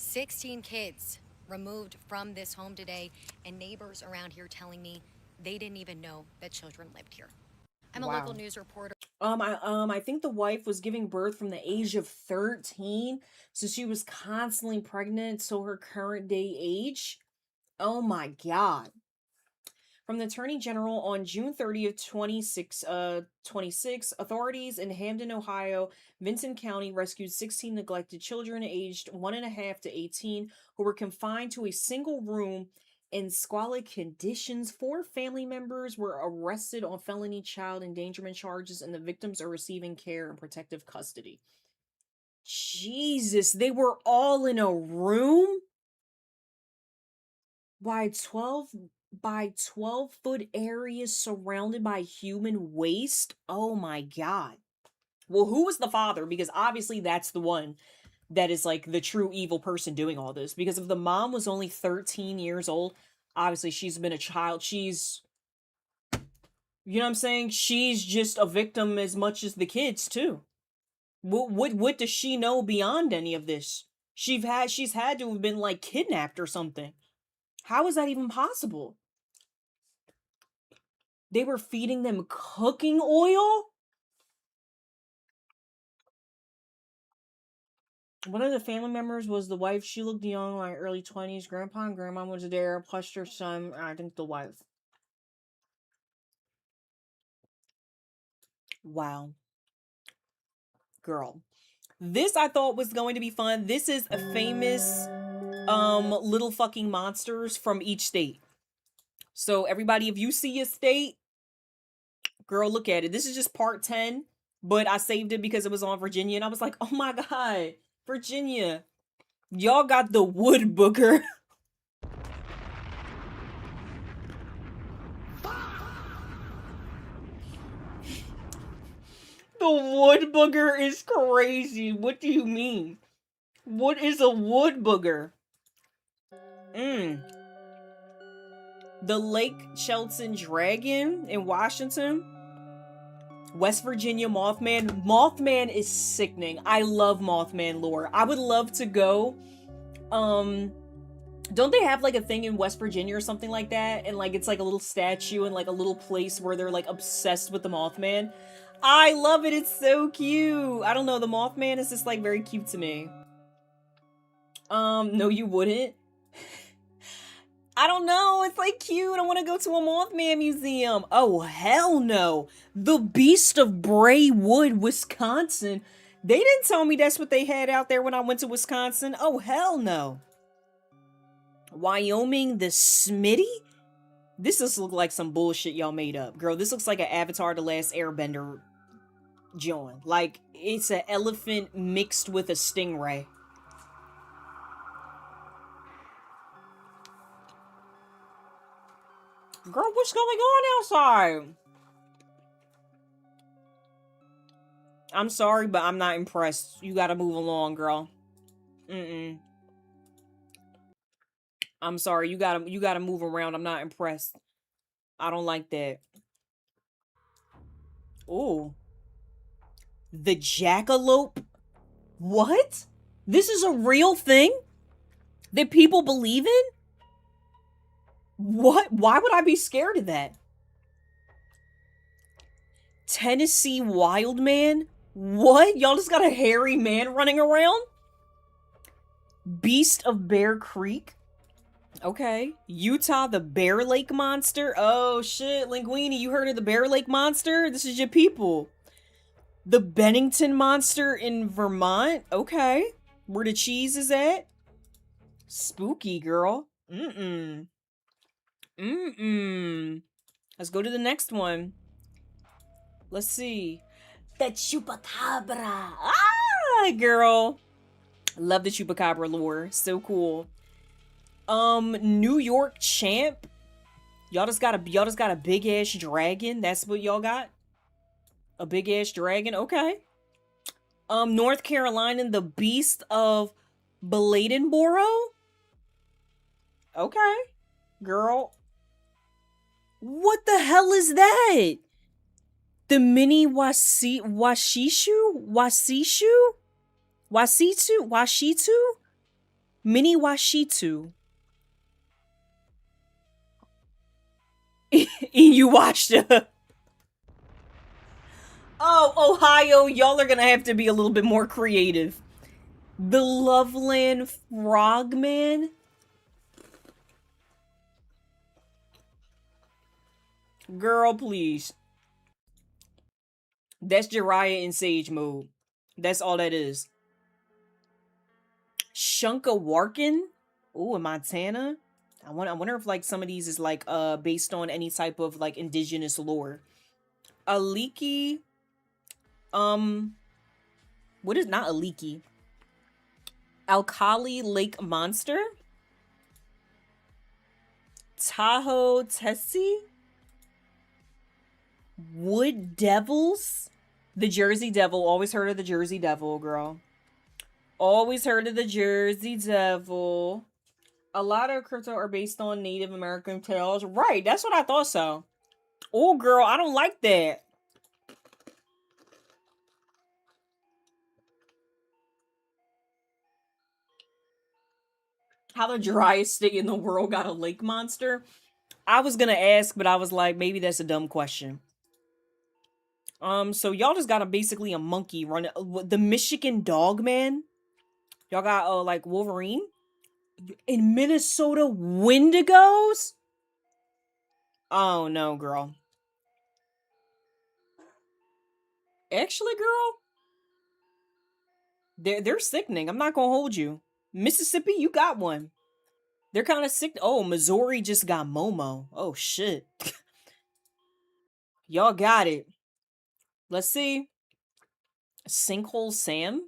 16 kids removed from this home today, and neighbors around here telling me they didn't even know that children lived here. I'm a local Wow. news reporter. I think the wife was giving birth from the age of 13, so she was constantly pregnant till her current day age. Oh my god. From the Attorney General on June 30th, 26, authorities in Hamden, Ohio, Vinton County rescued 16 neglected children aged 1.5 to 18 who were confined to a single room in squalid conditions. 4 family members were arrested on felony child endangerment charges, and the victims are receiving care and protective custody. Jesus, they were all in a room? by 12 foot areas surrounded by human waste. Oh my god. Well, who was the father? Because obviously that's the one that is like the true evil person doing all this. Because if the mom was only 13 years old, obviously she's been a child. She's, you know what I'm saying? She's just a victim as much as the kids too. What does she know beyond any of this? She's had to have been like kidnapped or something. How is that even possible? They were feeding them cooking oil? One of the family members was the wife. She looked young, like early 20s. Grandpa and grandma was there, plus her son, I think the wife. Wow. Girl. This I thought was going to be fun. This is a famous little fucking monsters from each state. So everybody, if you see a state, girl, look at it. This is just part 10, but I saved it because it was on Virginia, and I was like, oh my god, Virginia. Y'all got the wood booger. The wood booger is crazy. What do you mean? What is a wood booger? The Lake Chelton Dragon in Washington. West Virginia Mothman. Mothman is sickening. I love Mothman lore. I would love to go. Don't they have like a thing in West Virginia or something like that? And like it's like a little statue and like a little place where they're like obsessed with the Mothman. I love it. It's so cute. I don't know. The Mothman is just like very cute to me. No, you wouldn't. I don't know. It's like cute. I want to go to a Mothman museum. Oh, hell no. The Beast of Bray Wood, Wisconsin. They didn't tell me that's what they had out there when I went to Wisconsin. Oh, hell no. Wyoming, the Smitty? This just looks like some bullshit y'all made up. Girl, this looks like an Avatar The Last Airbender joint. Like, it's an elephant mixed with a stingray. Girl, what's going on outside? I'm sorry, but I'm not impressed. You gotta move along, girl. I'm sorry, you gotta move around. I'm not impressed. I don't like that. Ooh. The jackalope? What? This is a real thing? That people believe in? What? Why would I be scared of that? Tennessee wild man? What? Y'all just got a hairy man running around? Beast of Bear Creek? Okay. Utah, the Bear Lake Monster? Oh shit, Linguini, you heard of the Bear Lake Monster? This is your people. The Bennington Monster in Vermont? Okay. Where the cheese is at? Spooky, girl. Let's go to the next one. Let's see. The Chupacabra. Ah, girl. Love the Chupacabra lore. So cool. New York Champ. Y'all just got a big ass dragon. That's what y'all got? A big ass dragon. Okay. North Carolina, the Beast of Bladenboro. Okay. Girl. What the hell is that? The mini Washitu? Washitu? Mini Washitu. You watched it. Oh, Ohio, y'all are gonna have to be a little bit more creative. The Loveland Frogman? Girl, please. That's Jiraiya in Sage mode. That's all that is. Shunka Warkin? Ooh, in Montana? I wonder if like some of these is like based on any type of like indigenous lore. Aliki. What is not Aliki? Alkali Lake Monster? Tahoe Tessie? Wood Devils? The Jersey Devil. Always heard of the Jersey Devil, girl. Always heard of the Jersey Devil. A lot of crypto are based on Native American tales. Right, that's what I thought so. Oh, girl, I don't like that. How the driest state in the world got a lake monster? I was gonna ask, but I was like, maybe that's a dumb question. So y'all just got basically a monkey running. The Michigan Dog Man. Y'all got like Wolverine. In Minnesota, Wendigos. Oh no, girl. Actually, girl, they're sickening. I'm not gonna hold you. Mississippi, you got one. They're kind of sick. Oh, Missouri just got Momo. Oh shit. Y'all got it. Let's see. Sinkhole Sam.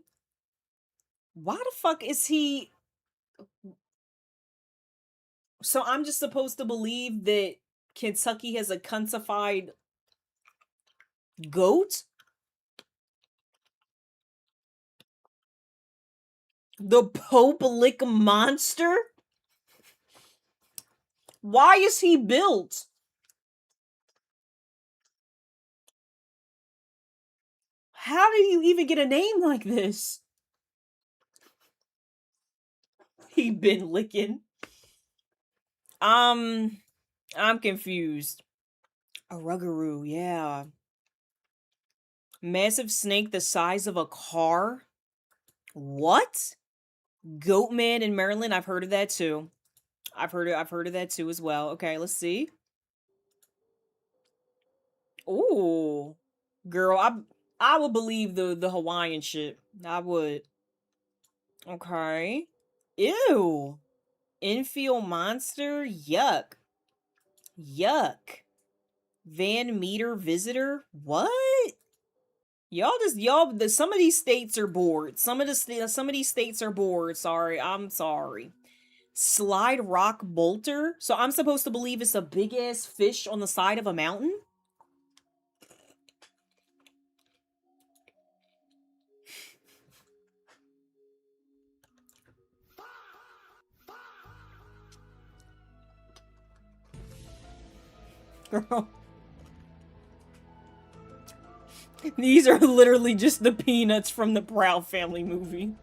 Why the fuck is he? So I'm just supposed to believe that Kentucky has a cuntified goat? The Pope Lick Monster? Why is he built? How do you even get a name like this? He been licking. I'm confused. A Ruggaroo, yeah. Massive snake the size of a car? What? Goatman in Maryland? I've heard of that too. I've heard of that too as well. Okay, let's see. Ooh. Girl, I would believe the Hawaiian shit. I would. Okay. Ew. Infield monster? Yuck. Yuck. Van Meter visitor? What? Some of these states are bored. Some of these states are bored. Sorry. I'm sorry. Slide rock bolter? So I'm supposed to believe it's a big ass fish on the side of a mountain? Girl. These are literally just the peanuts from the Proud Family movie.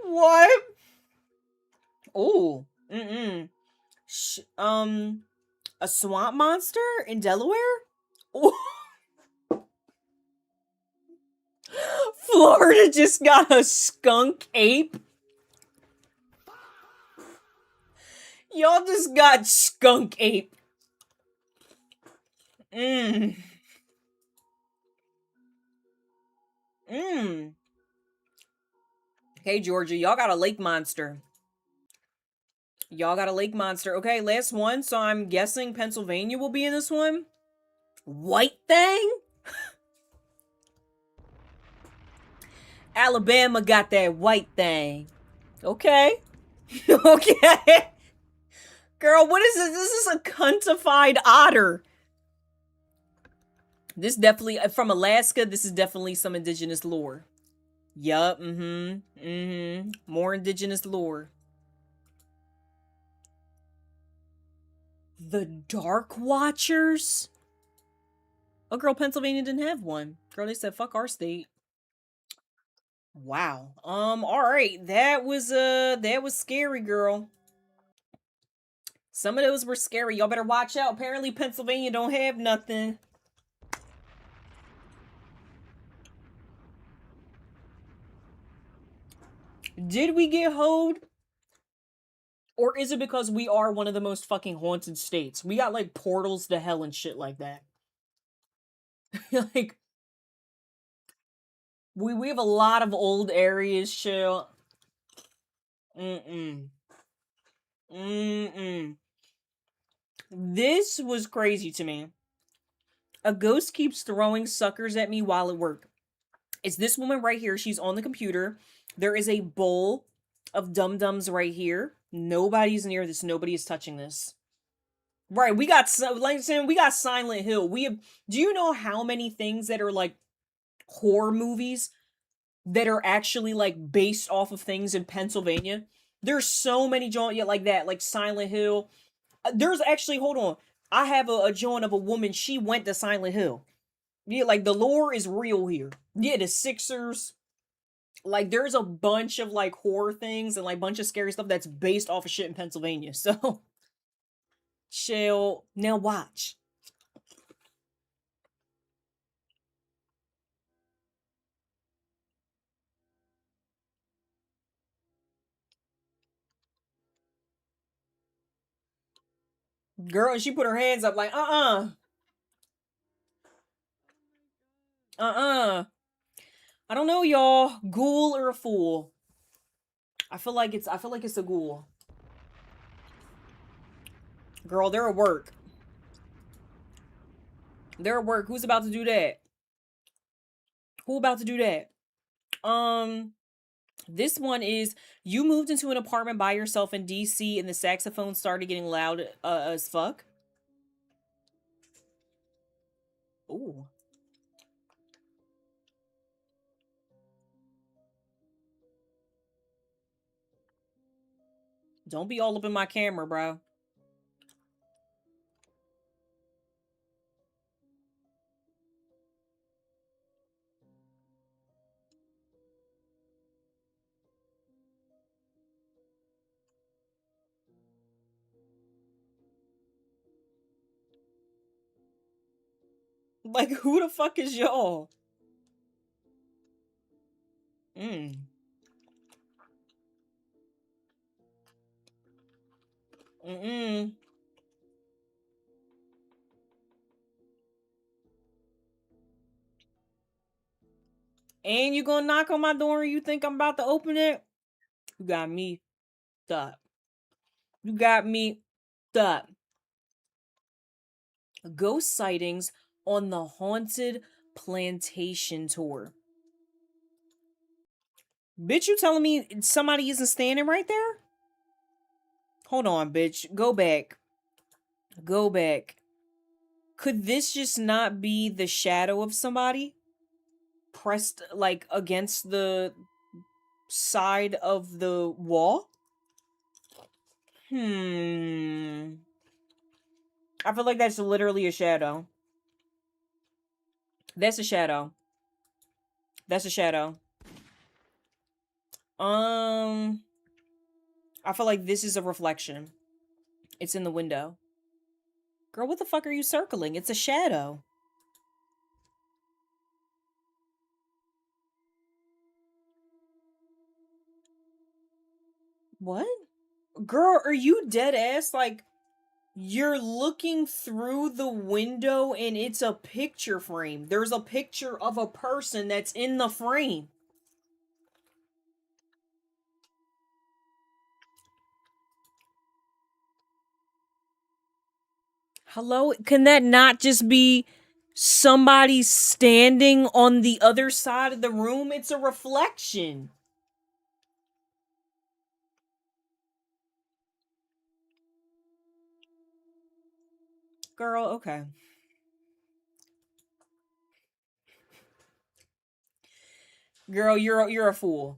What? Oh. Mm-mm. A swamp monster in Delaware? Oh. Florida just got a skunk ape? Y'all just got skunk ape. Mmm. Mmm. Okay, Georgia, y'all got a lake monster. Y'all got a lake monster. Okay, last one. So I'm guessing Pennsylvania will be in this one. White thing? Alabama got that white thing. Okay. Okay. Girl, what is this? This is a cuntified otter. This definitely, from Alaska, this is definitely some indigenous lore. Yup, more indigenous lore. The Dark Watchers? Oh, girl, Pennsylvania didn't have one. Girl, they said, fuck our state. Wow. All right. That was scary, girl. Some of those were scary. Y'all better watch out. Apparently, Pennsylvania don't have nothing. Did we get hoed? Or is it because we are one of the most fucking haunted states? We got like portals to hell and shit like that. Like we have a lot of old areas, chill. Mm-mm. Mm-mm. This was crazy to me. A ghost keeps throwing suckers at me while at work. It's this woman right here. She's on the computer. There is a bowl of dum-dums right here. Nobody's near this. Nobody is touching this. Right, we got like I'm saying, we got Silent Hill. We have. Do you know how many things that are like horror movies that are actually like based off of things in Pennsylvania? There's so many joint like that, like Silent Hill. There's actually, hold on, I have a joint of a woman. She went to Silent Hill. Yeah, like the lore is real here. Yeah, the Sixers. Like there's a bunch of like horror things and like bunch of scary stuff that's based off of shit in Pennsylvania. So chill. Now watch. Girl, and she put her hands up like, uh-uh. I don't know, y'all. Ghoul or a fool? I feel like it's a ghoul. Girl, they're at work. They're at work. Who's about to do that? Who about to do that? This one is, you moved into an apartment by yourself in DC and the saxophone started getting loud as fuck. Ooh. Don't be all up in my camera, bro. Like, who the fuck is y'all? Mm. Mm-mm. And you gonna knock on my door and you think I'm about to open it? You got me stuck. You got me stuck. Ghost sightings on the haunted plantation tour. Bitch, you telling me somebody isn't standing right there? Hold on, bitch. Go back. Go back. Could this just not be the shadow of somebody pressed like against the side of the wall? I feel like that's literally a shadow. That's a shadow. That's a shadow. I feel like this is a reflection. It's in the window. Girl, what the fuck are you circling? It's a shadow. What? Girl, are you dead ass? Like, you're looking through the window and it's a picture frame. There's a picture of a person that's in the frame. Hello? Can that not just be somebody standing on the other side of the room? It's a reflection. Girl, okay. Girl, you're a fool.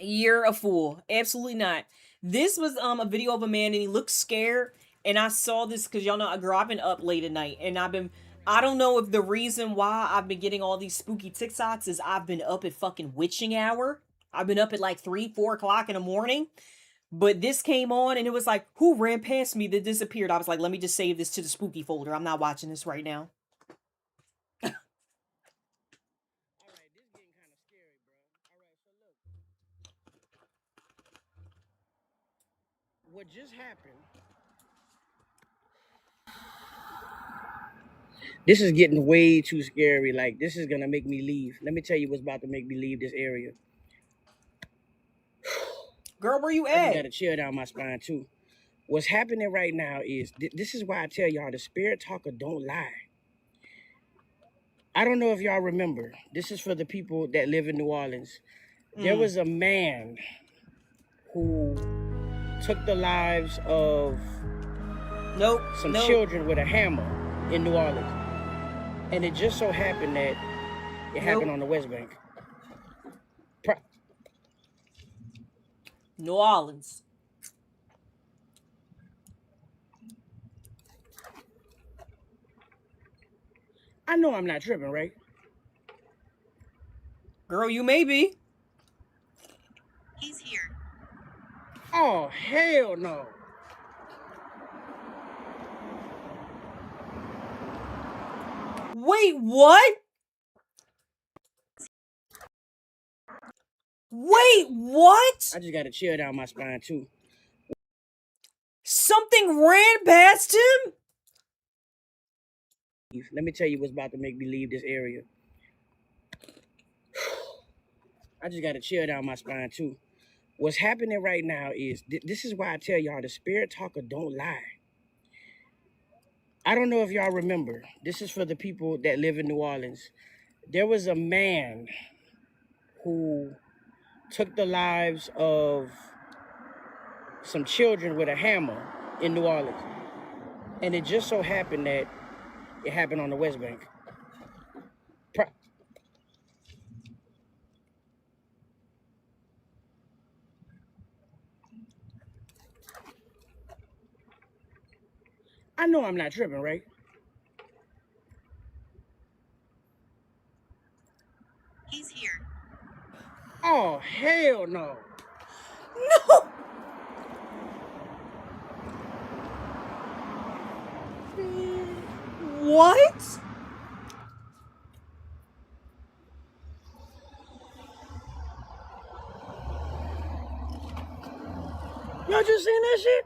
You're a fool. Absolutely not. This was a video of a man and he looked scared. And I saw this because y'all know, girl, I've been up late at night and I don't know if the reason why I've been getting all these spooky TikToks is I've been up at fucking witching hour. I've been up at like 3, 4 o'clock in the morning. But this came on and it was like, who ran past me that disappeared? I was like, let me just save this to the spooky folder. I'm not watching this right now. What just happened? This is getting way too scary. Like, this is gonna make me leave. Let me tell you what's about to make me leave this area. Girl, where you I just at? got a chill down my spine too. What's happening right now is this is why I tell y'all the spirit talker don't lie. I don't know if y'all remember. This is for the people that live in New Orleans. There was a man who took the lives of some children with a hammer in New Orleans. And it just so happened that it happened on the West Bank. New Orleans. I know I'm not tripping, right? Girl, you may be. He's here. Oh, hell no. Wait, what? Wait, what? I just got to chill down my spine too. Something ran past him? Let me tell you what's about to make me leave this area. I just got to chill down my spine too. What's happening right now is this is why I tell y'all the spirit talker don't lie. I don't know if y'all remember. This is for the people that live in New Orleans. There was a man who took the lives of some children with a hammer in New Orleans. And it just so happened that it happened on the West Bank. I know I'm not tripping, right? He's here. Oh, hell no. No. What? Y'all just seen that shit?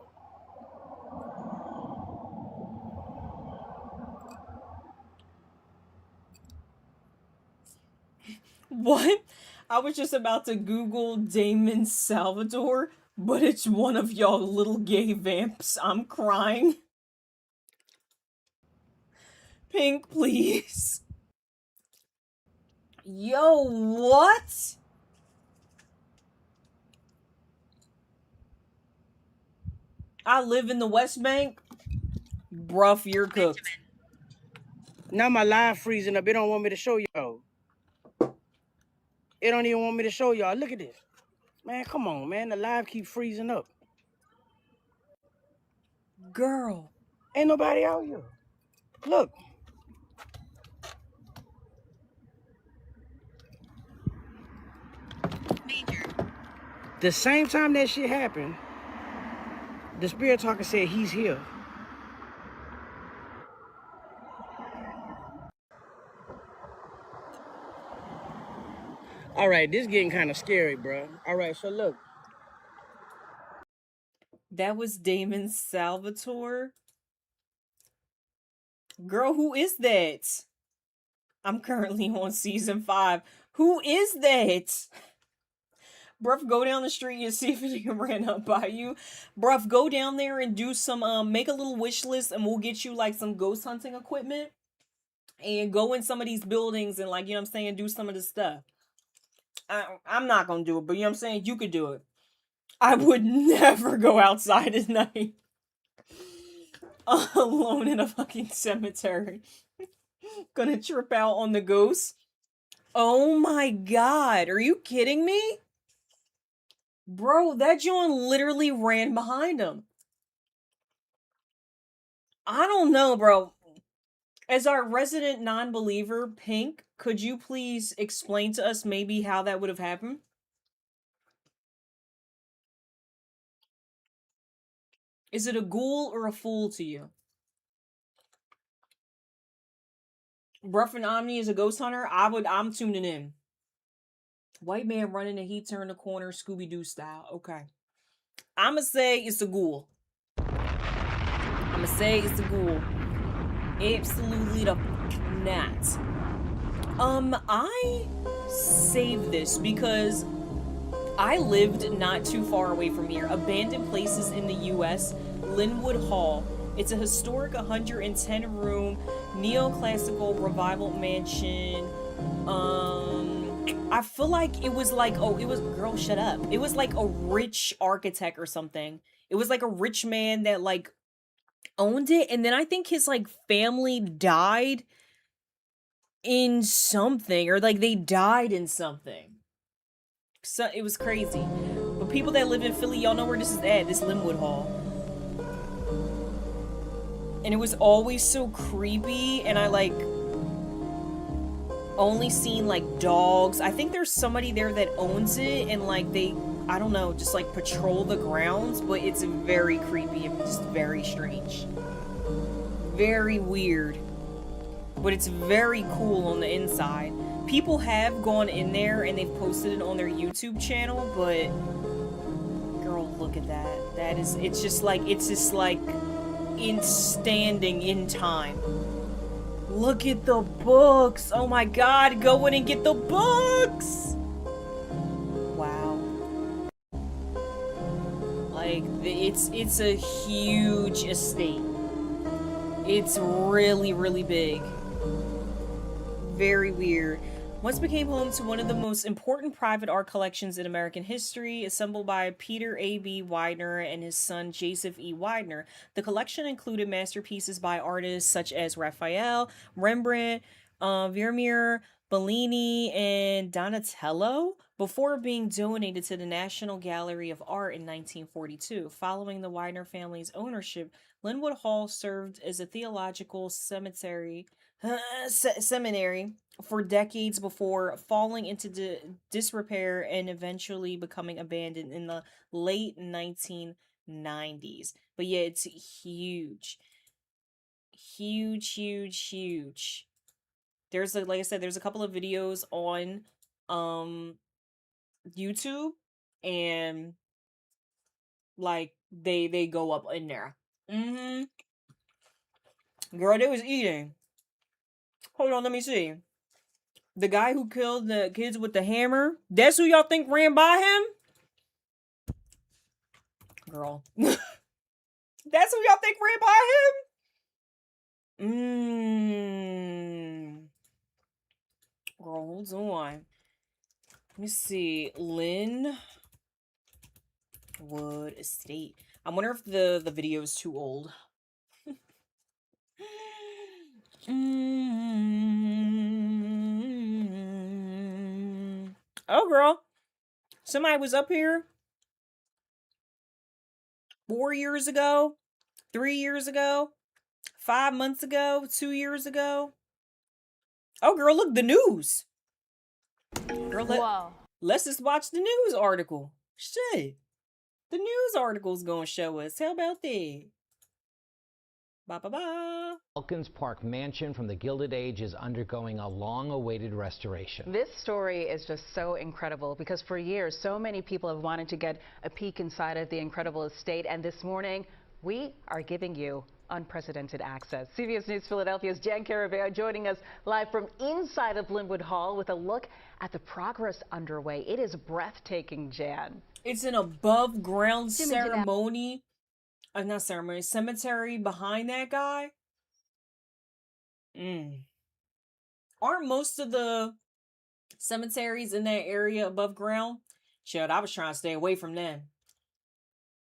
What? I was just about to Google Damon Salvatore, but it's one of y'all little gay vamps. I'm crying. Pink, please. Yo, what? I live in the West Bank. Bruh, you're cooked. Now my live freezing up. It don't want me to show y'all. It don't even want me to show y'all. Look at this. Man, come on, man. The live keep freezing up. Girl. Ain't nobody out here. Look. Major. The same time that shit happened, the spirit talker said he's here. All right, this getting kind of scary, bro. All right, so look. That was Damon Salvatore? Girl, who is that? I'm currently on season 5. Who is that? Bruv, go down the street and see if it ran up by you. Bruv, go down there and do some, make a little wish list and we'll get you like some ghost hunting equipment. And go in some of these buildings and like, you know what I'm saying, do some of this stuff. I'm not gonna do it, but you know what I'm saying, you could do it. I would never go outside at night. Alone in a fucking cemetery. Gonna trip out on the ghost. Oh my god, are you kidding me? Bro, that John literally ran behind him. I don't know, bro. As our resident non-believer, Pink, could you please explain to us maybe how that would have happened? Is it a ghoul or a fool to you? Ruffin Omni is a ghost hunter? I'm tuning in. White man running and he turned the corner, Scooby-Doo style. Okay. I'ma say it's a ghoul. I'ma say it's a ghoul. Absolutely the not. I saved this because I lived not too far away from here. Abandoned places in the US, Linwood Hall. It's a historic 110 room neoclassical revival mansion. I feel like it was like, oh, it was, girl, shut up. It was like a rich architect or something. It was like a rich man that like owned it, and then I think his like family died in something, or like they died in something. So it was crazy. But people that live in Philly, y'all know where this is at, this Linwood Hall. And it was always so creepy, and I like only seen like dogs. I think there's somebody there that owns it, and like they, I don't know, just like patrol the grounds, but it's very creepy and just very strange. Very weird. But it's very cool on the inside. People have gone in there and they've posted it on their YouTube channel, but girl, look at that. That is, it's just like in standing in time. Look at the books. Oh my god, go in and get the books. Wow. Like it's a huge estate. It's really, really big. Very weird. Once became home to one of the most important private art collections in American history, assembled by Peter A.B. Widener and his son Joseph E. Widener. The collection included masterpieces by artists such as Raphael, Rembrandt, Vermeer, Bellini, and Donatello, before being donated to the National Gallery of Art in 1942. Following the Widener family's ownership, Linwood Hall served as a theological seminary for decades before falling into disrepair and eventually becoming abandoned in the late 1990s. But yeah, it's huge. Huge, huge, huge. There's like I said, there's a couple of videos on YouTube, and like they go up in there. Girl, they was eating. Hold on, let me see. The guy who killed the kids with the hammer, that's who y'all think ran by him? Girl. That's who y'all think ran by him? Girl, hold on. Let me see. Linwood Estate. I wonder if the video is too old. Oh, girl. Somebody was up here 4 years ago, 3 years ago, 5 months ago, 2 years ago. Oh, girl, look, the news. Girl, let's just watch the news article. Shit. The news article's gonna show us. How about that? Ba-ba-ba. Elkins Park Mansion from the Gilded Age is undergoing a long-awaited restoration. This story is just so incredible because for years, so many people have wanted to get a peek inside of the incredible estate. And this morning, we are giving you unprecedented access. CBS News Philadelphia's Jan Caraveo joining us live from inside of Linwood Hall with a look at the progress underway. It is breathtaking, Jan. It's an above-ground ceremony. Not ceremony, cemetery behind that guy. Aren't most of the cemeteries in that area above ground? Child, I was trying to stay away from them.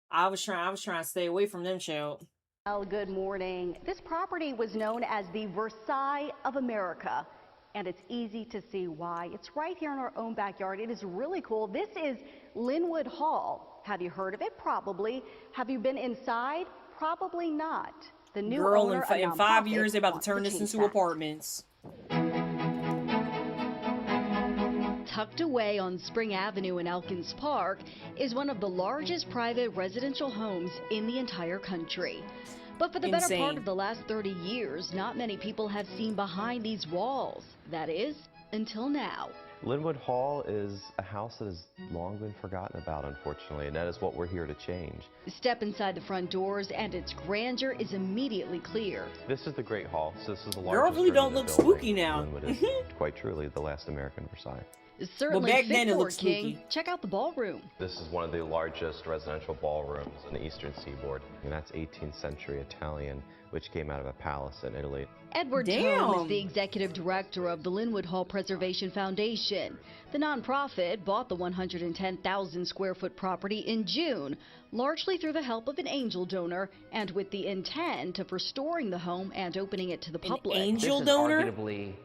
I was trying to stay away from them, child. Well, good morning. This property was known as the Versailles of America. and it's easy to see why. It's right here in our own backyard. It is really cool. This is Linwood Hall. Have you heard of it? Probably. Have you been inside? Probably not. The new Girl, owner, in 5 years, they're about to turn this into apartments. Tucked away on Spring Avenue in Elkins Park is one of the largest private residential homes in the entire country. But for the better part of the last 30 years, not many people have seen behind these walls. That is, until now. Linwood Hall is a house that has long been forgotten about, unfortunately, and that is what we're here to change. Step inside the front doors and its grandeur is immediately clear. This is the Great Hall, so this is the largest Girl really room don't in the look building. spooky now. Linwood is quite truly the last American Versailles. Certainly back then fit it for looked a king. spooky. Check out the ballroom. This is one of the largest residential ballrooms in the eastern seaboard, and that's 18th century Italian, which came out of a palace in Italy. Edward Tome is the executive director of the Linwood Hall Preservation Foundation. The nonprofit bought the 110,000 square foot property in June, largely through the help of an angel donor and with the intent of restoring the home and opening it to the public. Angel This donor? is arguably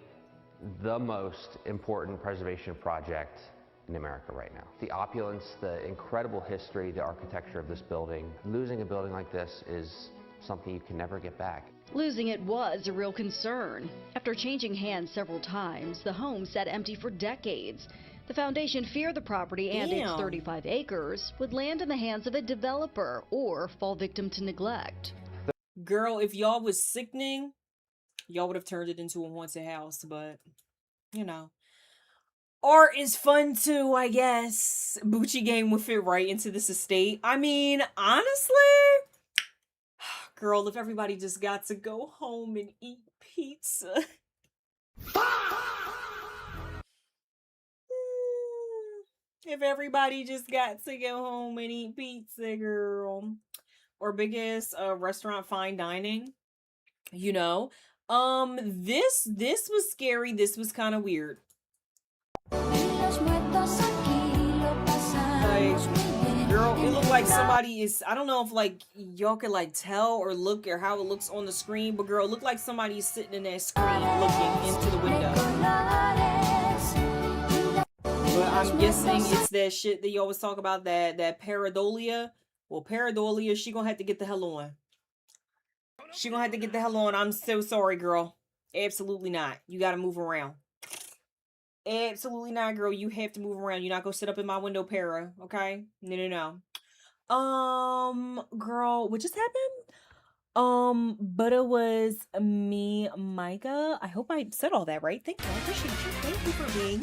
the most important preservation project in America right now. The opulence, the incredible history, the architecture of this building. Losing a building like this is something you can never get back. Losing it was a real concern. After changing hands several times, the home sat empty for decades. The foundation feared the property and its 35 acres would land in the hands of a developer or fall victim to neglect. Girl, if y'all was sickening, y'all would have turned it into a haunted house, but, you know. Art is fun too, I guess. Bucci Gang would fit right into this estate. I mean, honestly, girl, if everybody just got to go home and eat pizza. If everybody just got to go home and eat pizza, girl. Or biggest restaurant fine dining. You know. This was scary. This was kind of weird. Like, girl, it looked like somebody is, I don't know if like y'all could like tell or look or how it looks on the screen, but girl, it looked like somebody's sitting in that screen looking into the window. But I'm guessing it's that shit that you always talk about, that pareidolia. Well, pareidolia, she gonna have to get the hell on. She gonna have to get the hell on. I'm so sorry, girl. Absolutely not. You gotta move around. Absolutely not, girl. You have to move around. You're not gonna sit up in my window, para. Okay? No. Girl, what just happened? But it was me, Micah. I hope I said all that right. Thank you. I appreciate you. Thank you for being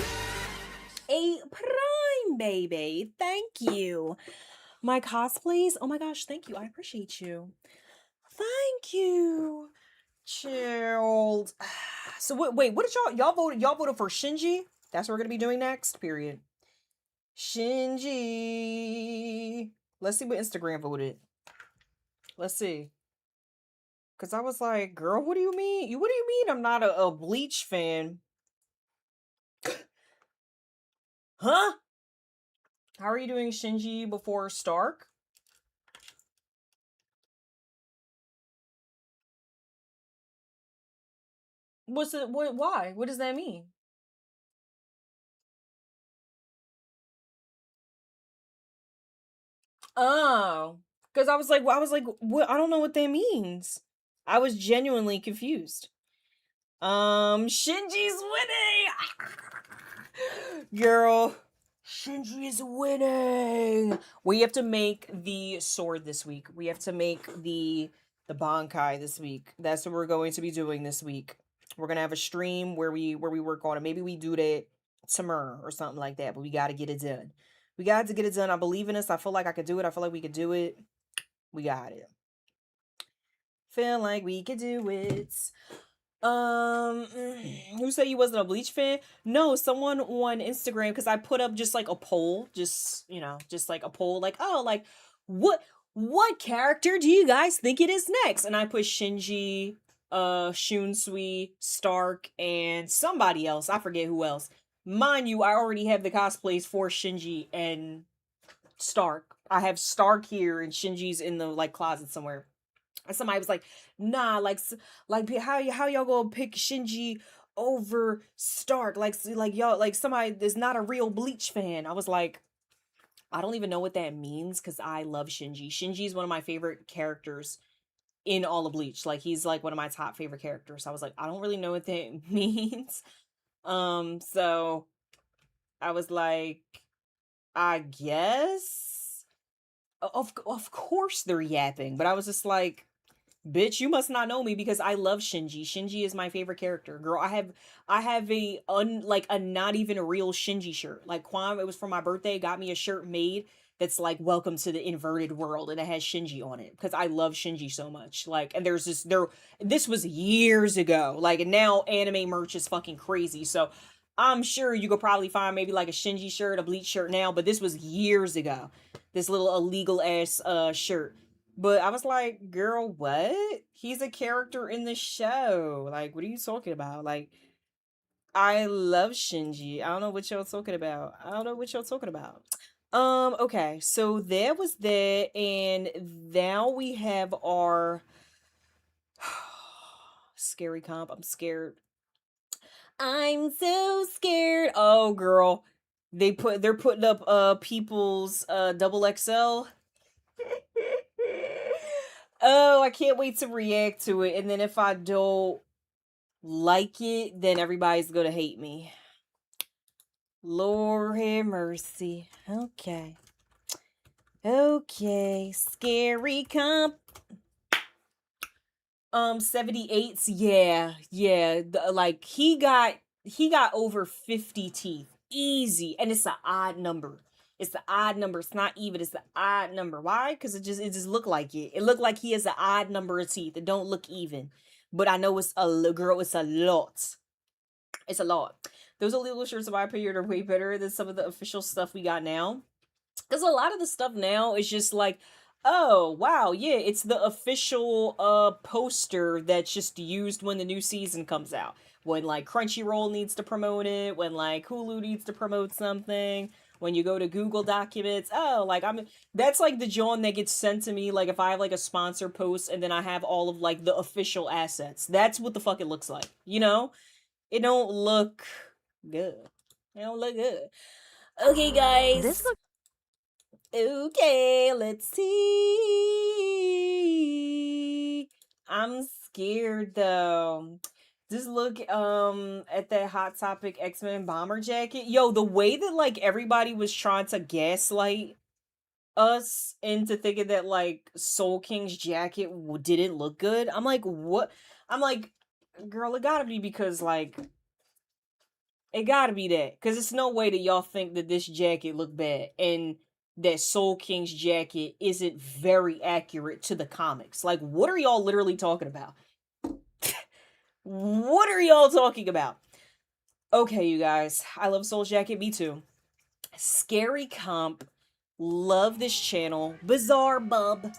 a prime baby. Thank you. My cosplays. Oh my gosh, thank you. I appreciate you. Thank you. Chilled. So wait, what did y'all voted for Shinji? That's what we're gonna be doing next. Period. Shinji. Let's see what Instagram voted. Let's see. Cause I was like, girl, what do you mean? What do you mean I'm not a Bleach fan? Huh? How are you doing Shinji before Stark? What's it? Why? What does that mean? Oh, because I was like, what? I don't know what that means. I was genuinely confused. Shinji's winning, girl. Shinji is winning. We have to make the sword this week. We have to make the Bankai this week. That's what we're going to be doing this week. We're gonna have a stream where we work on it. Maybe we do that tomorrow or something like that. But we got to get it done. We got to get it done. I believe in us. I feel like I could do it. I feel like we could do it. We got it. Feel like we could do it. Who said you wasn't a Bleach fan? No, someone on Instagram, because I put up just like a poll, just like a poll, like, oh, like what character do you guys think it is next? And I put Shinji, Shunsui, Stark, and somebody else. I forget who else. Mind you, I already have the cosplays for Shinji and Stark. I have Stark here and Shinji's in the like closet somewhere. And somebody was like, nah, like how y'all gonna pick Shinji over Stark. Like y'all, like somebody that's not a real Bleach fan. I was like, I don't even know what that means because I love Shinji. Shinji is one of my favorite characters in all of Bleach. Like he's like one of my top favorite characters. So I was like, I don't really know what that means. So I was like, I guess of course they're yapping, but I was just like, bitch, you must not know me because I love Shinji. Shinji is my favorite character. Girl, I have a not even a real Shinji shirt. Like Kwame, it was for my birthday, got me a shirt made that's like welcome to the inverted world and it has Shinji on it because I love Shinji so much. Like, and this was years ago. Like, and now anime merch is fucking crazy. So I'm sure you could probably find maybe like a Shinji shirt, a Bleach shirt now, but this was years ago. This little illegal ass shirt. But I was like, girl, what? He's a character in the show. Like, what are you talking about? Like, I love Shinji. I don't know what y'all talking about. Okay, so there was that, and now we have our scary comp. I'm scared. I'm so scared. Oh, girl. They're putting up people's double XL. Oh, I can't wait to react to it. And then if I don't like it, then everybody's gonna hate me. Lord have mercy. Okay. Scary comp. 78s. Yeah. Like he got over 50 teeth. Easy. And it's an odd number. It's the odd number. It's not even. It's the odd number. Why? Because it just looked like it. It looked like he has an odd number of teeth. It don't look even. But I know it's girl. It's a lot. It's a lot. Those illegal shirts, in my opinion, are way better than some of the official stuff we got now. Because a lot of the stuff now is just like, oh, wow, yeah, it's the official poster that's just used when the new season comes out. When, like, Crunchyroll needs to promote it. When, like, Hulu needs to promote something. When you go to Google Documents. Oh, like, that's, like, the John that gets sent to me. Like, if I have, like, a sponsor post and then I have all of, like, the official assets. That's what the fuck it looks like. You know? It don't look good. Okay, guys. Okay, let's see. I'm scared though. Just look at that Hot Topic X-Men bomber jacket. Yo, the way that like everybody was trying to gaslight us into thinking that like Soul King's jacket didn't look good. I'm like, what? I'm like, girl, it gotta be because like it gotta be that. Because it's no way that y'all think that this jacket looked bad. And that Soul King's jacket isn't very accurate to the comics. Like, what are y'all literally talking about? What are y'all talking about? Okay, you guys. I love Soul's jacket. Me too. Scary comp. Love this channel. Bizarre bub.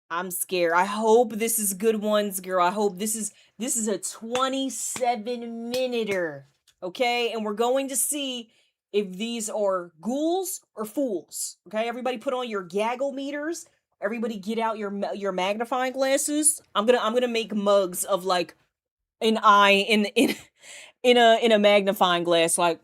I'm scared. I hope this is good ones, girl. I hope this is a 27-minuter. Okay? And we're going to see if these are ghouls or fools. Okay? Everybody put on your gaggle meters. Everybody get out your magnifying glasses. I'm gonna make mugs of like an eye in a magnifying glass, like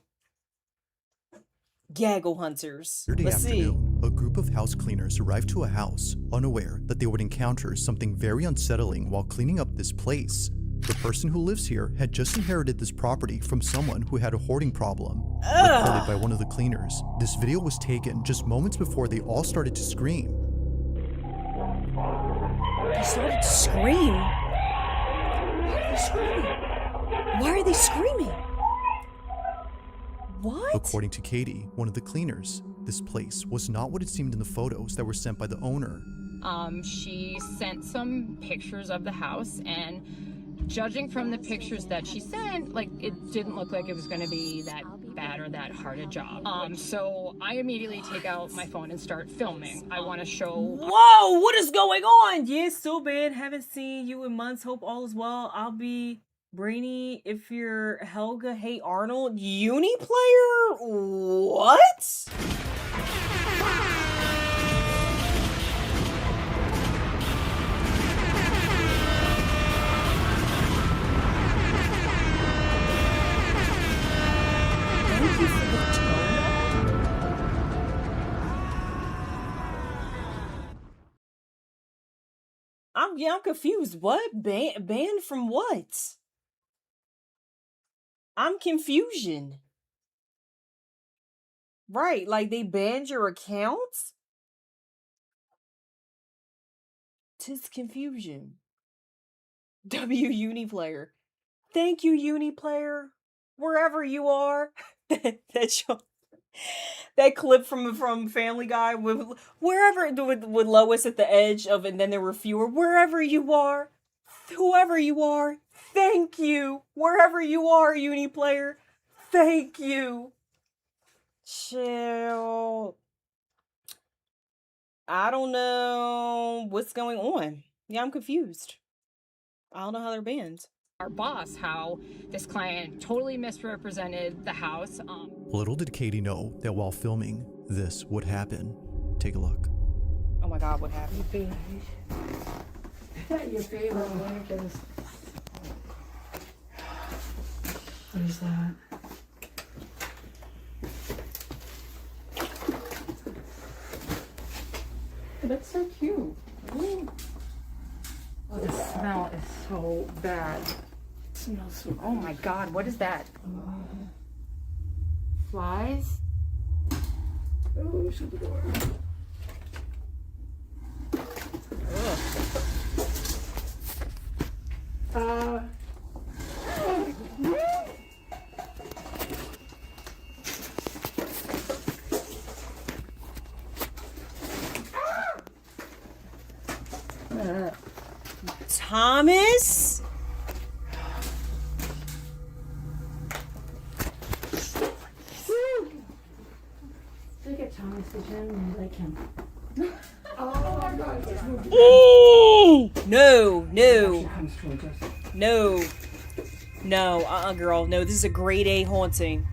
gaggle hunters. Let's see. A group of house cleaners arrived to a house, unaware that they would encounter something very unsettling while cleaning up this place. The person who lives here had just inherited this property from someone who had a hoarding problem. Reported by one of the cleaners, this video was taken just moments before they all started to scream. They started to scream? Why are they screaming? What? According to Katie, one of the cleaners, this place was not what it seemed in the photos that were sent by the owner. She sent some pictures of the house, and judging from the pictures that she sent, like, it didn't look like it was going to be that bad or that hard a job. So I immediately take out my phone and start filming. I want to show... Whoa, what is going on? Yeah, so bad. Haven't seen you in months. Hope all is well. I'll be Brainy if you're Helga. Hey, Arnold. Uni player? What? I'm confused. What? Banned from what? I'm confusion. Right, like they banned your accounts? Tis confusion. W Uniplayer. Thank you, Uniplayer. Wherever you are. That's your that clip from Family Guy with wherever with Lois at the edge of, and then there were fewer. Wherever you are, whoever you are, thank you. Wherever you are, Uniplayer, thank you. Chill. I don't know what's going on. Yeah, I'm confused. I don't know how they're banned. Our boss, how this client totally misrepresented the house. Little did Katie know that while filming, this would happen. Take a look. Oh my God, what happened? Is that your favorite Rinnegoddess? What is that? That's so cute. Ooh. Oh, the smell is so bad. It smells so. Oh my God, what is that? Flies? Oh, shut the door. Thomas? Look at Thomas the gym. I like him. Oh my God. No, no. No. No, girl. No, this is a grade A haunting.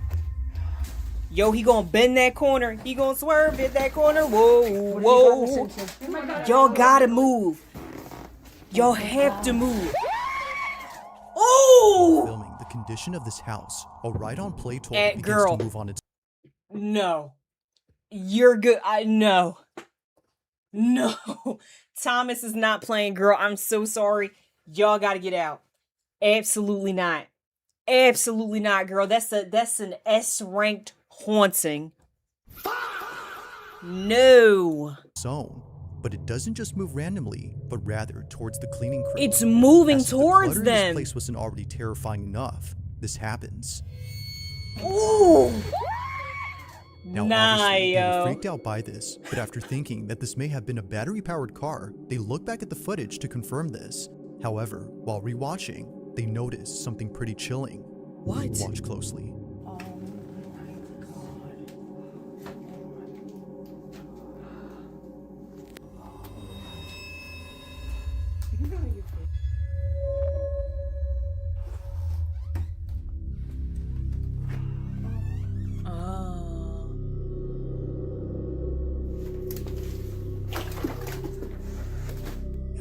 Yo, he gonna bend that corner. He gonna swerve at that corner. Whoa, whoa. Y'all gotta move. Y'all have to move. Oh! Filming the condition of this house, a ride-on play toy begins girl. to move on its. No. You're good. No. Thomas is not playing, girl. I'm so sorry. Y'all gotta get out. Absolutely not. Absolutely not, girl. That's an S-ranked haunting. No. Zone. But it doesn't just move randomly, but rather towards the cleaning crew. It's moving As if towards the clutter in them. This place wasn't already terrifying enough. This happens. Ooh. Now, obviously, they were freaked out by this, but after thinking that this may have been a battery-powered car, they look back at the footage to confirm this. However, while rewatching, they notice something pretty chilling. What? Watch closely.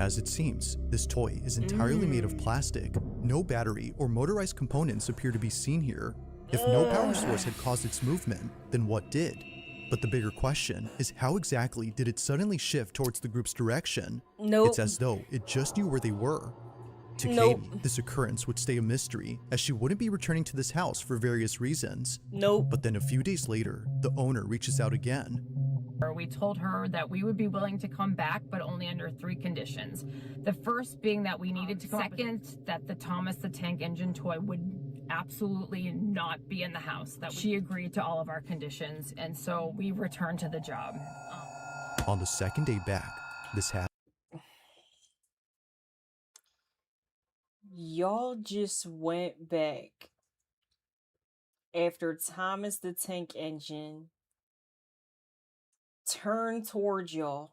As it seems, this toy is entirely made of plastic. No battery or motorized components appear to be seen here. If no power source had caused its movement, then what did? But the bigger question is, how exactly did it suddenly shift towards the group's direction? Nope. It's as though it just knew where they were. To Katie, this occurrence would stay a mystery, as she wouldn't be returning to this house for various reasons. Nope. But then a few days later, the owner reaches out again. We told her that we would be willing to come back, but only under 3 conditions. The first being that we needed to. Second, that the Thomas the Tank Engine toy would absolutely not be in the house. That she agreed to all of our conditions, and so we returned to the job. On the second day back, this happened. Y'all just went back after Thomas the Tank Engine turned towards y'all.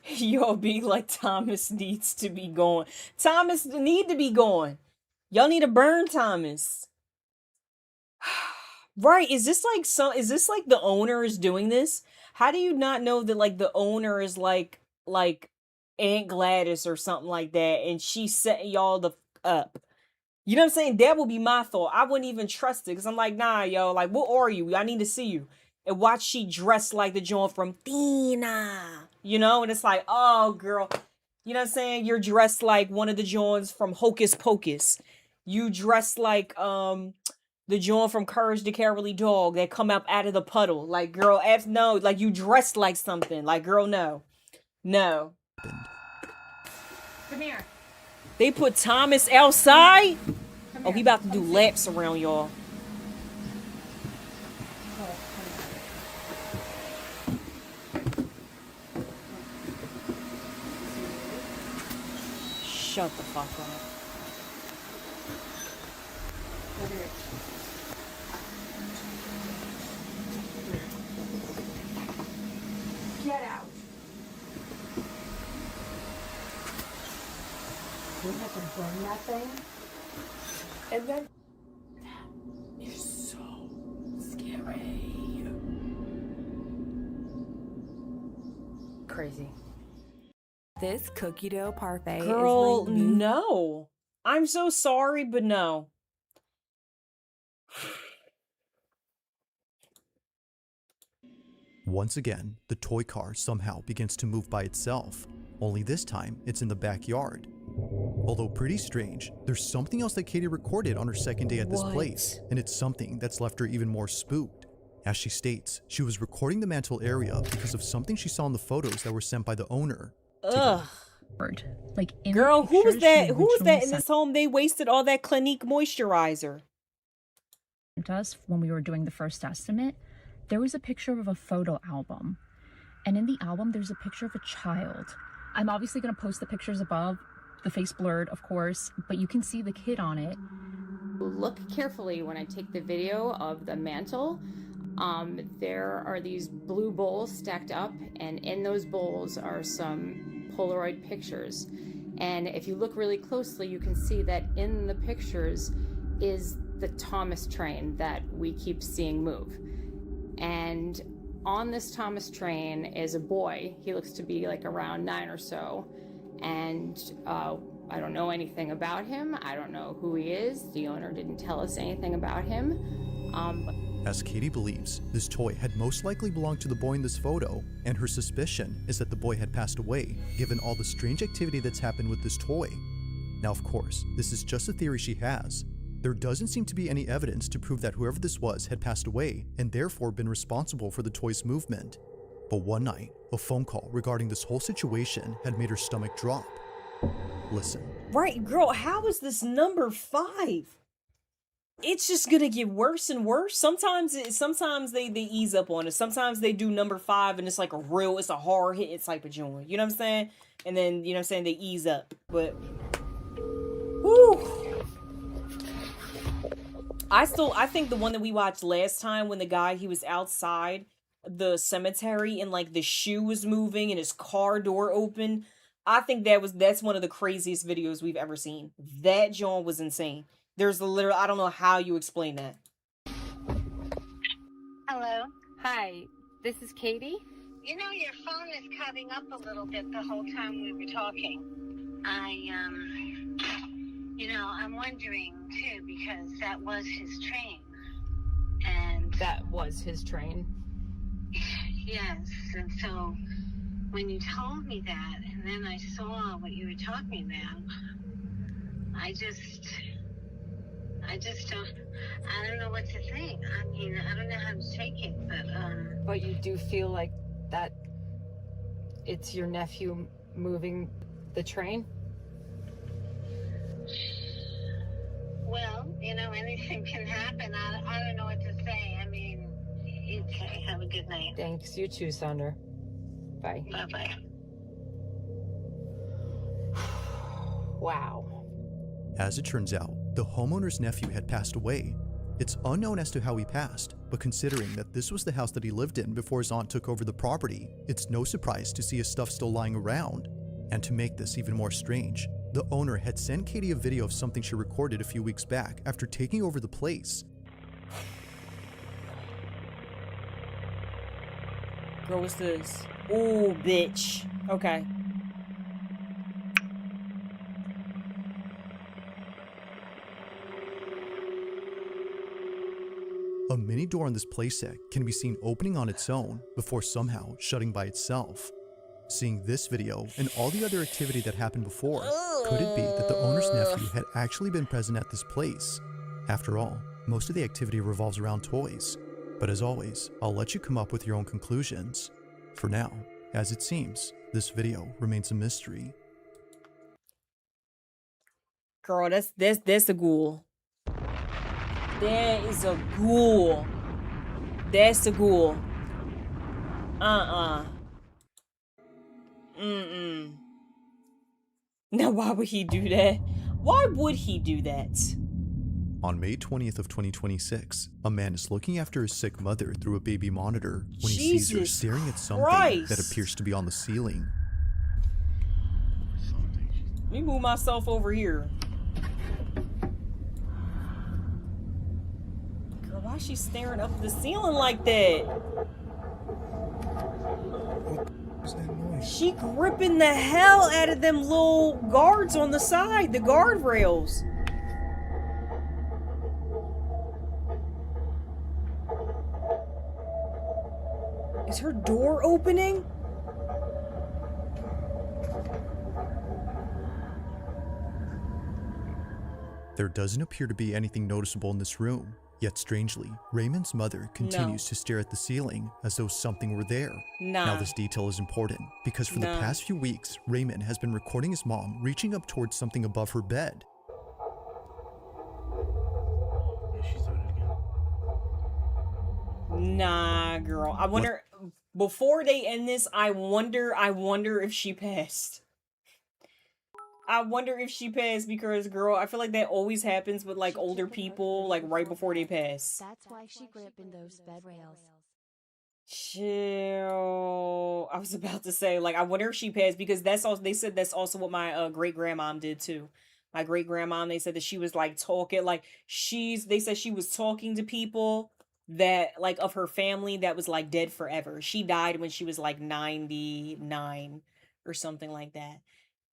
Y'all be like, Thomas needs to be gone. Thomas need to be gone. Y'all need to burn Thomas. Right, is this like the owner is doing this? How do you not know that like the owner is like Aunt Gladys or something like that, and she set y'all the up? You know what I'm saying? That would be my thought. I wouldn't even trust it, because I'm like, nah, yo, like, what are you? I need to see you. And watch she dressed like the joint from Tina. you know? And it's like, oh, girl, you know what I'm saying? You're dressed like one of the Johns from Hocus Pocus. You dress like, the John from Courage the Cowardly Dog that come up out of the puddle. Like, girl, no, like you dressed like something. Like, girl, no. No. Come here. They put Thomas outside? Oh, he about to do laps around y'all. Shut the fuck up. Get out. We have to burn that thing. And then that is so scary. Crazy. This cookie dough parfait Girl, is my new... no. I'm so sorry, but no. Once again, the toy car somehow begins to move by itself, only this time it's in the backyard. Although pretty strange, there's something else that Katie recorded on her second day at this place, and it's something that's left her even more spooked. As she states, she was recording the mantle area because of something she saw in the photos that were sent by the owner. Ugh. Like, girl, who was that? Who was that in this home? They wasted all that Clinique moisturizer. Us when we were doing the first estimate, there was a picture of a photo album, and in the album there's a picture of a child. I'm obviously going to post the pictures above, the face blurred of course, but you can see the kid on it. Look carefully when I take the video of the mantle. There are these blue bowls stacked up, and in those bowls are some Polaroid pictures. And if you look really closely, you can see that in the pictures is the Thomas train that we keep seeing move. And on this Thomas train is a boy. He looks to be like around 9 or so. And I don't know anything about him. I don't know who he is. The owner didn't tell us anything about him. As Katie believes, this toy had most likely belonged to the boy in this photo, and her suspicion is that the boy had passed away, given all the strange activity that's happened with this toy. Now, of course, this is just a theory she has. There doesn't seem to be any evidence to prove that whoever this was had passed away and therefore been responsible for the toy's movement. But one night, a phone call regarding this whole situation had made her stomach drop. Listen. Right, girl, how is this number 5? It's just gonna get worse and worse. Sometimes they ease up on it. Sometimes they do number 5 and it's like it's a hard hit type of joint. You know what I'm saying? And then, you know what I'm saying, they ease up. But, whew. I think the one that we watched last time when the guy, he was outside the cemetery and like the shoe was moving and his car door open. I think that's one of the craziest videos we've ever seen. That John was insane. There's literally, I don't know how you explain that. Hello. Hi, this is Katie. You know, your phone is cutting up a little bit the whole time we were talking. I'm wondering too, because that was his train. And That was his train. yes, and so when you told me that, and then I saw what you were talking about, I don't know what to think. I mean, I don't know how to take it, But you do feel like that it's your nephew moving the train? well, anything can happen. I don't know what to say. I mean, okay, have a good night. Thanks, you too, Sandra. Bye. Bye-bye. Wow. As it turns out, the homeowner's nephew had passed away. It's unknown as to how he passed, but considering that this was the house that he lived in before his aunt took over the property, it's no surprise to see his stuff still lying around. And to make this even more strange, the owner had sent Katie a video of something she recorded a few weeks back after taking over the place. Girl, what's this? Oh, bitch. Okay. A mini door on this playset can be seen opening on its own before somehow shutting by itself. Seeing this video and all the other activity that happened before, could it be that the owner's nephew had actually been present at this place? After all, most of the activity revolves around toys. But as always, I'll let you come up with your own conclusions. For now, as it seems, this video remains a mystery. Girl, that's a ghoul. That is a ghoul. That's a ghoul. Now, why would he do that? Why would he do that? On May 20th of 2026, a man is looking after his sick mother through a baby monitor when he sees her staring at something that appears to be on the ceiling. Let me move myself over here. Girl, why is she staring up at the ceiling like that? She gripping the hell out of them little guards on the side, the guardrails. Is her door opening? There doesn't appear to be anything noticeable in this room, yet strangely, Raymond's mother continues to stare at the ceiling as though something were there. Now this detail is important because for the past few weeks, Raymond has been recording his mom reaching up towards something above her bed. Nah, girl. I wonder, before they end this, I wonder if she passed. I wonder if she passed because, girl, I feel like that always happens with, like, older people, like, right before they pass. That's why she gripping those bed rails. Chill. I was about to say, like, I wonder if she passed because that's also, they said that's also what my great-grandmom did, too. My great-grandmom, they said that she was, like, talking, like, they said she was talking to people that, like, of her family that was, like, dead forever. She died when she was, like, 99 or something like that.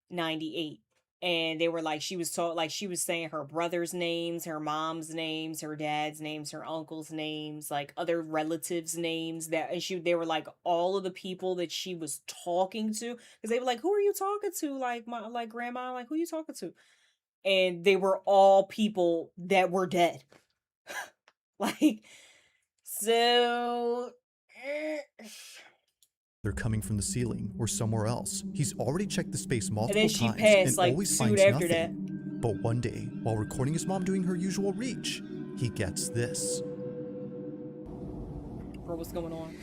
98. And they were like, she was saying her brother's names, her mom's names, her dad's names, her uncle's names, like other relatives' names, they were like all of the people that she was talking to, because they were like, who are you talking to? Like grandma, like, who are you talking to? And they were all people that were dead. Like, so They're coming from the ceiling or somewhere else. He's already checked the space multiple times passed, and always finds nothing. But one day, while recording his mom doing her usual reach, he gets this. Bro, what's going on?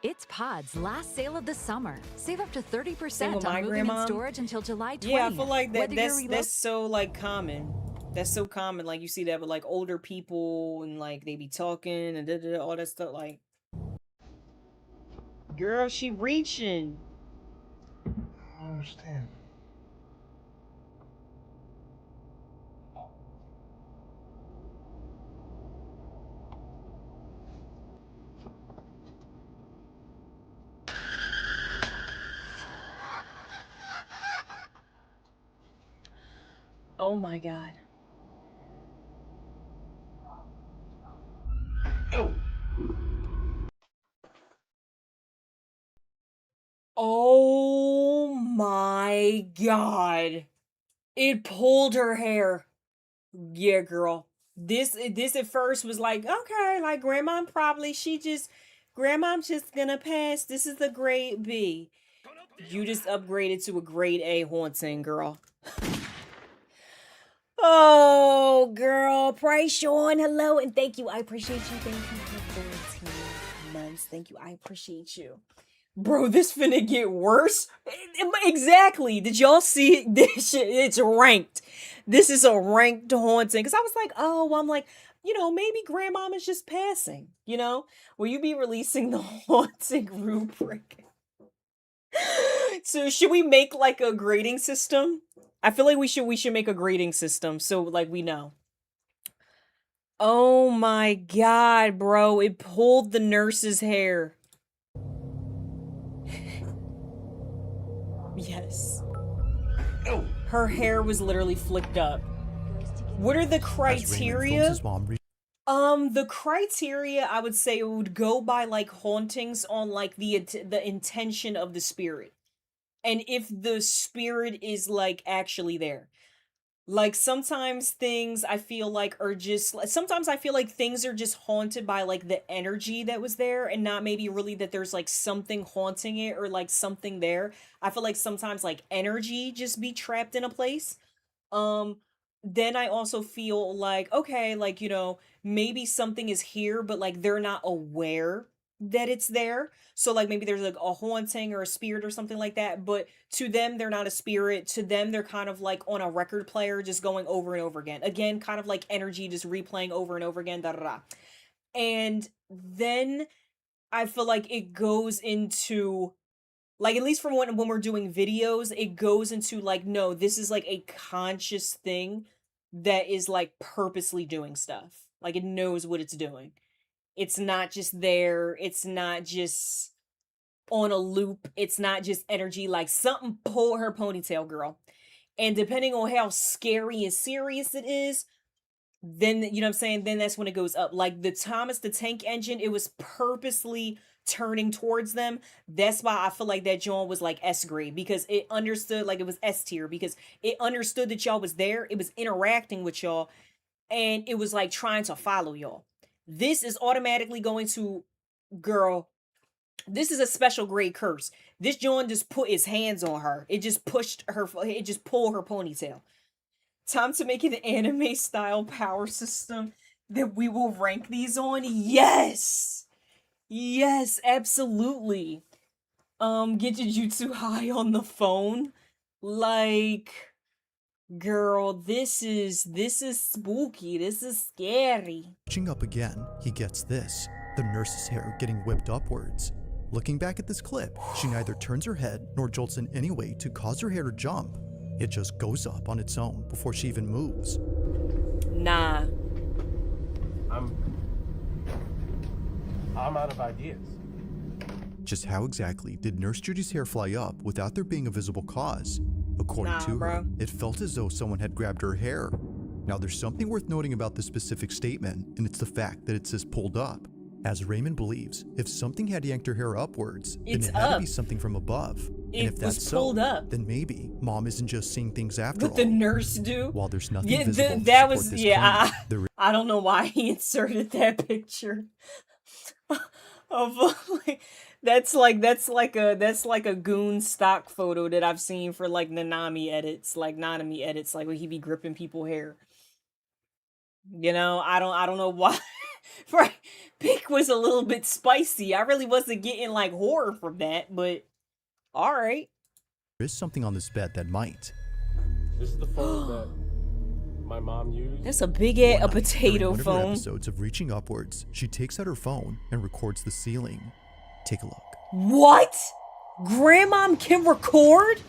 It's Pod's last sale of the summer. Save up to 30% on moving grandma? and storage until July 20th. Yeah, I feel like that's so, like, common. That's so common. Like, you see that with, like, older people and, like, they be talking and all that stuff. Like, girl, she reaching. I don't understand. Oh my God. Oh. Oh my God. It pulled her hair. Yeah, girl. This at first was like, okay, like grandmom's just gonna pass. This is a grade B. You just upgraded to a grade A haunting, girl. Oh, girl. Price Sean, hello, and thank you. I appreciate you. Thank you for 14 months. Thank you. I appreciate you. Bro, this finna get worse. Exactly. Did y'all see it? This shit, it's ranked. This is a ranked haunting. Because I was like, oh, I'm like, you know, maybe grandmom is just passing. You know? Will you be releasing the haunting rubric? So should we make like a grading system? I feel like we should make a grading system so like we know. Oh my God, bro. It pulled the nurse's hair. Yes. Her hair was literally flicked up. What are the criteria? The criteria I would say would go by like hauntings on like the intention of the spirit. And if the spirit is like actually there. Like sometimes things I feel like are just sometimes I feel like things are just haunted by like the energy that was there and not maybe really that there's like something haunting it or like something there. I feel like sometimes like energy just be trapped in a place. Um, then I also feel like, okay, like, you know, maybe something is here, but like they're not aware that it's there. So like maybe there's like a haunting or a spirit or something like that, but to them they're not a spirit. To them they're kind of like on a record player just going over and over again. Again, kind of like energy just replaying over and over again. Da da da. And then I feel like it goes into like at least from when we're doing videos, it goes into like, no, this is like a conscious thing that is like purposely doing stuff. Like it knows what it's doing. It's not just there. It's not just on a loop. It's not just energy. Like something pull her ponytail, girl. And depending on how scary and serious it is, then you know what I'm saying, then that's when it goes up. Like the Thomas the Tank Engine, it was purposely turning towards them. That's why I feel like that John was like S grade, because it understood, like it was S tier, because it understood that y'all was there, it was interacting with y'all, and it was like trying to follow y'all. This is automatically going to, girl, this is a special grade curse. This John just put his hands on her. It just pushed her, it just pulled her ponytail. Time to make an anime style power system that we will rank these on. Yes! Yes, absolutely. Get Jujutsu high on the phone. Like, girl, this is spooky. This is scary. Reaching up again, he gets this. The nurse's hair getting whipped upwards. Looking back at this clip, she neither turns her head nor jolts in any way to cause her hair to jump. It just goes up on its own before she even moves. Nah. I'm out of ideas. Just how exactly did Nurse Judy's hair fly up without there being a visible cause? According to her, it felt as though someone had grabbed her hair. Now there's something worth noting about this specific statement, and it's the fact that it says pulled up. As Raymond believes, if something had yanked her hair upwards, then it had to be something from above. And if that's so, then maybe Mom isn't just seeing things after all. What the nurse do? While there's nothing visible that to was, support this yeah, claim, I don't know why he inserted that picture of like that's like a goon stock photo that I've seen for like Nanami edits, like where he be gripping people hair. You know, I don't know why. Right, Pick was a little bit spicy. I really wasn't getting like horror from that, but all right. There is something on this bed that might. This is the phone that my mom used. That's a big ass a potato During one of phone. her episodes of Reaching Upwards, she takes out her phone and records the ceiling. Take a look. What? Grandmom can record?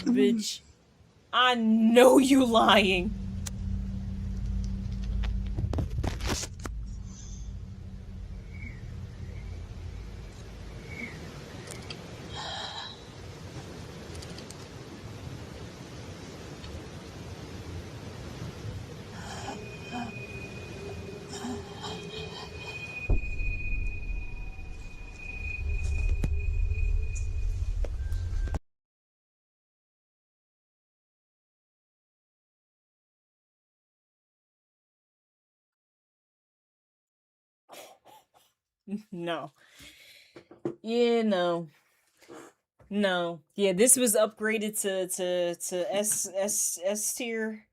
Bitch, I know you lying. No. Yeah, no. No. Yeah, this was upgraded to S tier.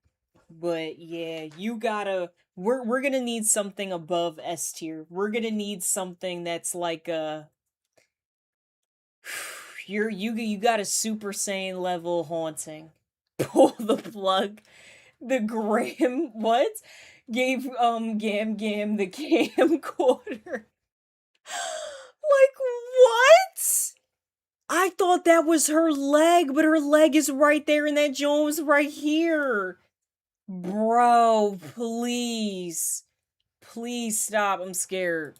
But yeah, you gotta we're gonna need something above S tier. We're gonna need something that's like you got a Super Saiyan level haunting. Pull the plug. The Graham what? Gave Gam the camcorder. Like what? I thought that was her leg, but her leg is right there and that Jones right here. Bro, please. Please stop. I'm scared.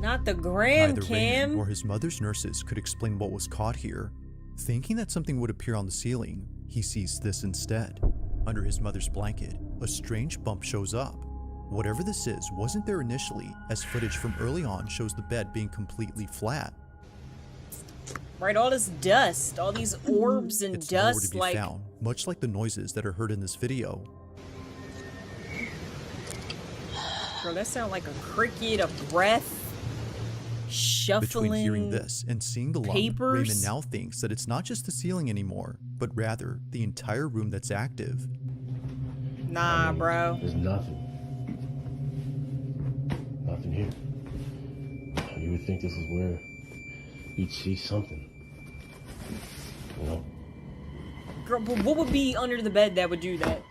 Not the gram Neither cam. Raymond or his mother's nurses could explain what was caught here. Thinking that something would appear on the ceiling, he sees this instead. Under his mother's blanket, a strange bump shows up. Whatever this is wasn't there initially, as footage from early on shows the bed being completely flat. Right, all this dust, all these orbs and It's nowhere to dust, be like found, much like the noises that are heard in this video. girl, that sound like a cricket, a breath, shuffling. Between hearing this and seeing the lump, papers. Raymond now thinks that it's not just the ceiling anymore, but rather the entire room that's active. Nah, bro. There's nothing. Nothing here. You would think this is where you'd see something. You know? Girl, but what would be under the bed that would do that?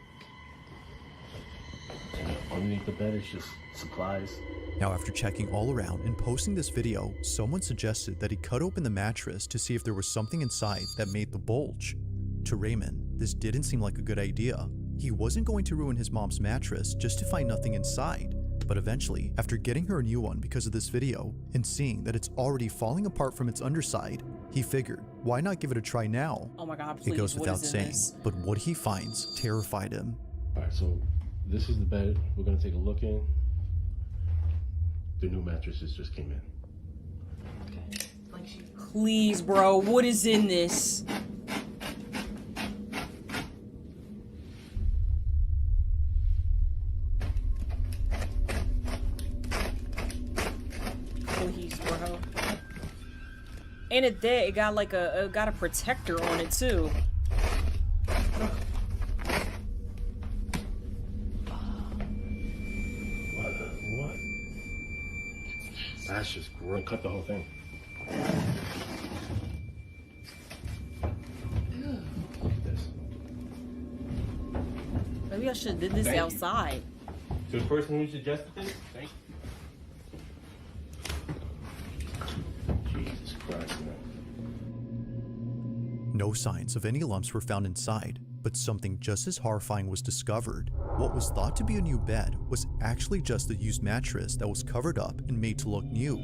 Underneath the bed is just supplies. Now, after checking all around and posting this video, someone suggested that he cut open the mattress to see if there was something inside that made the bulge. To Raymond, this didn't seem like a good idea. He wasn't going to ruin his mom's mattress just to find nothing inside. But eventually, after getting her a new one because of this video, and seeing that it's already falling apart from its underside, he figured, why not give it a try now? Oh my god, please, It goes what without is in saying, this? but what he finds terrified him. Alright, so this is the bed we're gonna take a look in. The new mattresses just came in. Please, bro, what is in this? Please, bro. And it got like it got a protector on it too. What? That's just great. Cut the whole thing. Look at this. Maybe I should have did this Thank you. outside. To the person who suggested this, thank you. Jesus Christ, man. No signs of any lumps were found inside, but something just as horrifying was discovered. What was thought to be a new bed was actually just a used mattress that was covered up and made to look new.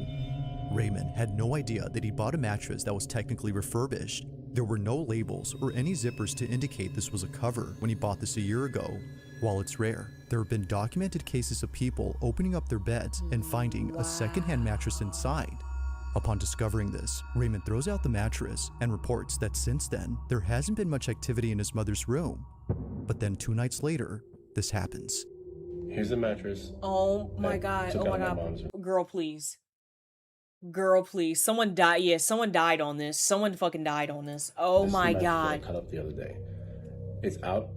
Raymond had no idea that he bought a mattress that was technically refurbished. There were no labels or any zippers to indicate this was a cover when he bought this a year ago. While it's rare, there have been documented cases of people opening up their beds and finding a secondhand mattress inside. Upon discovering this, Raymond throws out the mattress and reports that since then, there hasn't been much activity in his mother's room. But then 2 nights later, this happens. Here's the mattress. Oh my that god, took oh my out my mom's god. room. Girl, please. Girl, please. Someone died. Yeah, someone died on this. Someone fucking died on this. Oh This is my the mattress that I god. cut up the other day. It's out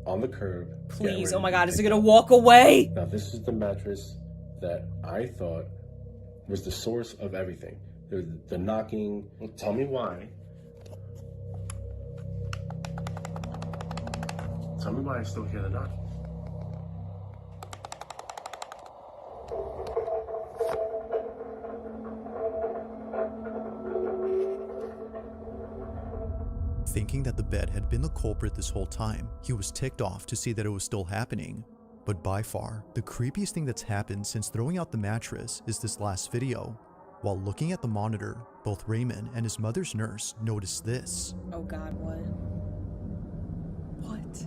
on the curb. Please, oh my god, is it gonna walk away? Now this is the mattress that I thought was the source of everything. The knocking. Tell me why. Tell me why I still hear the knocking. Thinking that the bed had been the culprit this whole time, he was ticked off to see that it was still happening. But by far, the creepiest thing that's happened since throwing out the mattress is this last video. While looking at the monitor, both Raymond and his mother's nurse noticed this. Oh god, what? What?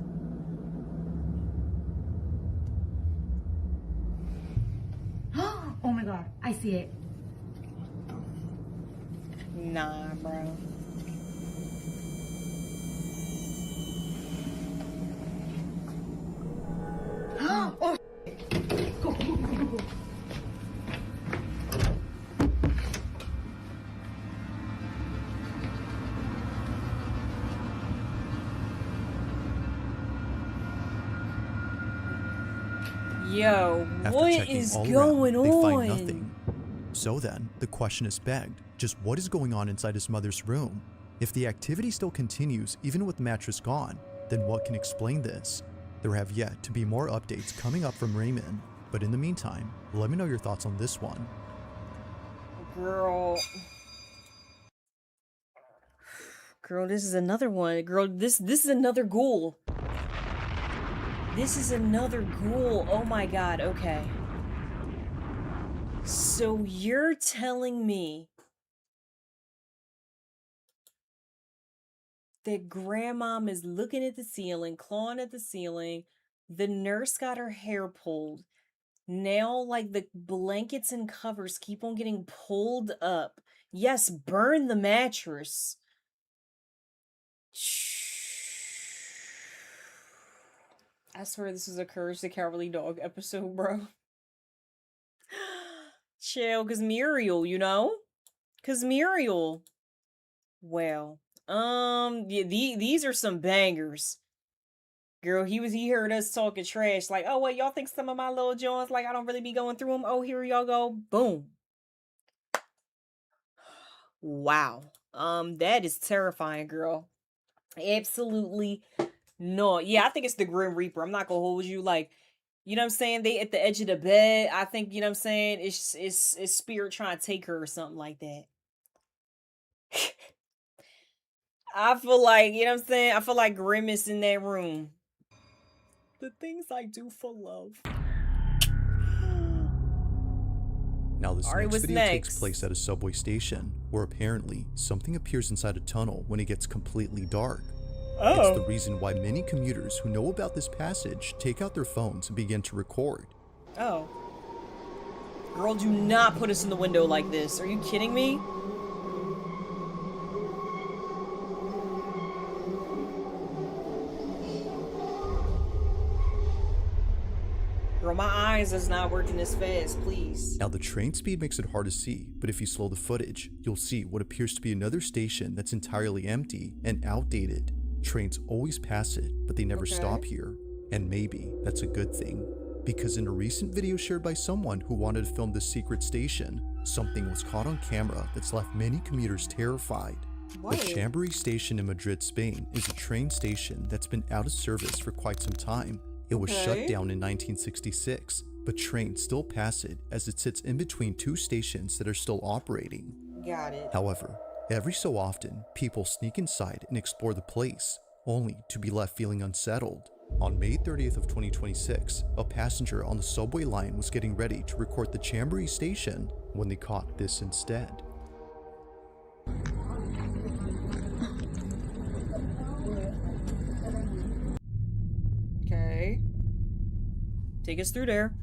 Oh my god, I see it. Nah, bro. Oh, go, go, go, go, go. Yo, After what checking is all going around, they on? find nothing. So then, the question is begged, just what is going on inside his mother's room? If the activity still continues even with the mattress gone, then what can explain this? There have yet to be more updates coming up from Raymond, but in the meantime, let me know your thoughts on this one. Girl. Girl, this is another one. Girl, this is another ghoul. This is another ghoul. Oh my god, okay. So you're telling me that grandmom is looking at the ceiling, clawing at the ceiling, the nurse got her hair pulled. Now, like, the blankets and covers keep on getting pulled up. Yes, burn the mattress. I swear this is a Courage the Cowardly Dog episode, bro. Chill, cause Muriel, you know? Cause Muriel. Well, yeah, these are some bangers. Girl, he heard us talking trash, like, oh wait, y'all think some of my little joints, like, I don't really be going through them? Oh, here y'all go. Boom. Wow. That is terrifying, girl. Absolutely no. Yeah, I think it's the Grim Reaper. I'm not gonna hold you. Like, you know what I'm saying? They at the edge of the bed. I think, you know what I'm saying? It's spirit trying to take her or something like that. I feel like, you know what I'm saying? I feel like Grimace in that room. The things I do for love. Now this Alright, next what's video takes next? place at a subway station, where apparently something appears inside a tunnel when it gets completely dark. It's the reason why many commuters who know about this passage take out their phones and begin to record. Oh. Girl, do not put us in the window like this. Are you kidding me? Girl, my eyes is not working this fast, please. Now the train speed makes it hard to see, but if you slow the footage, you'll see what appears to be another station that's entirely empty and outdated. Trains always pass it, but they never stop here. And maybe that's a good thing, because in a recent video shared by someone who wanted to film this secret station, something was caught on camera that's left many commuters terrified. What? The Chamberí station in Madrid, Spain is a train station that's been out of service for quite some time. It was shut down in 1966, but trains still pass it as it sits in between two stations that are still operating. Got it. However, every so often, people sneak inside and explore the place, only to be left feeling unsettled. On May 30th of 2026, a passenger on the subway line was getting ready to record the Chamberí station when they caught this instead. Okay. Take us through there.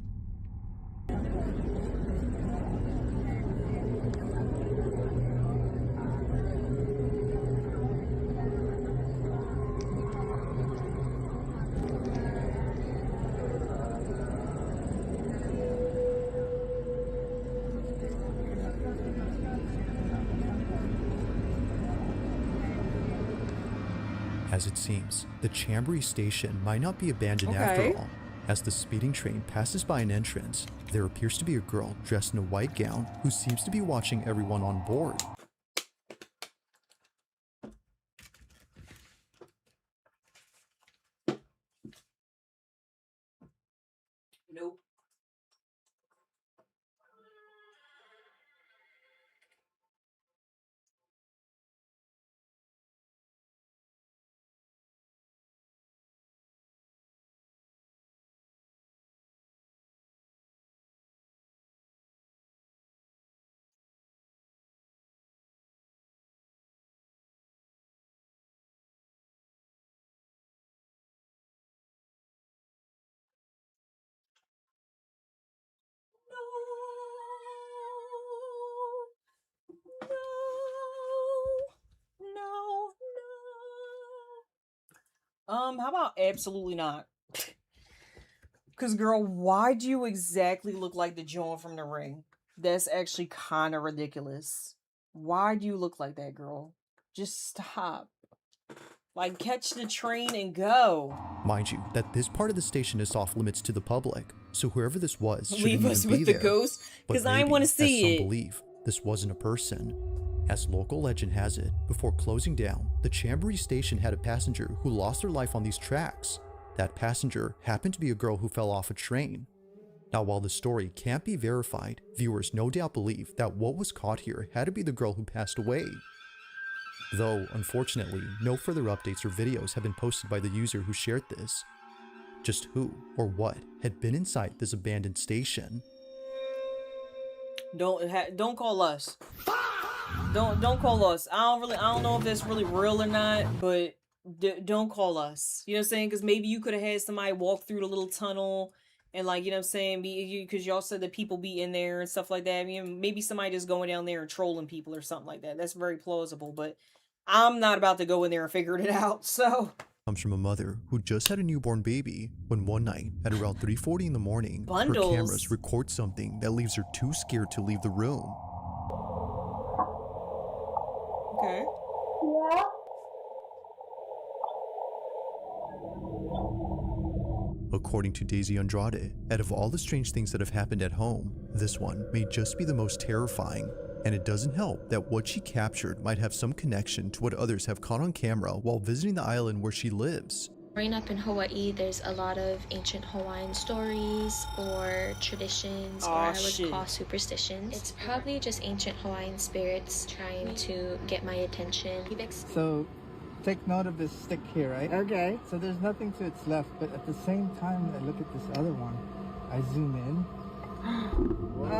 As it seems, the Chamberí station might not be abandoned after all. As the speeding train passes by an entrance, there appears to be a girl dressed in a white gown who seems to be watching everyone on board. Nope. How about absolutely not? Cause girl, why do you exactly look like the Joan from The Ring? That's actually kind of ridiculous. Why do you look like that, girl? Just stop. Like, catch the train and go. Mind you, that this part of the station is off limits to the public, so whoever this was shouldn't Leave us even be with the there. ghost, because I want to see as it. some believe, this wasn't a person. As local legend has it, before closing down, the Chamberí station had a passenger who lost their life on these tracks. That passenger happened to be a girl who fell off a train. Now, while the story can't be verified, viewers no doubt believe that what was caught here had to be the girl who passed away. Though, unfortunately, no further updates or videos have been posted by the user who shared this. Just who or what had been inside this abandoned station. Don't call us. Don't call us. I don't know if that's really real or not, but don't call us. You know what I'm saying? Because maybe you could have had somebody walk through the little tunnel and, like, you know what I'm saying, because y'all said that people be in there and stuff like that. I mean, maybe somebody just going down there and trolling people or something like that. That's very plausible, but I'm not about to go in there and figure it out. So comes from a mother who just had a newborn baby when one night at around 3:40 in the morning, her cameras record something that leaves her too scared to leave the room. Okay. Yeah. According to Daisy Andrade, out of all the strange things that have happened at home, this one may just be the most terrifying, and it doesn't help that what she captured might have some connection to what others have caught on camera while visiting the island where she lives. Growing up in Hawaii, there's a lot of ancient Hawaiian stories or traditions, or I would call superstitions. It's probably just ancient Hawaiian spirits trying to get my attention. So, take note of this stick here, right? Okay. So there's nothing to its left, but at the same time, I look at this other one. I zoom in. Look.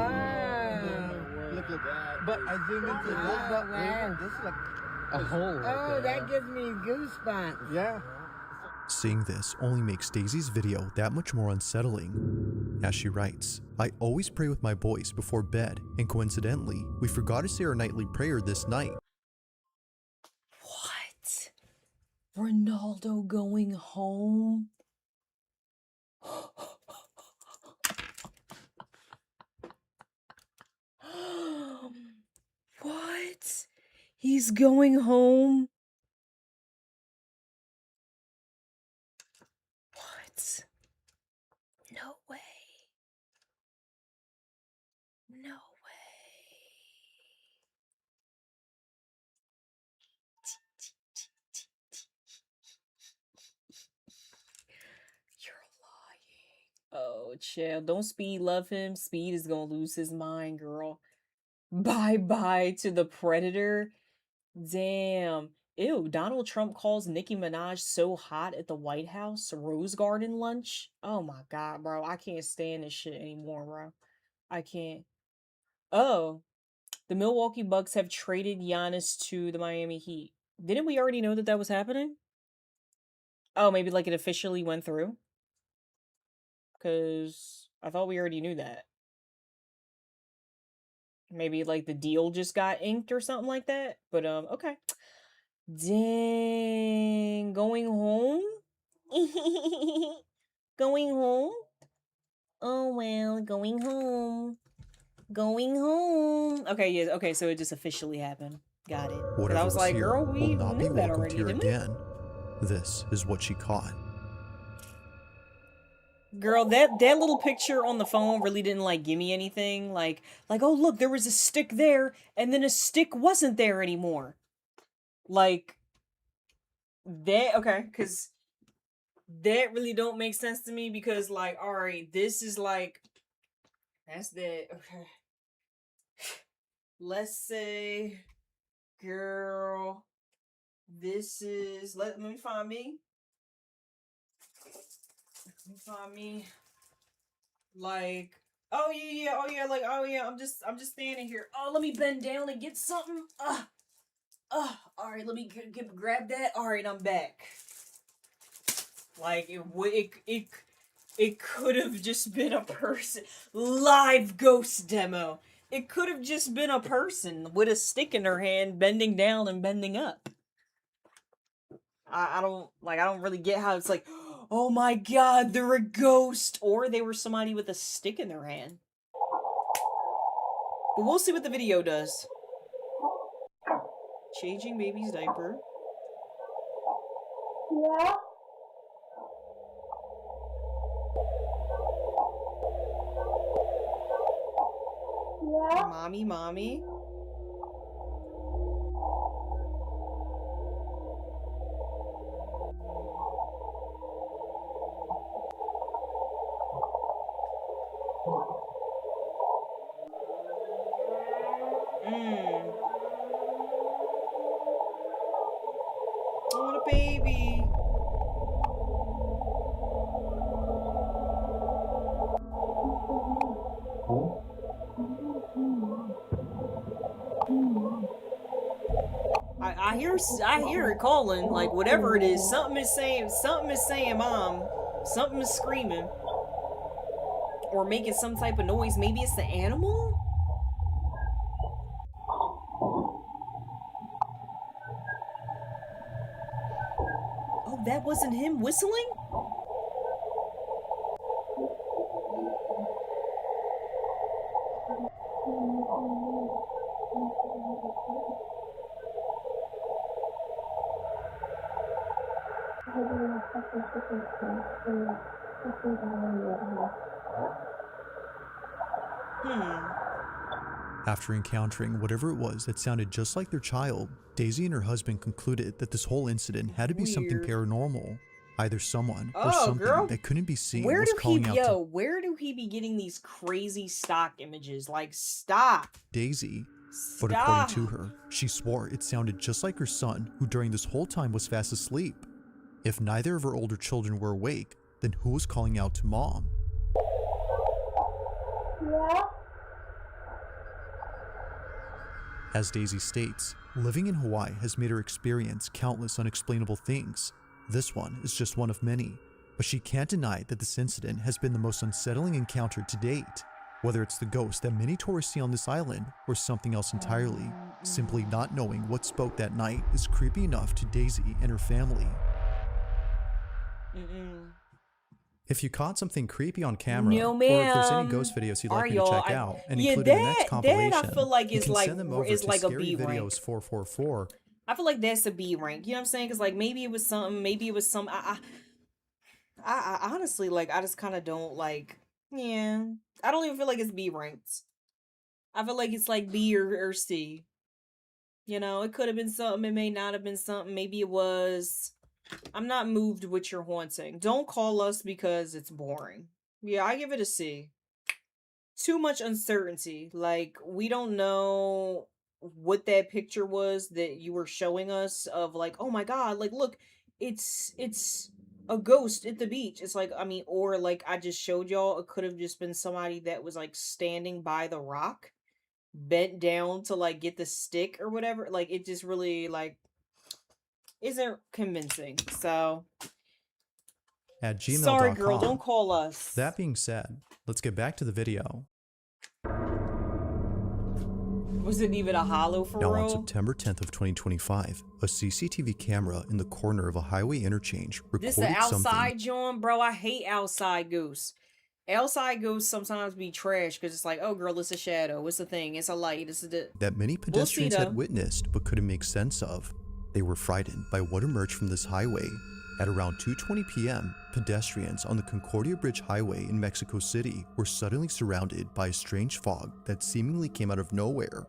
But I zoom into this, but this is like a hole right there. That gives me goosebumps. Yeah. Seeing this only makes Daisy's video that much more unsettling. As she writes, I always pray with my boys before bed, and coincidentally, we forgot to say our nightly prayer this night. What? Ronaldo going home? What? He's going home? What? No way. No way. You're lying. Oh, chill. Don't Speed love him? Speed is gonna lose his mind, girl. Bye-bye to the Predator. Damn. Ew, Donald Trump calls Nicki Minaj so hot at the White House Rose Garden lunch. Oh my god, bro. I can't stand this shit anymore, bro. I can't. Oh, the Milwaukee Bucks have traded Giannis to the Miami Heat. Didn't we already know that that was happening? Oh, maybe like it officially went through? Because I thought we already knew that. Maybe like the deal just got inked or something like that. But okay. Dang, going home? Going home? Oh well, going home. Going home. Okay, yeah, okay, so it just officially happened. Got it. Whatever I was like, here girl, we will not knew be that welcomed already, here didn't we? again. This is what she caught. Girl, that little picture on the phone really didn't like give me anything. Like, oh look, there was a stick there, and then a stick wasn't there anymore. Like, that, okay, because that really don't make sense to me, because like, alright, this is like, that's that, okay. Let's say, girl, this is, let me find me. Let me find me. Like, oh yeah, like, oh yeah, I'm just standing here. Oh, let me bend down and get something. All right, let me grab that. All right, I'm back. Like, it could have just been a person. Live ghost demo. It could have just been a person with a stick in her hand, bending down and bending up. I don't really get how it's like, oh my god, they're a ghost, or they were somebody with a stick in their hand. But we'll see what the video does. Changing baby's diaper. Yeah. Yeah. Mommy. I want a baby. hear it calling. Like, whatever it is, something is saying, Mom. Something is screaming. Or making some type of noise. Maybe it's the animal? Oh, that wasn't him whistling? After encountering whatever it was that sounded just like their child, Daisy and her husband concluded that this whole incident had to be something paranormal. Either someone or something that couldn't be seen was calling out to where do he be getting these crazy stock images? Like, stop. Daisy. But according to her, she swore it sounded just like her son, who during this whole time was fast asleep. If neither of her older children were awake, then who was calling out to Mom? Yeah. As Daisy states, living in Hawaii has made her experience countless unexplainable things. This one is just one of many, but she can't deny that this incident has been the most unsettling encounter to date. Whether it's the ghost that many tourists see on this island or something else entirely, simply not knowing what spoke that night is creepy enough to Daisy and her family. If you caught something creepy on camera, or if there's any ghost videos you'd like me to check out and include in the next compilation, I feel like you can send them over to like a B rank. Videos 444. I feel like that's a B rank. You know what I'm saying? Because like maybe it was something, I honestly, like, I just kind of don't like. Yeah, I don't even feel like it's B ranked. I feel like it's like B or C. You know, it could have been something. It may not have been something. Maybe it was. I'm not moved with your haunting. Don't call us because it's boring. Yeah, I give it a C. Too much uncertainty. Like, we don't know what that picture was that you were showing us of, like, oh my god, like, look, it's a ghost at the beach. It's like, I mean, or like I just showed y'all, it could have just been somebody that was like standing by the rock, bent down to like get the stick or whatever. Like, it just really like isn't convincing. So at gmail.com. Sorry, girl, don't call us. That being said, let's get back to the video. Was it even a hollow for real? Now on September 10th of 2025, a CCTV camera in the corner of a highway interchange recorded this the outside something. John, bro. I hate outside ghosts. Outside ghosts sometimes be trash because it's like, oh girl, it's a shadow. It's a thing. It's a light. It's a that many pedestrians had witnessed but couldn't make sense of. They were frightened by what emerged from this highway. At around 2:20 p.m., pedestrians on the Concordia Bridge Highway in Mexico City were suddenly surrounded by a strange fog that seemingly came out of nowhere.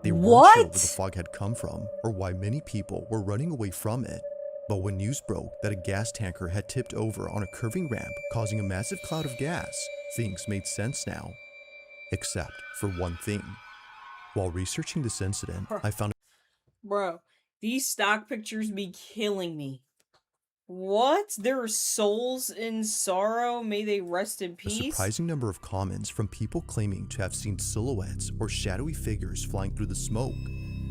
They weren't sure where the fog had come from or why many people were running away from it. But when news broke that a gas tanker had tipped over on a curving ramp, causing a massive cloud of gas, things made sense now. Except for one thing. While researching this incident, I found... Bro, these stock pictures be killing me. What? There are souls in sorrow. May they rest in peace. A surprising number of comments from people claiming to have seen silhouettes or shadowy figures flying through the smoke.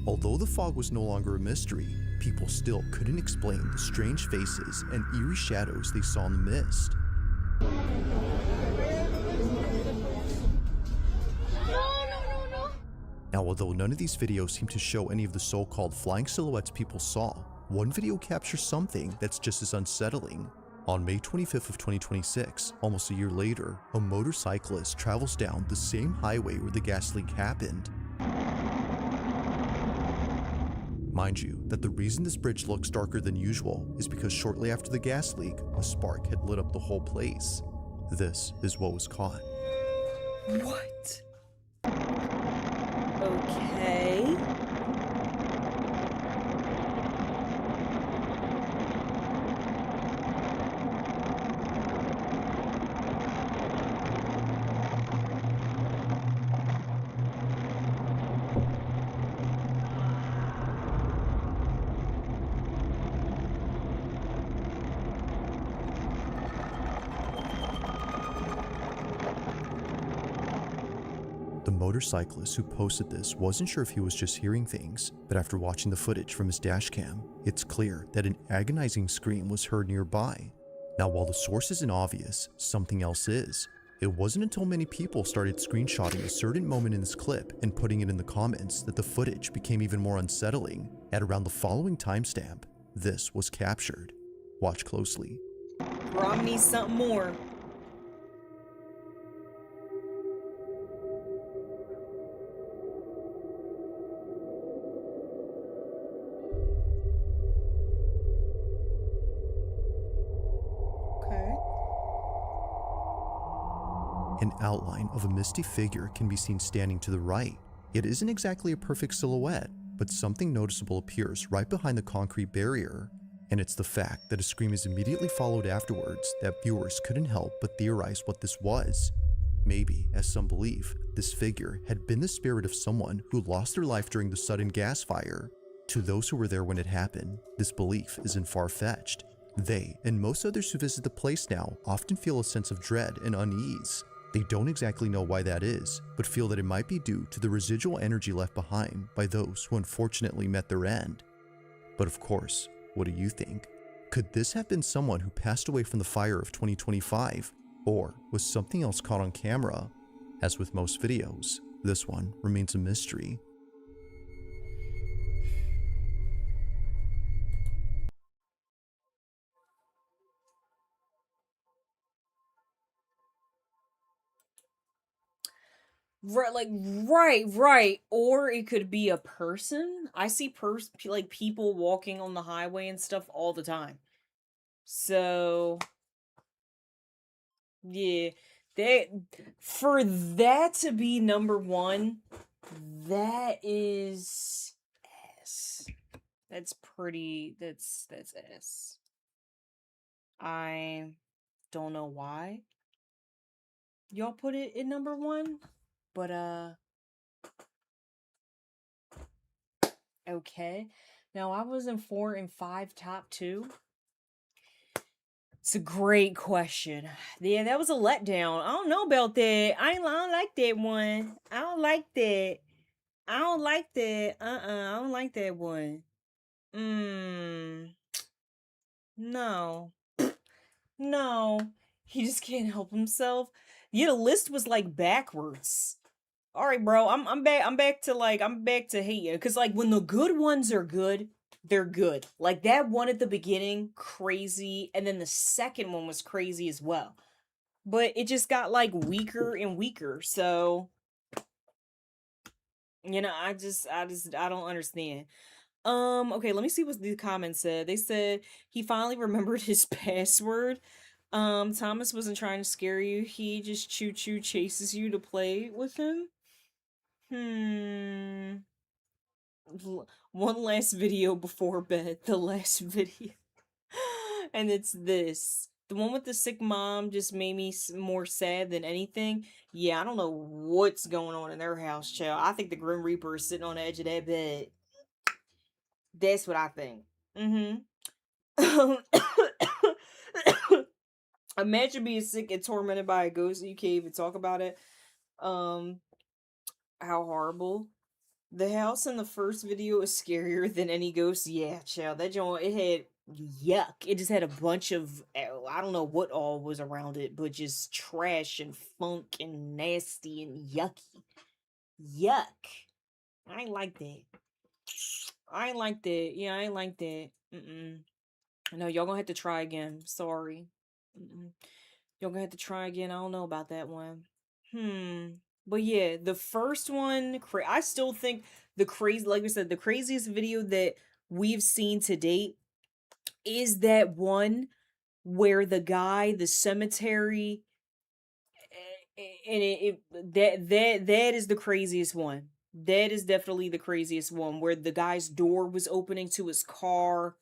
Although the fog was no longer a mystery, people still couldn't explain the strange faces and eerie shadows they saw in the mist. No. Now, although none of these videos seem to show any of the so-called flying silhouettes people saw, one video captures something that's just as unsettling. On May 25th of 2026, almost a year later, a motorcyclist travels down the same highway where the gas leak happened. Mind you, that the reason this bridge looks darker than usual is because shortly after the gas leak, a spark had lit up the whole place. This is what was caught. What? Okay. The motorcyclist who posted this wasn't sure if he was just hearing things, but after watching the footage from his dash cam, it's clear that an agonizing scream was heard nearby. Now, while the source isn't obvious, something else is. It wasn't until many people started screenshotting a certain moment in this clip and putting it in the comments that the footage became even more unsettling. At around the following timestamp, this was captured. Watch closely. Bro, I need something more. An outline of a misty figure can be seen standing to the right. It isn't exactly a perfect silhouette, but something noticeable appears right behind the concrete barrier. And it's the fact that a scream is immediately followed afterwards that viewers couldn't help but theorize what this was. Maybe, as some believe, this figure had been the spirit of someone who lost their life during the sudden gas fire. To those who were there when it happened, this belief isn't far-fetched. They, and most others who visit the place now, often feel a sense of dread and unease. They don't exactly know why that is, but feel that it might be due to the residual energy left behind by those who unfortunately met their end. But of course, what do you think? Could this have been someone who passed away from the fire of 2025? Or was something else caught on camera? As with most videos, this one remains a mystery. Right. Or it could be a person. I see like people walking on the highway and stuff all the time. So yeah, for that to be number one, that is S. That's S. I don't know why y'all put it in number one, but okay. Now I was in 4 and 5 top 2. It's a great question. Yeah, that was a letdown. I don't know about that. I don't like that one. I don't like that. I don't like that. I don't like that one. No. No. He just can't help himself. Yeah, the list was like backwards. All right, bro. I'm back to hate you, cuz like when the good ones are good, they're good. Like that one at the beginning, crazy, and then the second one was crazy as well. But it just got like weaker and weaker. So, you know, I don't understand. Okay, let me see what the comments said. They said he finally remembered his password. Thomas wasn't trying to scare you. He just choo-choo chases you to play with him. One last video before bed. The last video. And it's this. The one with the sick mom just made me more sad than anything. Yeah, I don't know what's going on in their house, child. I think the Grim Reaper is sitting on the edge of that bed. That's what I think. Imagine being sick and tormented by a ghost and you can't even talk about it. How horrible. The house in the first video is scarier than any ghost. Yeah, child. That joint, it had yuck. It just had a bunch of, I don't know what all was around it, but just trash and funk and nasty and yucky. Yuck. I ain't like that. I ain't like that. Yeah, I ain't like that. No, y'all gonna have to try again. Sorry. Y'all gonna have to try again. I don't know about that one. But yeah, the first one, I still think like I said, the craziest video that we've seen to date is that one where the cemetery, and that is the craziest one. That is definitely the craziest one, where the guy's door was opening to his car.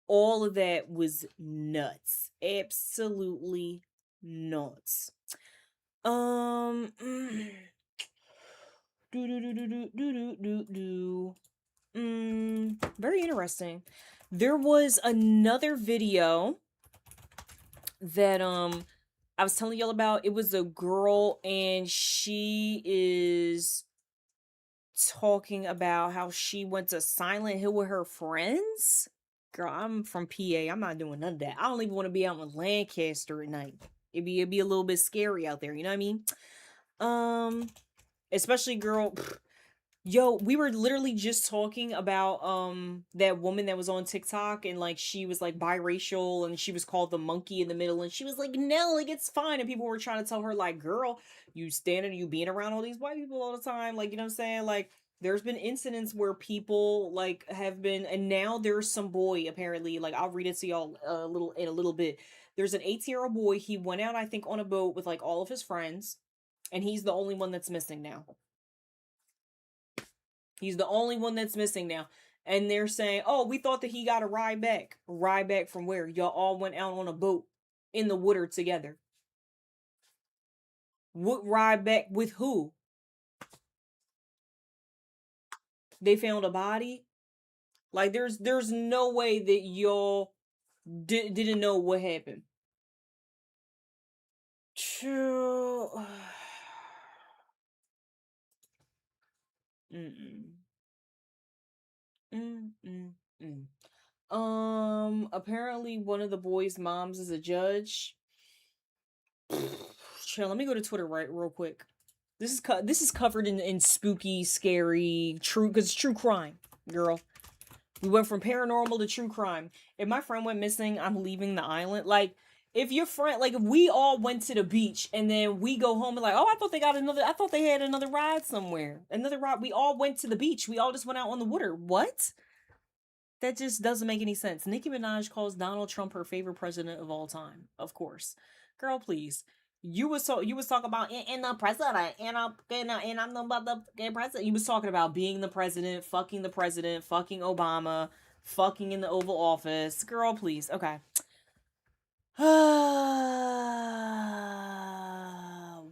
All of that was nuts. Absolutely nuts. Very interesting. There was another video that I was telling y'all about, it was a girl, and she is talking about how she went to Silent Hill with her friends. Girl, I'm from PA. I'm not doing none of that. I don't even want to be out in Lancaster at night. It'd be a little bit scary out there, you know what I mean? Especially, girl, yo, we were literally just talking about that woman that was on TikTok, and like she was like biracial, and she was called the monkey in the middle, and she was like, no, like it's fine. And people were trying to tell her, like, girl, you being around all these white people all the time, like, you know what I'm saying? Like, there's been incidents where people like have been, and now there's some boy, apparently, like, I'll read it to y'all in a little bit. There's an 18-year-old boy. He went out, I think, on a boat with like all of his friends, and he's the only one that's missing now. He's the only one that's missing now. And they're saying, oh, we thought that he got a ride back. Ride back from where? Y'all all went out on a boat in the water together. What ride back with who? They found a body? Like, there's no way that y'all didn't know what happened. True. Apparently one of the boys' moms is a judge. Chill, let me go to Twitter real quick. This is covered in spooky, scary, because it's true crime, girl. We went from paranormal to true crime. If my friend went missing, I'm leaving the island. Like, if your friend, like, if we all went to the beach and then we go home and like, oh, I thought they had another ride somewhere. Another ride. We all went to the beach. We all just went out on the water. What? That just doesn't make any sense. Nicki Minaj calls Donald Trump her favorite president of all time. Of course. Girl, please. You was talking about and the president and I'm about the president. You was talking about being the president, fucking Obama, fucking in the Oval Office. Girl, please. Okay.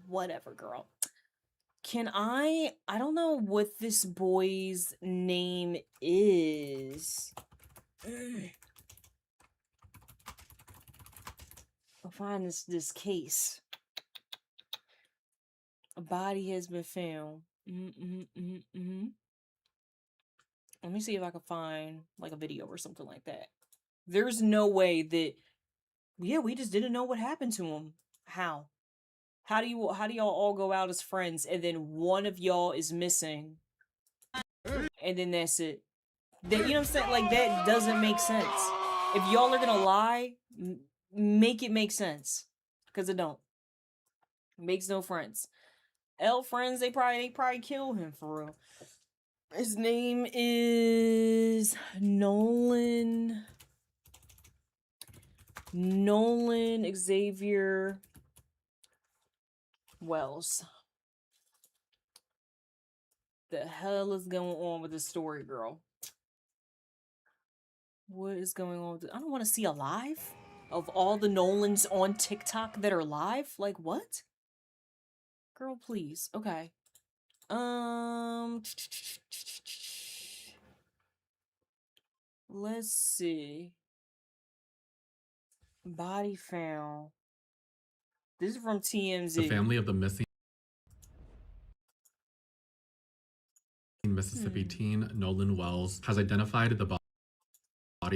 Whatever, girl. Can I don't know what this boy's name is. I'll find this case. A body has been found. Let me see if I can find like a video or something like that. There's no way that, yeah, we just didn't know what happened to him. How? How do y'all all go out as friends and then one of y'all is missing and then that's it? That, you know what I'm saying? Like, that doesn't make sense. If y'all are gonna lie, make it make sense, because it don't. Makes no friends. Friends, they probably kill him for real. His name is Nolan Xavier Wells. The hell is going on with this story, girl? What is going on? I don't want to see a live of all the Nolans on TikTok that are live. Like, what? Girl, please. Okay. Let's see. Body found. This is from TMZ. The family of the missing Mississippi teen, Nolan Wells, has identified the body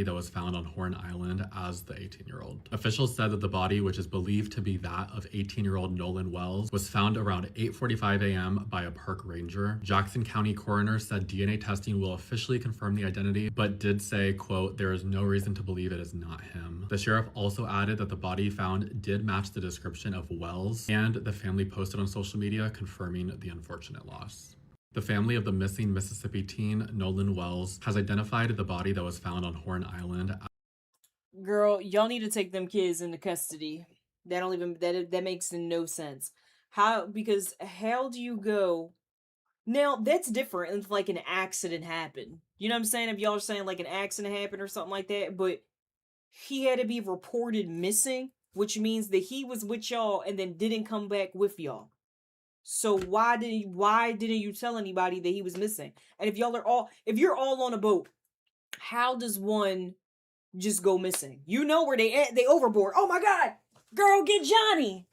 that was found on Horn Island as the 18-year-old. Officials said that the body, which is believed to be that of 18-year-old Nolan Wells, was found around 8:45 a.m. by a park ranger. Jackson County coroner said DNA testing will officially confirm the identity, but did say, quote, there is no reason to believe it is not him. The sheriff also added that the body found did match the description of Wells, and the family posted on social media confirming the unfortunate loss. The family of the missing Mississippi teen, Nolan Wells, has identified the body that was found on Horn Island. Girl, y'all need to take them kids into custody. That makes no sense. Because how do you go? Now, that's different if like an accident happened. You know what I'm saying? If y'all are saying like an accident happened or something like that, but he had to be reported missing, which means that he was with y'all and then didn't come back with y'all. So why didn't you tell anybody that he was missing? And if you're all on a boat, how does one just go missing? You know where they overboard. Oh my God, girl, get Johnny.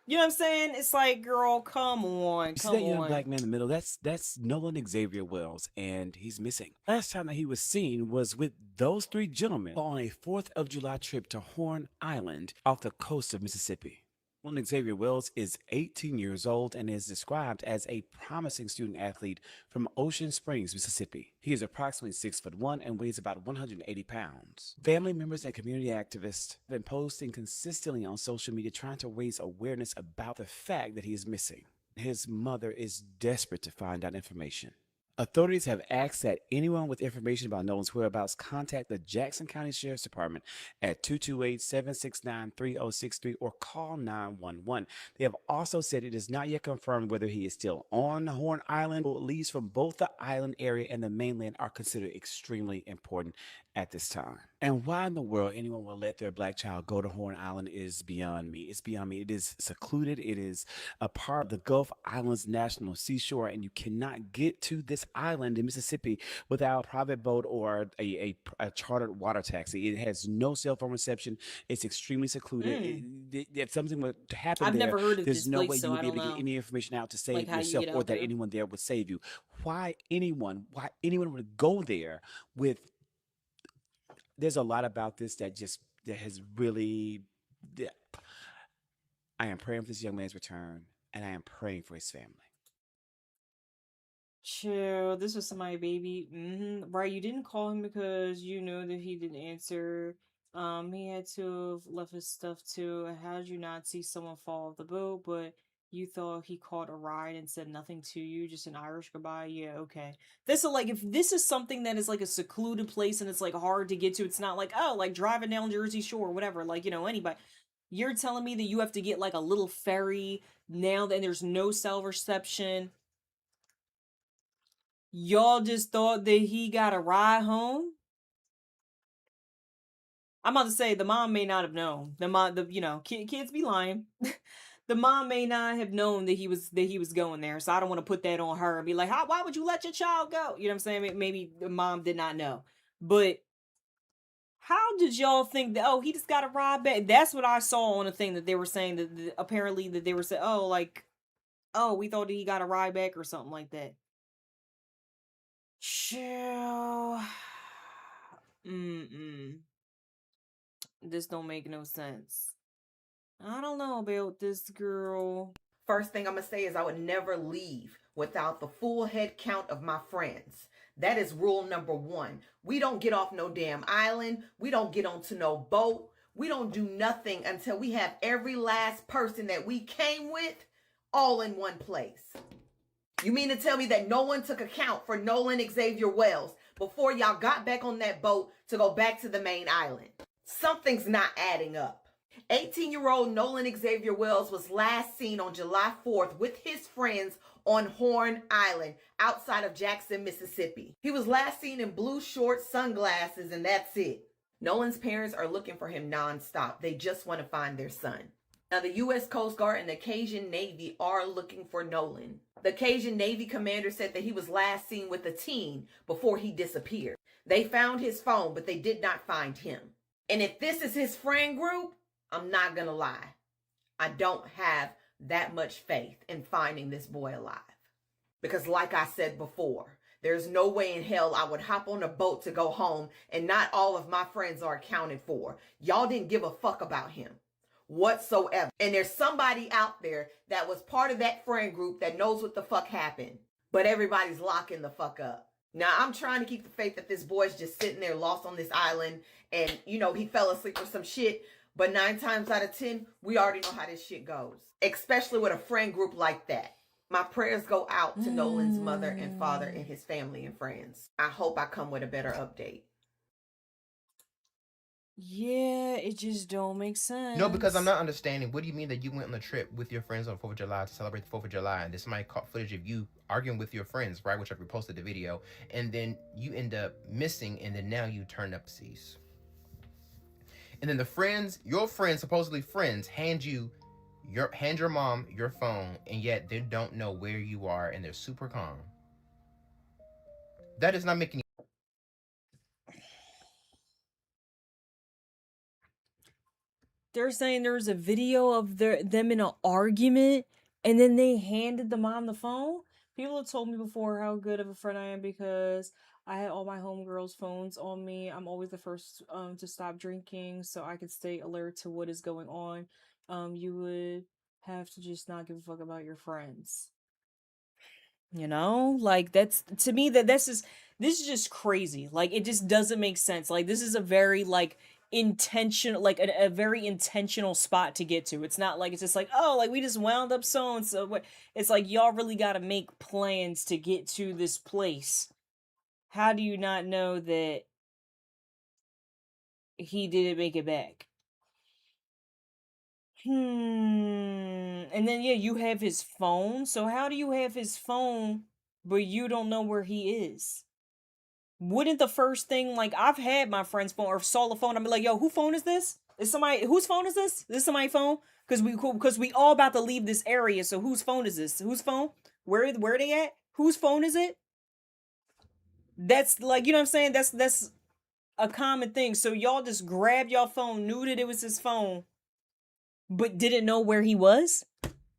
You know what I'm saying? It's like, girl, come on, You see come that young on. black man in the middle? That's Nolan Xavier Wells, and he's missing. Last time that he was seen was with those three gentlemen on a 4th of July trip to Horn Island off the coast of Mississippi. Nolan Xavier Wells is 18 years old and is described as a promising student athlete from Ocean Springs, Mississippi. He is approximately 6'1" and weighs about 180 pounds. Family members and community activists have been posting consistently on social media trying to raise awareness about the fact that he is missing. His mother is desperate to find out information. Authorities have asked that anyone with information about Nolan's whereabouts contact the Jackson County Sheriff's Department at 228-769-3063 or call 911. They have also said it is not yet confirmed whether he is still on Horn Island. Leads from both the island area and the mainland are considered extremely important at this time. And why in the world anyone will let their black child go to Horn Island is beyond me. It's beyond me. It is secluded. It is a part of the Gulf Islands National Seashore, and you cannot get to this island in Mississippi without a private boat or a chartered water taxi. It has no cell phone reception. It's extremely secluded. If something were to happen I've never heard of there's this no place, way so you would I be able don't to get know. any information out to save Like, how you yourself get or out that there. anyone there would save you. Why anyone would go there with... There's a lot about this that has really... I am praying for this young man's return, and I am praying for his family. Chill, this was my baby. Right, you didn't call him because you know that he didn't answer. He had to have left his stuff too. How did you not see someone fall off the boat, but you thought he caught a ride and said nothing to you, just an Irish goodbye? Yeah, okay. This is like, if this is something that is like a secluded place and it's like hard to get to, it's not like, oh, like driving down Jersey Shore or whatever, like, you know, anybody. You're telling me that you have to get like a little ferry now that there's no cell reception. Y'all just thought that he got a ride home? I'm about to say the mom may not have known. The mom, kids be lying. The mom may not have known that he was going there. So I don't want to put that on her and be like, why would you let your child go? You know what I'm saying? Maybe the mom did not know. But how did y'all think that, oh, he just got a ride back? That's what I saw on a thing that they were saying that apparently that they were saying, oh, like, oh, we thought that he got a ride back or something like that. Chill. This don't make no sense. I don't know about this girl. First thing I'm gonna say is I would never leave without the full head count of my friends. That is rule number 1. We don't get off no damn island. We don't get onto no boat. We don't do nothing until we have every last person that we came with all in one place. You mean to tell me that no one took account for Nolan Xavier Wells before y'all got back on that boat to go back to the main island? Something's not adding up. 18-year-old Nolan Xavier Wells was last seen on July 4th with his friends on Horn Island outside of Jackson, Mississippi. He was last seen in blue shorts, sunglasses, and that's it. Nolan's parents are looking for him nonstop. They just want to find their son. Now, the U.S. Coast Guard and the Cajun Navy are looking for Nolan. The Cajun Navy commander said that he was last seen with a teen before he disappeared. They found his phone, but they did not find him. And if this is his friend group, I'm not gonna lie, I don't have that much faith in finding this boy alive. Because like I said before, there's no way in hell I would hop on a boat to go home and not all of my friends are accounted for. Y'all didn't give a fuck about him whatsoever. And there's somebody out there that was part of that friend group that knows what the fuck happened. But everybody's locking the fuck up. Now, I'm trying to keep the faith that this boy's just sitting there lost on this island and, you know, he fell asleep or some shit. But 9 times out of 10, we already know how this shit goes. Especially with a friend group like that. My prayers go out to Nolan's mother and father and his family and friends. I hope I come with a better update. Yeah, it just don't make sense. No, because I'm not understanding. What do you mean that you went on a trip with your friends on 4th of July to celebrate the 4th of July, and this might caught footage of you arguing with your friends, right, which I reposted the video, and then you end up missing, and then now you turn up seas. And then the friends, your friends, supposedly friends, hand your mom your phone, and yet they don't know where you are, and they're super calm. That is not making They're saying there was a video of them in an argument, and then they handed the mom the phone. People have told me before how good of a friend I am because I had all my homegirls' phones on me. I'm always the first to stop drinking so I could stay alert to what is going on. You would have to just not give a fuck about your friends. You know? Like, that's, to me, this is just crazy. Like, it just doesn't make sense. Like, this is a very, like, intentional, like, a very intentional spot to get to. It's not like, it's just like, oh, like, we just wound up so-and-so. It's like, y'all really gotta make plans to get to this place. How do you not know that he didn't make it back? And then, yeah, you have his phone. So how do you have his phone, but you don't know where he is? Wouldn't the first thing, like, I've had my friend's phone or saw the phone, I'd be like, yo, whose phone is this? Whose phone is this? Is this somebody's phone? Because we all about to leave this area, so whose phone is this? Whose phone? Where they at? Whose phone is it? That's, like, you know what I'm saying? That's a common thing. So y'all just grabbed y'all phone, knew that it was his phone, but didn't know where he was?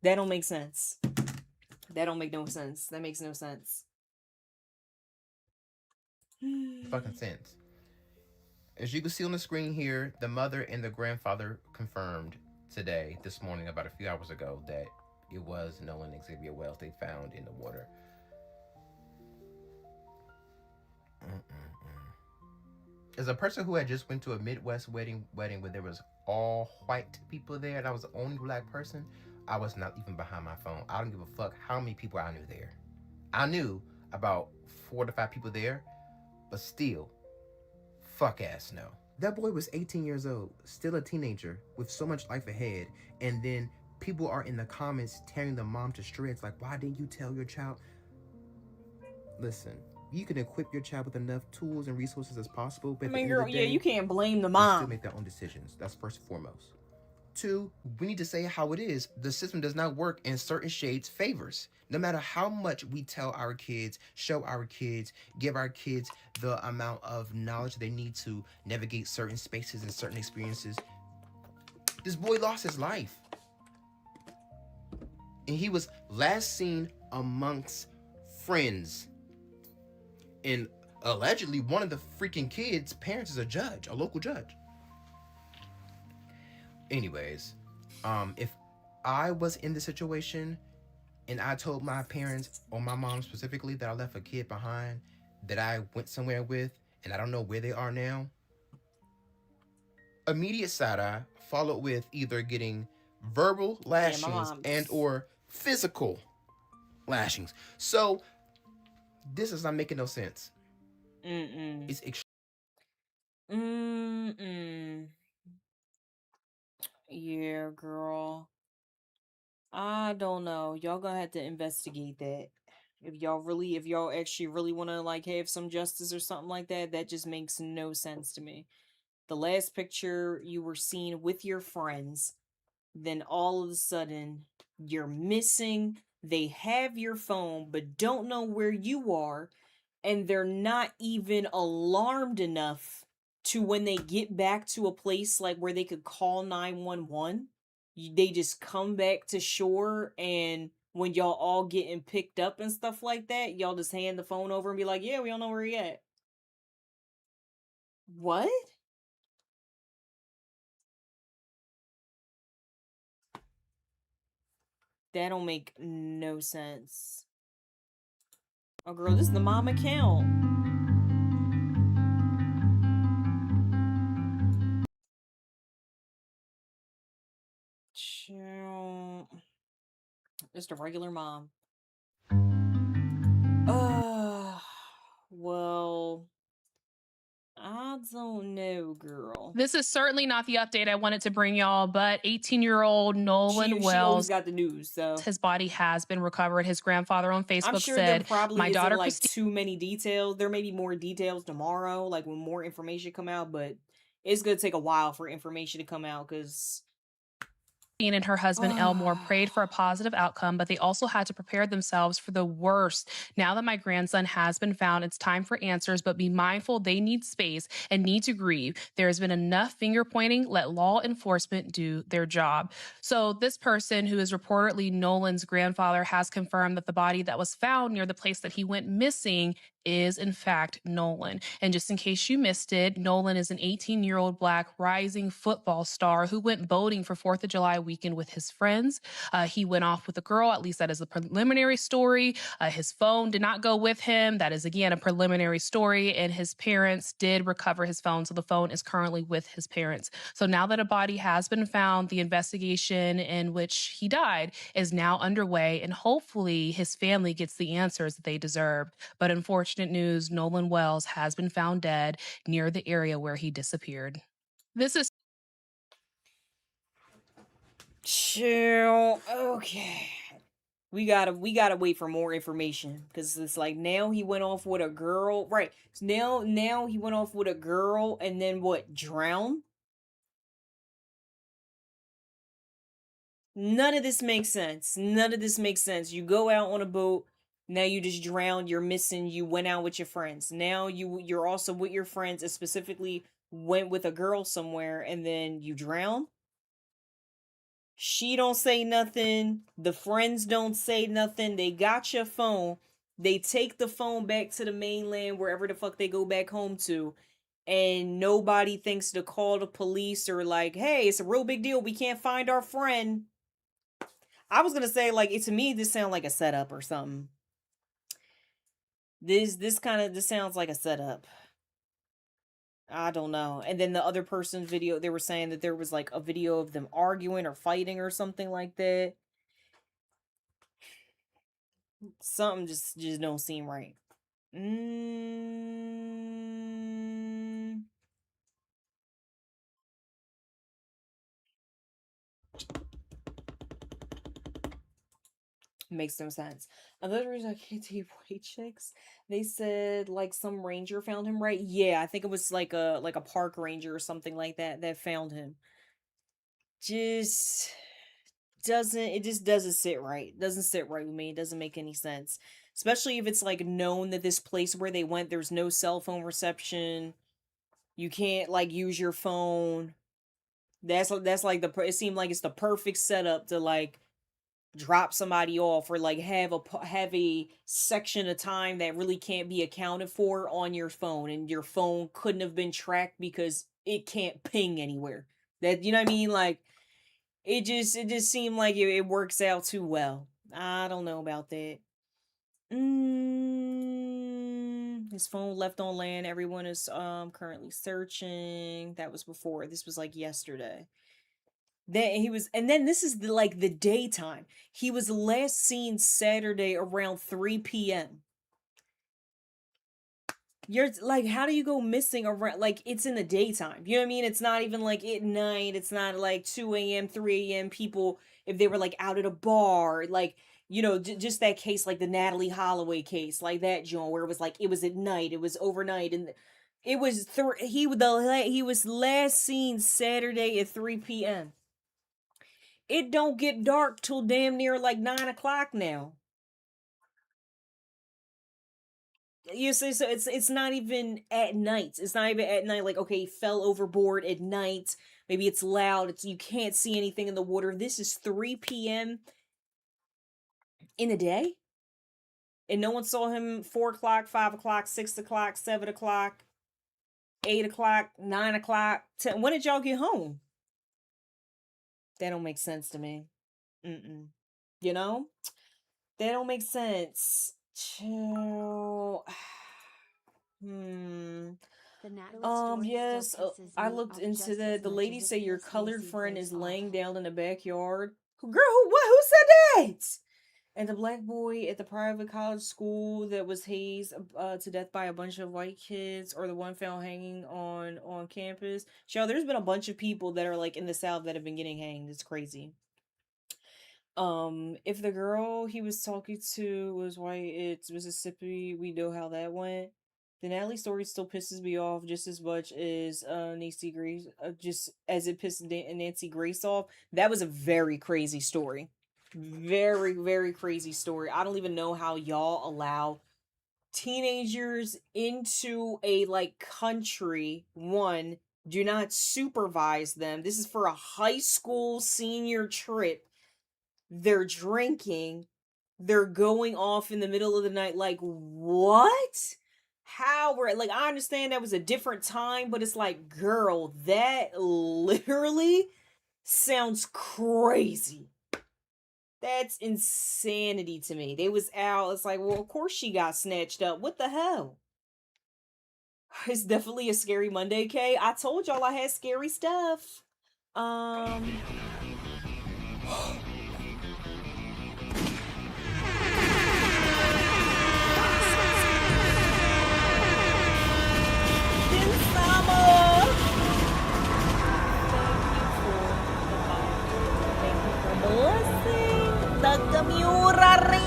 That don't make sense. That don't make no sense. That makes no sense. Fucking sense. As you can see on the screen here, the mother and the grandfather confirmed today, this morning, about a few hours ago, that it was Nolan Xavier Wells they found in the water. As a person who had just went to a Midwest wedding where there was all white people there and I was the only black person, I was not even behind my phone. I don't give a fuck how many people I knew there. I knew about 4 to 5 people there, but still, fuck ass no. That boy was 18 years old, still a teenager with so much life ahead, and then people are in the comments tearing the mom to shreds like, why didn't you tell your child? Listen, you can equip your child with enough tools and resources as possible, but I at mean, the end of girl, the day, yeah, you can't blame the they mom. still make their own decisions. That's first and foremost. 2, we need to say how it is. The system does not work in certain shades favors. No matter how much we tell our kids, show our kids, give our kids the amount of knowledge they need to navigate certain spaces and certain experiences, this boy lost his life. And he was last seen amongst friends. And allegedly, one of the freaking kids' parents is a judge, a local judge. Anyways, if I was in the situation and I told my parents, or my mom specifically, that I left a kid behind that I went somewhere with and I don't know where they are now, immediate side-eye followed with either getting verbal lashings and or physical lashings. So this is not making no sense. It's Yeah, girl. I don't know. Y'all gonna have to investigate that. If y'all actually really want to, like, have some justice or something like that, that just makes no sense to me. The last picture you were seen with your friends, then all of a sudden you're missing. They have your phone but don't know where you are, and they're not even alarmed enough to, when they get back to a place like where they could call 911, they just come back to shore, and when y'all all getting picked up and stuff like that, y'all just hand the phone over and be like, yeah, we don't know where he at. What? That don't make no sense. Oh, girl, this is the mom account. Just a regular mom. Well, I don't know, girl. This is certainly not the update I wanted to bring y'all, but 18-year-old Nolan Wells, she always got the news, so his body has been recovered. His grandfather on Facebook I'm sure said, there probably "My daughter isn't, like, Christine." too many details. There may be more details tomorrow, like when more information come out, but it's gonna take a while for information to come out because and her husband Elmore prayed for a positive outcome, but they also had to prepare themselves for the worst. Now that my grandson has been found, it's time for answers, but be mindful they need space and need to grieve. There has been enough finger pointing. Let law enforcement do their job. So this person, who is reportedly Nolan's grandfather, has confirmed that the body that was found near the place that he went missing is in fact Nolan. And just in case you missed it, Nolan is an 18-year-old Black rising football star who went boating for 4th of July weekend with his friends. He went off with a girl, at least that is the preliminary story. His phone did not go with him. That is, again, a preliminary story. And his parents did recover his phone. So the phone is currently with his parents. So now that a body has been found, the investigation in which he died is now underway. And hopefully his family gets the answers that they deserve. But unfortunately, news, Nolan Wells has been found dead near the area where he disappeared. This is chill. Okay. We gotta wait for more information, because it's like now he went off with a girl, right? So now he went off with a girl and then what? Drowned? None of this makes sense. None of this makes sense. You go out on a boat. Now you just drowned, you're missing, you went out with your friends. Now you're also with your friends and specifically went with a girl somewhere and then you drown. She don't say nothing. The friends don't say nothing. They got your phone. They take the phone back to the mainland, wherever the fuck they go back home to. And nobody thinks to call the police or like, hey, it's a real big deal. We can't find our friend. I was gonna say, like, to me, this sounds like a setup or something. This sounds like a setup. I don't know. And then the other person's video, they were saying that there was like a video of them arguing or fighting or something like that. Something just don't seem right. Makes no sense. Another reason I can't take white chicks, they said like some ranger found him, right? Yeah, I think it was like a park ranger or something like that found him. Just doesn't sit right. Doesn't sit right with me. It doesn't make any sense. Especially if it's like known that this place where they went, there's no cell phone reception. You can't like use your phone. That's like it seemed like it's the perfect setup to like drop somebody off or like have a section of time that really can't be accounted for on your phone, and your phone couldn't have been tracked because it can't ping anywhere. That, you know what I mean? Like it just seemed like it works out too well. I don't know about that. His phone left on land. Everyone is currently searching. That was before. This was like yesterday. Then this is the daytime. He was last seen Saturday around 3 p.m. You're like, how do you go missing around, like, it's in the daytime? You know what I mean? It's not even like at night. It's not like 2 a.m., 3 a.m. people, if they were like out at a bar, like, you know, just that case, like the Natalie Holloway case, like that joint where it was like, it was at night, it was overnight, and it was he was last seen Saturday at 3 p.m. It don't get dark till damn near like 9 o'clock now. You see, so it's not even at night. It's not even at night. Like, okay, he fell overboard at night. Maybe it's loud. You can't see anything in the water. This is 3 p.m. in the day, and no one saw him 4 o'clock, 5 o'clock, 6 o'clock, 7 o'clock, 8 o'clock, 9 o'clock. 10. When did y'all get home? That don't make sense to me. You know, that don't make sense. Chill. Yes, I looked into that. The lady say your colored friend is laying down in the backyard. Girl, who said that? And the black boy at the private college school that was hazed to death by a bunch of white kids, or the one found hanging on campus. There's been a bunch of people that are like in the South that have been getting hanged. It's crazy. If the girl he was talking to was white, it's Mississippi, we know how that went. The Natalie story still pisses me off just as much as Nancy Grace, just as it pissed Nancy Grace off. That was a very crazy story. Very, very crazy story. I don't even know how y'all allow teenagers into a country. One, do not supervise them. This is for a high school senior trip. They're drinking. They're going off in the middle of the night. What? How were I understand that was a different time, but it's girl, that literally sounds crazy. That's insanity to me. They was out. It's well, of course she got snatched up. What the hell? It's definitely a scary Monday, Kay. I told y'all I had scary stuff. The community.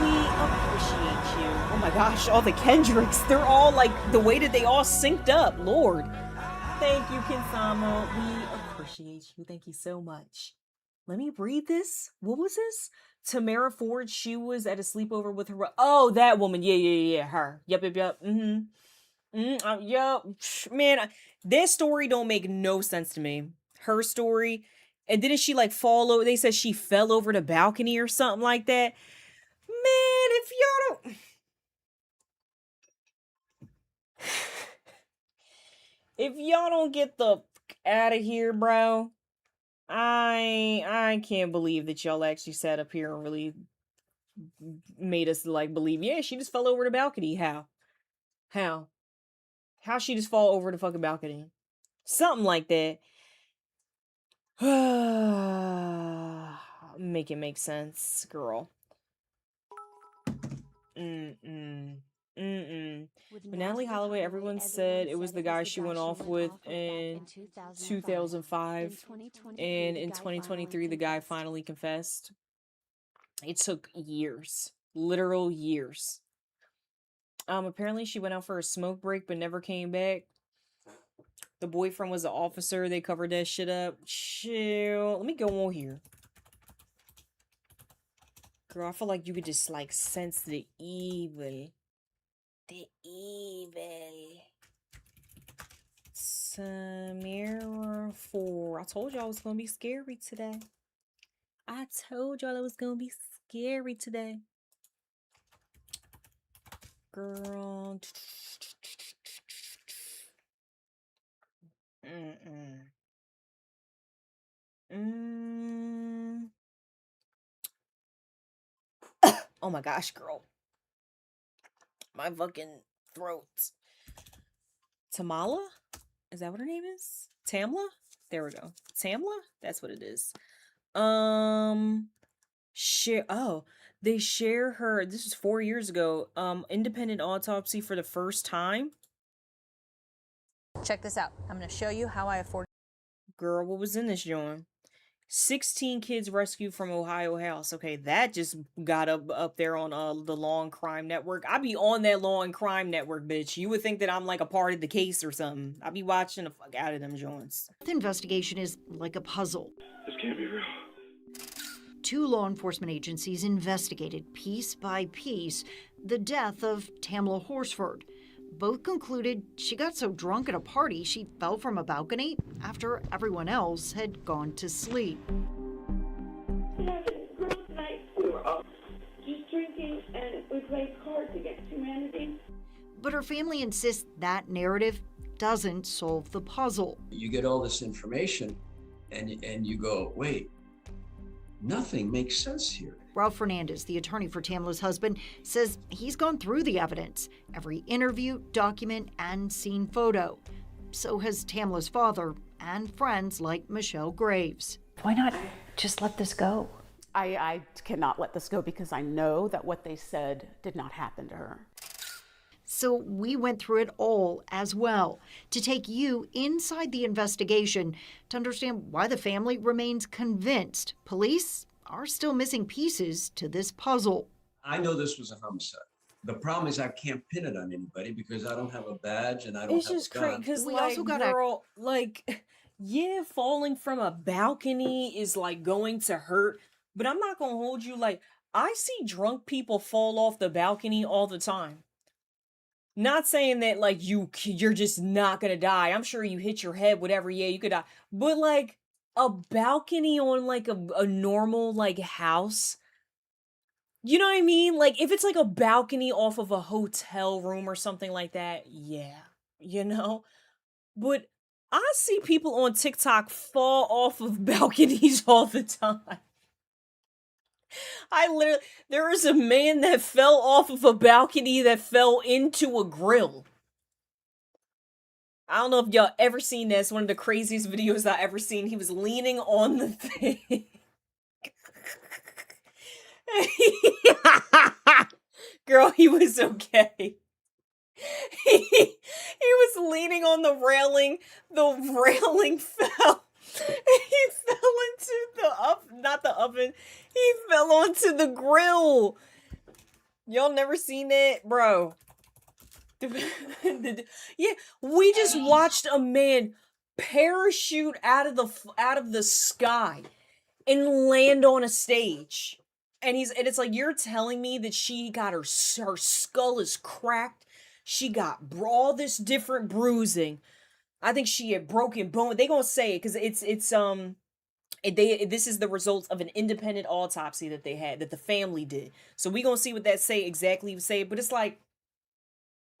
We appreciate you. Oh my gosh, all the Kendricks, they're all the way that they all synced up. Lord. Thank you, Kinsama. We appreciate you. Thank you so much. Let me read this. What was this? Tamara Ford, she was at a sleepover with her. Oh, that woman. Yeah. Her. Yep. Yup. Man, this story don't make no sense to me. Her story. And didn't she fall over? They said she fell over the balcony or something like that. Man, if y'all don't... If y'all don't get the out of here, bro, I can't believe that y'all actually sat up here and really made us believe, yeah, she just fell over the balcony. How she just fall over the fucking balcony? Something like that. Make it make sense, girl. With Natalie Holloway, everyone said it was the guy she went off with in 2005. And in 2023, the guy finally confessed. It took years. Literal years. Apparently she went out for a smoke break but never came back. The boyfriend was an officer. They covered that shit up. Chill. Let me go on here. Girl, I feel like you could just sense the evil. The evil. Samira 4. I told y'all it was gonna be scary today. Girl. Oh my gosh, girl. My fucking throat. Tamala? Is that what her name is? Tamla? There we go. Tamla? That's what it is. They share her. This was 4 years ago. Independent autopsy for the first time. Check this out. I'm going to show you how I afford. Girl, what was in this joint? 16 kids rescued from Ohio house. Okay, that just got up there on the Law and Crime Network. I be on that Law and Crime Network, bitch. You would think that I'm a part of the case or something. I be watching the fuck out of them joints. The investigation is like a puzzle. This can't be real. 2 law enforcement agencies investigated piece by piece the death of Tamla Horsford. Both concluded she got so drunk at a party she fell from a balcony after everyone else had gone to sleep. Girls' night, we were all just drinking and we played cards against humanity. But her family insists that narrative doesn't solve the puzzle. You get all this information and you go, wait, nothing makes sense here. Ralph Fernandez, the attorney for Tamla's husband, says he's gone through the evidence, every interview, document, and scene photo. So has Tamla's father and friends like Michelle Graves. Why not just let this go? I cannot let this go because I know that what they said did not happen to her. So we went through it all as well to take you inside the investigation to understand why the family remains convinced police are still missing pieces to this puzzle. I know this was a homicide. The problem is I can't pin it on anybody because I don't have a badge and I don't It's have just a crazy gun. because, We like, also got girl, like, yeah, falling from a balcony is like going to hurt, but I'm not gonna hold you. Like, I see drunk people fall off the balcony all the time. Not saying that like you're just not gonna die. I'm sure you hit your head, whatever. Yeah, you could die, but like a balcony on like a normal like house. You know what I mean? Like, if it's like a balcony off of a hotel room or something like that, yeah, you know? But I see people on TikTok fall off of balconies all the time. There is a man that fell off of a balcony that fell into a grill. I don't know if y'all ever seen this. One of the craziest videos I ever seen. He was leaning on the thing. Girl, he was okay. He was leaning on the railing. The railing fell. He fell into not the oven. He fell onto the grill. Y'all never seen it, bro? Yeah, we just watched a man parachute out of the sky and land on a stage. And it's like, you're telling me that she got her skull is cracked. She got all this different bruising. I think she had broken bone. They gonna say it because this is the results of an independent autopsy that the family did. So we gonna see what that exactly say. But it's like,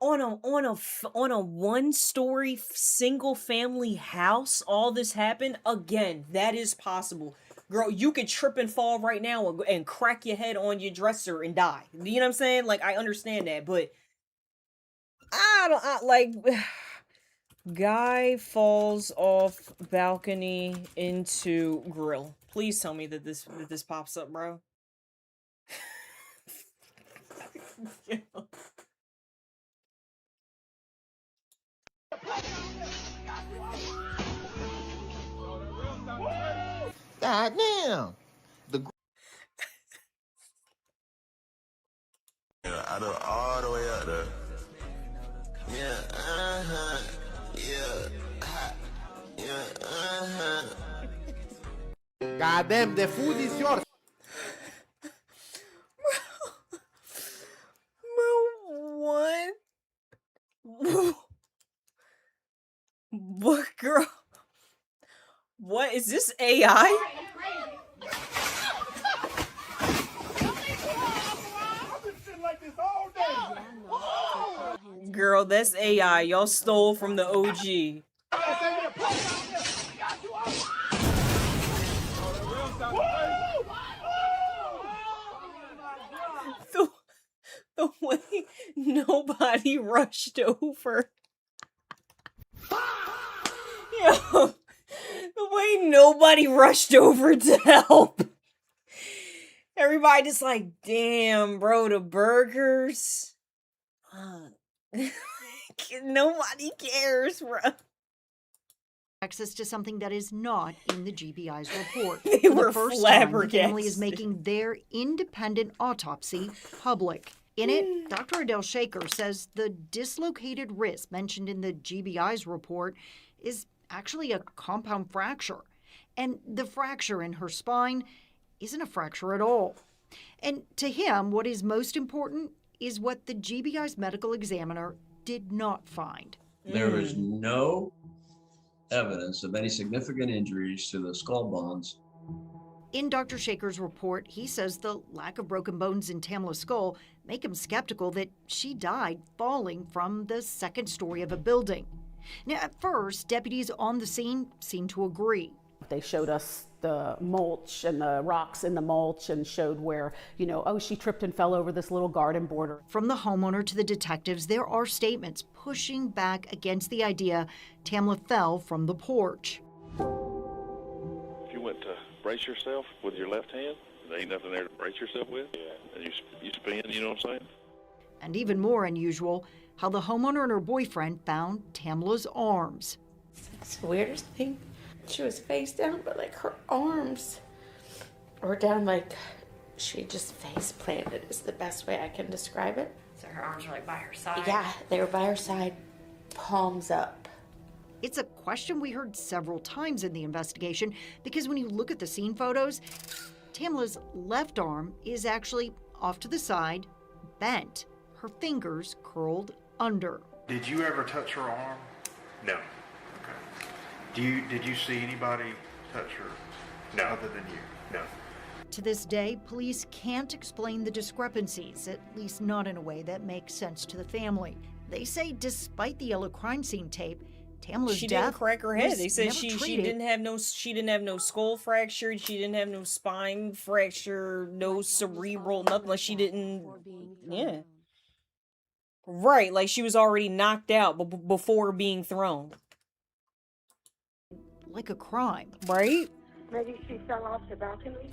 on a one-story single family house, all this happened. Again, that is possible. Girl, you could trip and fall right now and crack your head on your dresser and die. You know what I'm saying? Like, I understand that, but guy falls off balcony into grill. Please tell me that this pops up, bro. Yeah. God damn. I do all the way up there. Yeah, yeah, God damn, the food is yours. Bro, what? What, girl? What is this, AI? Girl, that's AI. Y'all stole from the OG. The way nobody rushed over. Yo, the way nobody rushed over to help. Everybody just like, damn, bro, the burgers. Nobody cares, bro. Access to something that is not in the GBI's report. They For were the first time, the family flabbergasted. is making their independent autopsy public. In it, Dr. Adele Shaker says the dislocated wrist mentioned in the GBI's report is actually a compound fracture. And the fracture in her spine isn't a fracture at all. And to him, what is most important is what the GBI's medical examiner did not find. There is no evidence of any significant injuries to the skull bones. In Dr. Shaker's report, he says the lack of broken bones in Tamla's skull make him skeptical that she died falling from the second story of a building. Now, at first, deputies on the scene seemed to agree. They showed us the mulch and the rocks in the mulch and showed where, oh, she tripped and fell over this little garden border. From the homeowner to the detectives, there are statements pushing back against the idea Tamla fell from the porch. If you went to brace yourself with your left hand, there ain't nothing there to brace yourself with, and you spin, you know what I'm saying? And even more unusual, how the homeowner and her boyfriend found Tamla's arms. It's the weirdest thing. She was face down, but like her arms were down like She just face planted is the best way I can describe it. So her arms are like by her side? Yeah, they were by her side, palms up. It's a question we heard several times in the investigation because when you look at the scene photos, Tamla's left arm is actually off to the side, bent, her fingers curled under. Did you ever touch her arm? No. Okay. Did you see anybody touch her? No. Other than you? No. To this day, police can't explain the discrepancies, at least not in a way that makes sense to the family. They say despite the yellow crime scene tape, Tamla's She death didn't crack her head. was They said never she treated. didn't have no skull fracture. She didn't have no spine fracture, no cerebral, nothing. Like she didn't. Yeah. Right, like she was already knocked out before being thrown. Like a crime. Right? Maybe she fell off the balcony.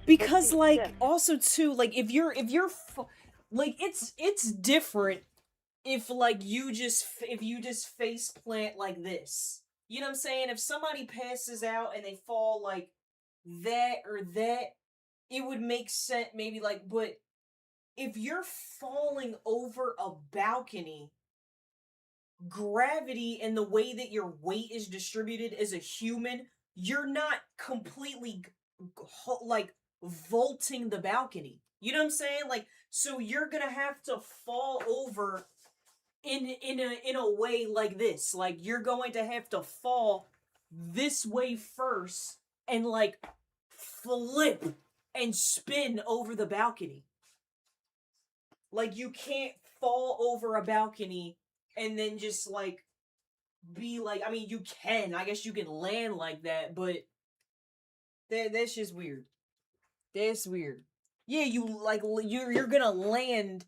Because like also too like if you're like it's different if like you just face plant like this. You know what I'm saying? If somebody passes out and they fall like that or that, it would make sense maybe like, but if you're falling over a balcony, gravity and the way that your weight is distributed as a human, you're not completely like vaulting the balcony. You know what I'm saying? Like, so you're gonna have to fall over in a way like this. Like you're going to have to fall this way first and like flip and spin over the balcony. Like you can't fall over a balcony and then just like be like, I mean you can, I guess you can land like that, but that's just weird. That's weird. Yeah, you like you're gonna land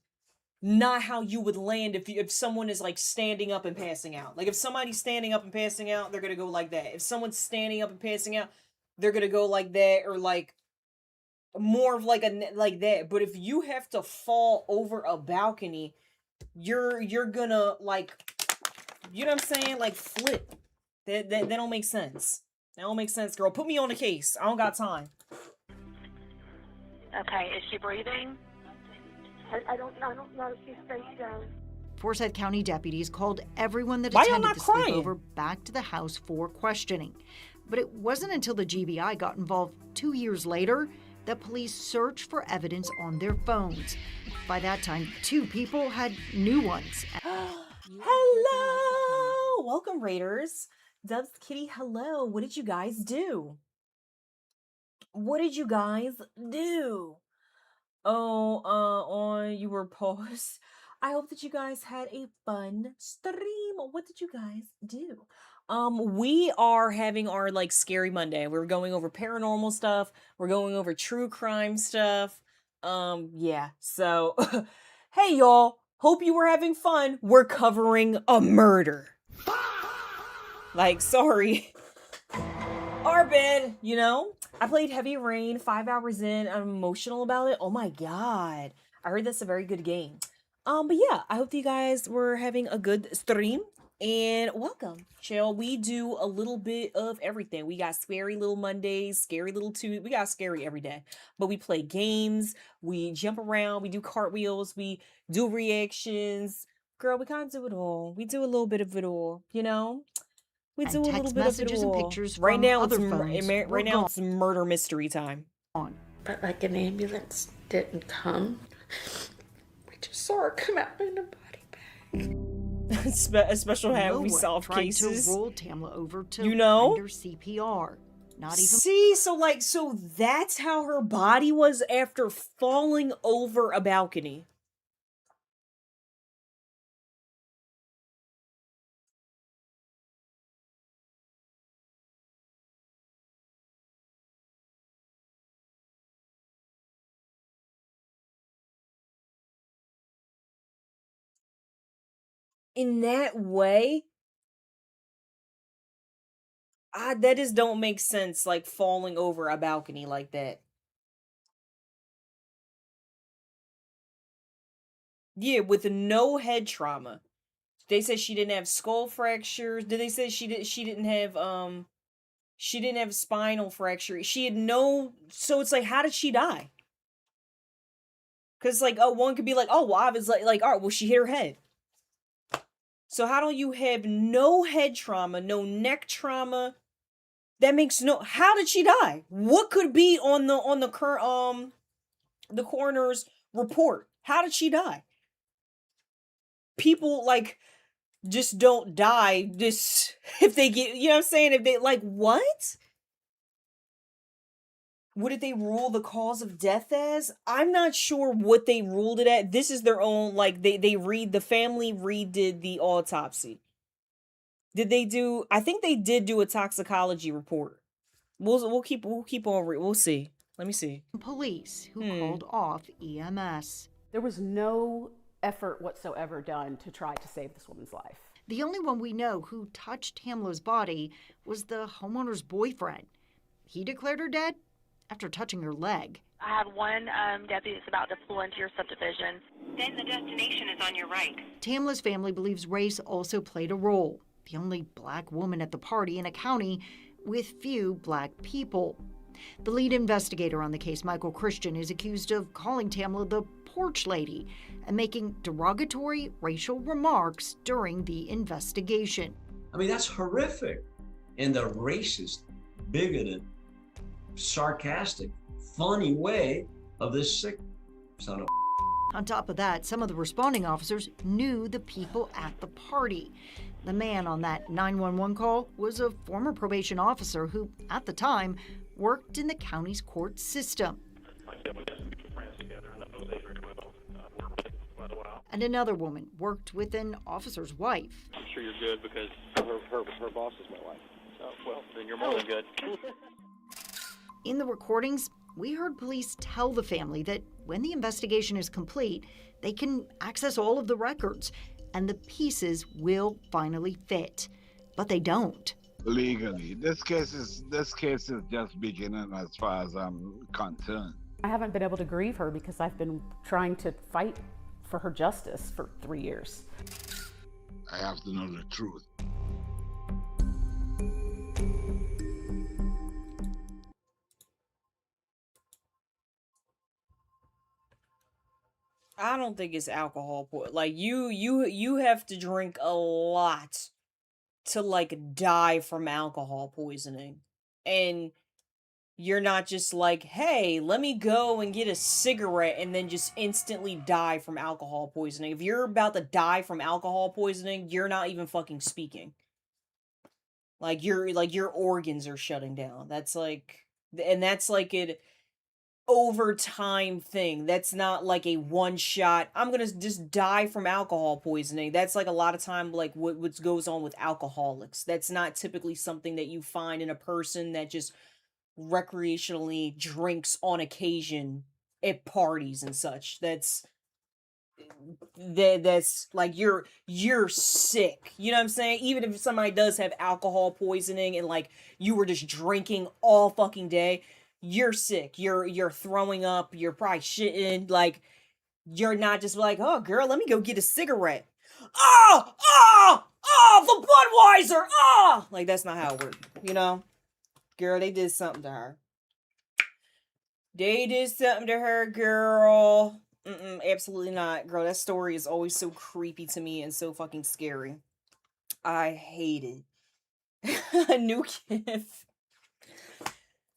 not how you would land if someone is like standing up and passing out. Like if somebody's standing up and passing out, they're gonna go like that. If someone's standing up and passing out, they're gonna go like that, or like more of like a like that. But if you have to fall over a balcony, you're gonna like, you know what I'm saying, like flip. That don't make sense. That don't make sense, girl. Put me on the case. I don't got time. Okay, is she breathing? I don't know if she's face down. Forsyth County deputies called everyone that Why y'all attended not the crying? sleepover back to the house for questioning. But it wasn't until the GBI got involved 2 years later that police searched for evidence on their phones. By that time, 2 people had new ones. Hello! Welcome, Raiders. Dubs Kitty, hello. What did you guys do? What did you guys do? Oh, you were paused. I hope that you guys had a fun stream. What did you guys do? We are having our like scary Monday. We're going over paranormal stuff. We're going over true crime stuff. Yeah. So, hey y'all. Hope you were having fun. We're covering a murder. Like, sorry. Our bed, you know? I played Heavy Rain 5 hours in. I'm emotional about it. Oh my god. I heard that's a very good game. But yeah, I hope you guys were having a good stream. And welcome. Chill. We do a little bit of everything. We got scary little Mondays, scary little Tuesdays. We got scary every day. But we play games. We jump around. We do cartwheels. We do reactions. Girl, we kind of do it all. We do a little bit of it all, you know? We do a little text bit messages of it and all. pictures Right from now, other it's phones were right now it's murder mystery time. But like an ambulance didn't come. We just saw her come out in a body bag. A special hat. No We one solve tried cases. to roll Tamla over to You know? render CPR. Not even. See, so that's how her body was after falling over a balcony. In that way, that just don't make sense, like falling over a balcony like that. Yeah, with no head trauma. They said she didn't have skull fractures. Did they say she didn't have spinal fracture? She had no, so it's like, how did she die? Because, like, oh, one could be like, oh, well, obviously, like, all right, well, she hit her head. So how do you have no head trauma, no neck trauma? That makes no... How did she die? What could be on the current, the coroner's report? How did she die? People, like, just don't die just if they get... You know what I'm saying? If they, like, what? What did they rule the cause of death as? I'm not sure what they ruled it at. This is their own, like, the family redid the autopsy. Did they do... I think they did do a toxicology report. We'll keep on... We'll see. Let me see. Police who called off EMS. There was no effort whatsoever done to try to save this woman's life. The only one we know who touched Tamla's body was the homeowner's boyfriend. He declared her dead after touching her leg. I have one deputy that's about to pull into your subdivision. Then the destination is on your right. Tamla's family believes race also played a role. The only black woman at the party in a county with few black people. The lead investigator on the case, Michael Christian, is accused of calling Tamla the porch lady and making derogatory racial remarks during the investigation. I mean, that's horrific. In the racist, bigoted, sarcastic, funny way of this sick son of... On top of that, some of the responding officers knew the people at the party. The man on that 911 call was a former probation officer who, at the time, worked in the county's court system. And another woman worked with an officer's wife. I'm sure you're good because her boss is my wife. So, well, then you're more than good. In the recordings, we heard police tell the family that when the investigation is complete, they can access all of the records and the pieces will finally fit. But they don't. Legally, this case is just beginning as far as I'm concerned. I haven't been able to grieve her because I've been trying to fight for her justice for 3 years. I have to know the truth. I don't think it's alcohol. Like, you have to drink a lot to, like, die from alcohol poisoning. And you're not just like, hey, let me go and get a cigarette and then just instantly die from alcohol poisoning. If you're about to die from alcohol poisoning, you're not even fucking speaking. Like, your organs are shutting down. That's like, and that's like an overtime thing. That's not like a one shot, I'm gonna just die from alcohol poisoning. That's like a lot of time, like what goes on with alcoholics. That's not typically something that you find in a person that just recreationally drinks on occasion at parties and such. That's like, you're sick. You know what I'm saying? Even if somebody does have alcohol poisoning and like you were just drinking all fucking day, you're sick. You're throwing up. You're probably shitting. Like, you're not just like, oh girl, let me go get a cigarette. The Budweiser. Like, that's not how it works. You know, girl, they did something to her. They did something to her, girl. Absolutely not, girl. That story is always so creepy to me and so fucking scary. I hate it. A new gift.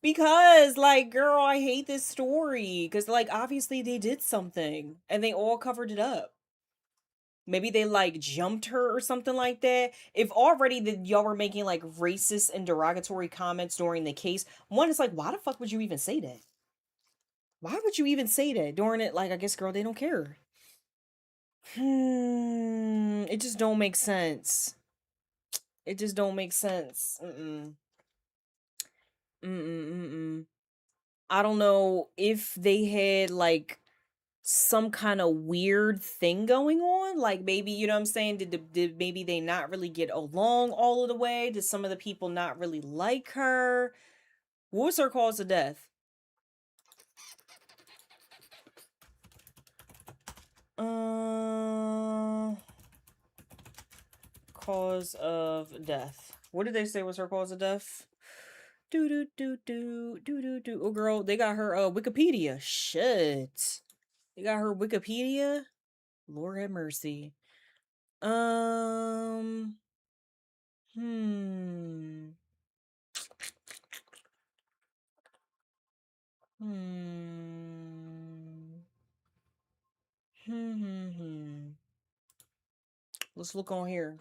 Because, like, girl, I hate this story. Because, like, obviously they did something. And they all covered it up. Maybe they, like, jumped her or something like that. If already y'all were making, like, racist and derogatory comments during the case, one is like, why the fuck would you even say that? Why would you even say that during it? Like, I guess, girl, they don't care. It just don't make sense. It just don't make sense. I don't know if they had, like, some kind of weird thing going on. Like, maybe, you know what I'm saying? Did maybe they not really get along all of the way? Did some of the people not really like her? What was her cause of death? Cause of death. What did they say was her cause of death? Oh, girl, they got her Wikipedia. Shit. You got her Wikipedia? Lord have mercy. Hmm. Hmm. Let's look on here.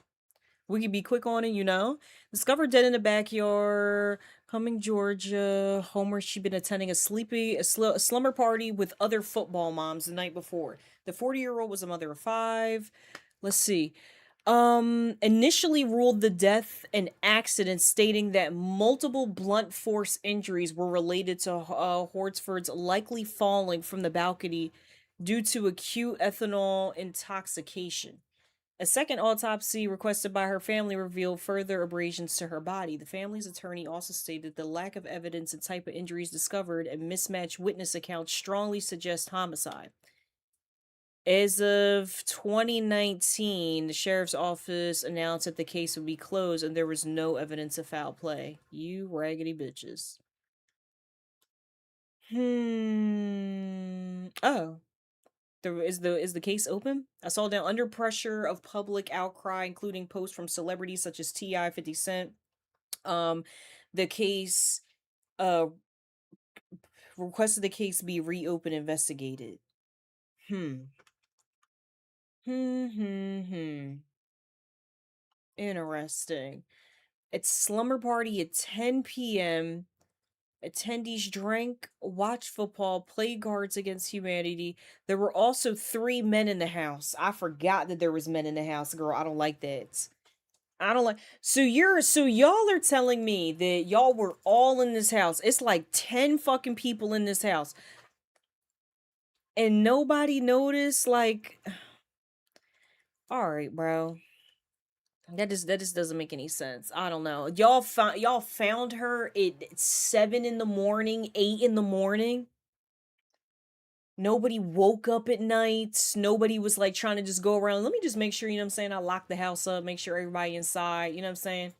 We can be quick on it, you know. Discovered dead in the backyard, Cumming, Georgia, home where she'd been attending a slumber party with other football moms the night before. The 40-year-old was a mother of 5. Let's see. Initially ruled the death an accident, stating that multiple blunt force injuries were related to Horsford's likely falling from the balcony due to acute ethanol intoxication. A second autopsy requested by her family revealed further abrasions to her body. The family's attorney also stated the lack of evidence and type of injuries discovered and mismatched witness accounts strongly suggest homicide. As of 2019, the sheriff's office announced that the case would be closed and there was no evidence of foul play. You raggedy bitches. Oh. Is the case open? I saw down under pressure of public outcry, including posts from celebrities such as T.I., 50 Cent. The case requested the case be reopened, investigated. Interesting. It's slumber party at 10 p.m. Attendees drank, watched football, played Cards Against Humanity. There were also 3 men in the house. I forgot that there was men in the house, girl. I don't like that. I don't like. So y'all are telling me that y'all were all in this house. It's like 10 fucking people in this house. And nobody noticed, like, all right, bro. That just doesn't make any sense. I don't know. Y'all found her at 7 in the morning, 8 in the morning. Nobody woke up at night. Nobody was like trying to just go around. Let me just make sure, you know what I'm saying? I lock the house up, make sure everybody inside, you know what I'm saying?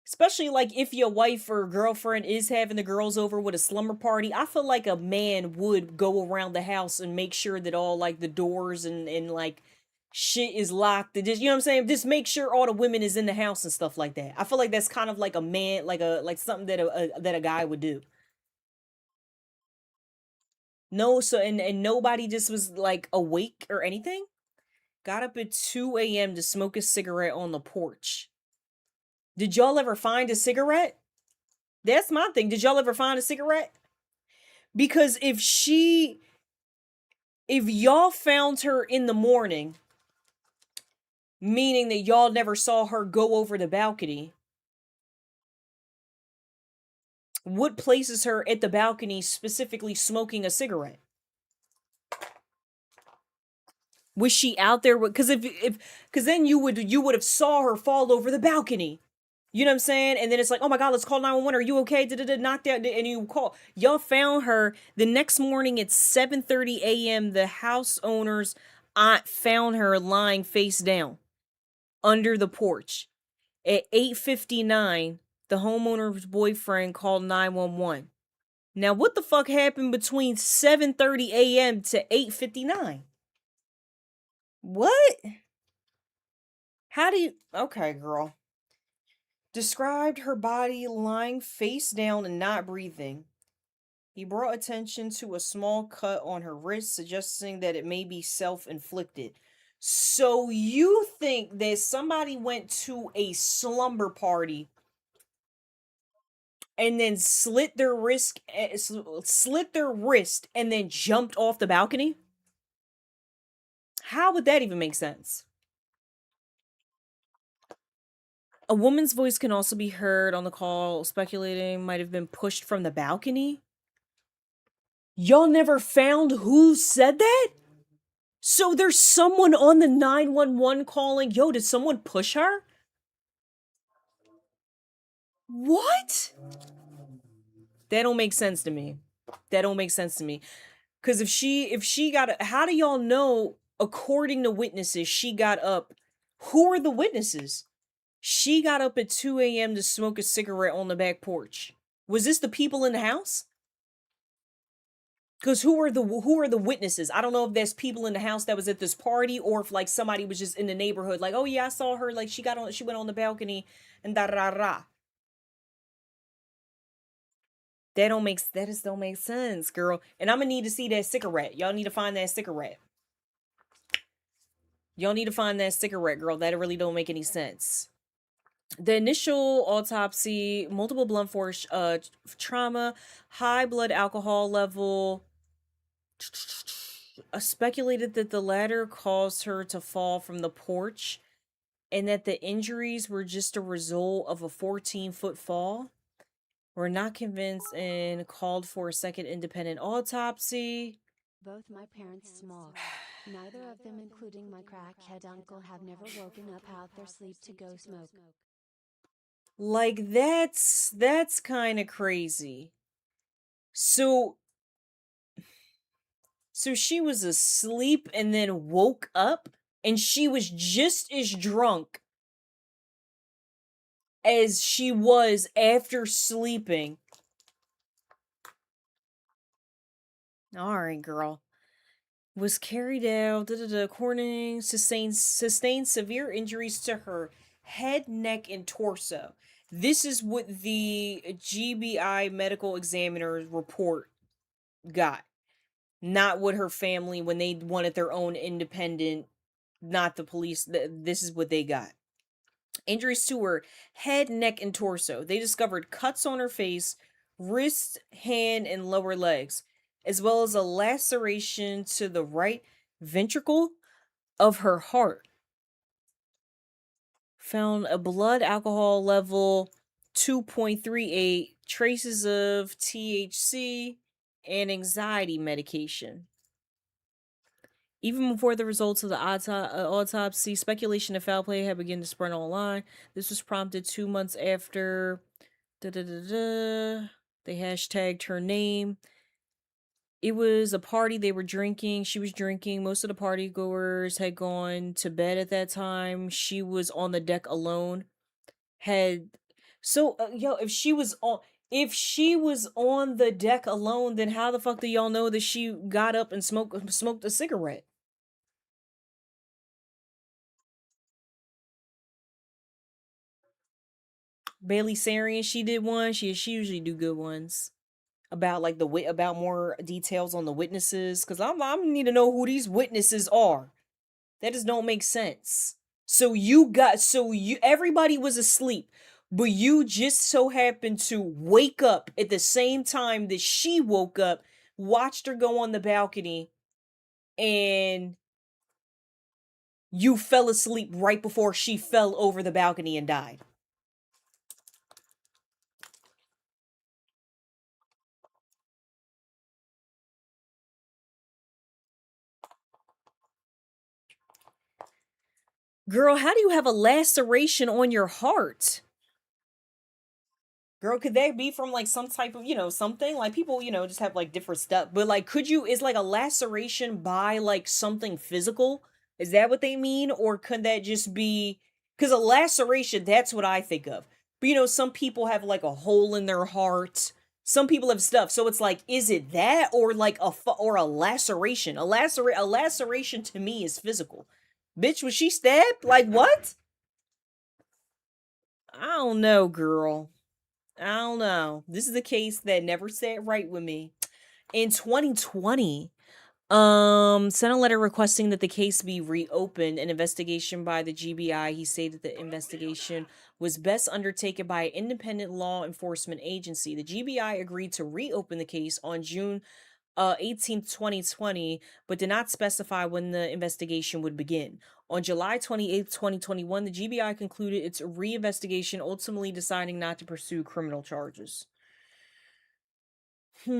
Especially like if your wife or girlfriend is having the girls over with a slumber party, I feel like a man would go around the house and make sure that all like the doors and like shit is locked. And just, you know what I'm saying? Just make sure all the women is in the house and stuff like that. I feel like that's kind of like a man, like something that a guy would do. No, so and nobody just was like awake or anything. Got up at 2 a.m. to smoke a cigarette on the porch. Did y'all ever find a cigarette? That's my thing. Did y'all ever find a cigarette? Because if y'all found her in the morning, meaning that y'all never saw her go over the balcony, what places her at the balcony specifically smoking a cigarette? Was she out there? Because because then you would have saw her fall over the balcony. You know what I'm saying? And then it's like, oh my God, let's call 911. Are you okay? Knocked out, and you call. Y'all found her the next morning at 7:30 a.m. The house owner's aunt found her lying face down under the porch. At 8:59, the homeowner's boyfriend called 911. Now, what the fuck happened between 7:30 a.m. to 8:59? What? How do you... Okay, girl. Described her body lying face down and not breathing. He brought attention to a small cut on her wrist, suggesting that it may be self-inflicted. So you think that somebody went to a slumber party and then slit their wrist and then jumped off the balcony? How would that even make sense? A woman's voice can also be heard on the call, speculating might have been pushed from the balcony. Y'all never found who said that? So there's someone on the 911 calling, yo, did someone push her? What? That don't make sense to me. That don't make sense to me. Cause if she got, how do y'all know, according to witnesses, she got up? Who are the witnesses? She got up at 2 a.m. to smoke a cigarette on the back porch. Was this the people in the house? Because who are the witnesses? I don't know if there's people in the house that was at this party, or if like somebody was just in the neighborhood, like, oh yeah, I saw her, like she went on the balcony and da da da. That just don't make sense, girl. And I'm gonna need to see that cigarette. Y'all need to find that cigarette. Y'all need to find that cigarette, girl. That really don't make any sense. The initial autopsy, multiple blunt force trauma, high blood alcohol level, speculated that the latter caused her to fall from the porch and that the injuries were just a result of a 14-foot fall. We're not convinced and called for a second independent autopsy. Both my parents smoke. Neither of them, including my crackhead uncle, have never woken up out their sleep to go smoke. Like, that's kind of crazy. So she was asleep and then woke up, and she was just as drunk as she was after sleeping. All right, girl. Was carried out, according, sustained severe injuries to her head, neck, and torso. This is what the GBI medical examiner's report got. Not what her family, when they wanted their own independent, not the police. This is what they got. Injuries to her head, neck, and torso. They discovered cuts on her face, wrist, hand, and lower legs, as well as a laceration to the right ventricle of her heart. Found a blood alcohol level 2.38, traces of THC, and anxiety medication. Even before the results of the autopsy, speculation of foul play had begun to spread online. This was prompted 2 months after they hashtagged her name. It was a party they were drinking. She was drinking. Most of the party goers had gone to bed at that time. She was on the deck alone. If she was on the deck alone, then how the fuck do y'all know that she got up and smoked a cigarette? Bailey Sarian, she did one. She usually do good ones about like about more details on the witnesses, because I need to know who these witnesses are. That just don't make sense. Everybody was asleep, but you just so happened to wake up at the same time that she woke up, watched her go on the balcony, and you fell asleep right before she fell over the balcony and died. Girl, how do you have a laceration on your heart? Girl, could that be from like some type of, something? Like people, just have like different stuff. But like, is like a laceration by like something physical? Is that what they mean? Or could that just be, because a laceration, that's what I think of. But some people have like a hole in their heart. Some people have stuff. So it's like, is it that or like a laceration? A laceration to me is physical. Bitch, was she stabbed? Like, what? I don't know, girl. I don't know. This is a case that never sat right with me. In 2020, sent a letter requesting that the case be reopened. An investigation by the GBI. He stated that the investigation was best undertaken by an independent law enforcement agency. The GBI agreed to reopen the case on June 18th, 2020, but did not specify when the investigation would begin. On July 28th, 2021, the GBI concluded its reinvestigation, ultimately deciding not to pursue criminal charges. I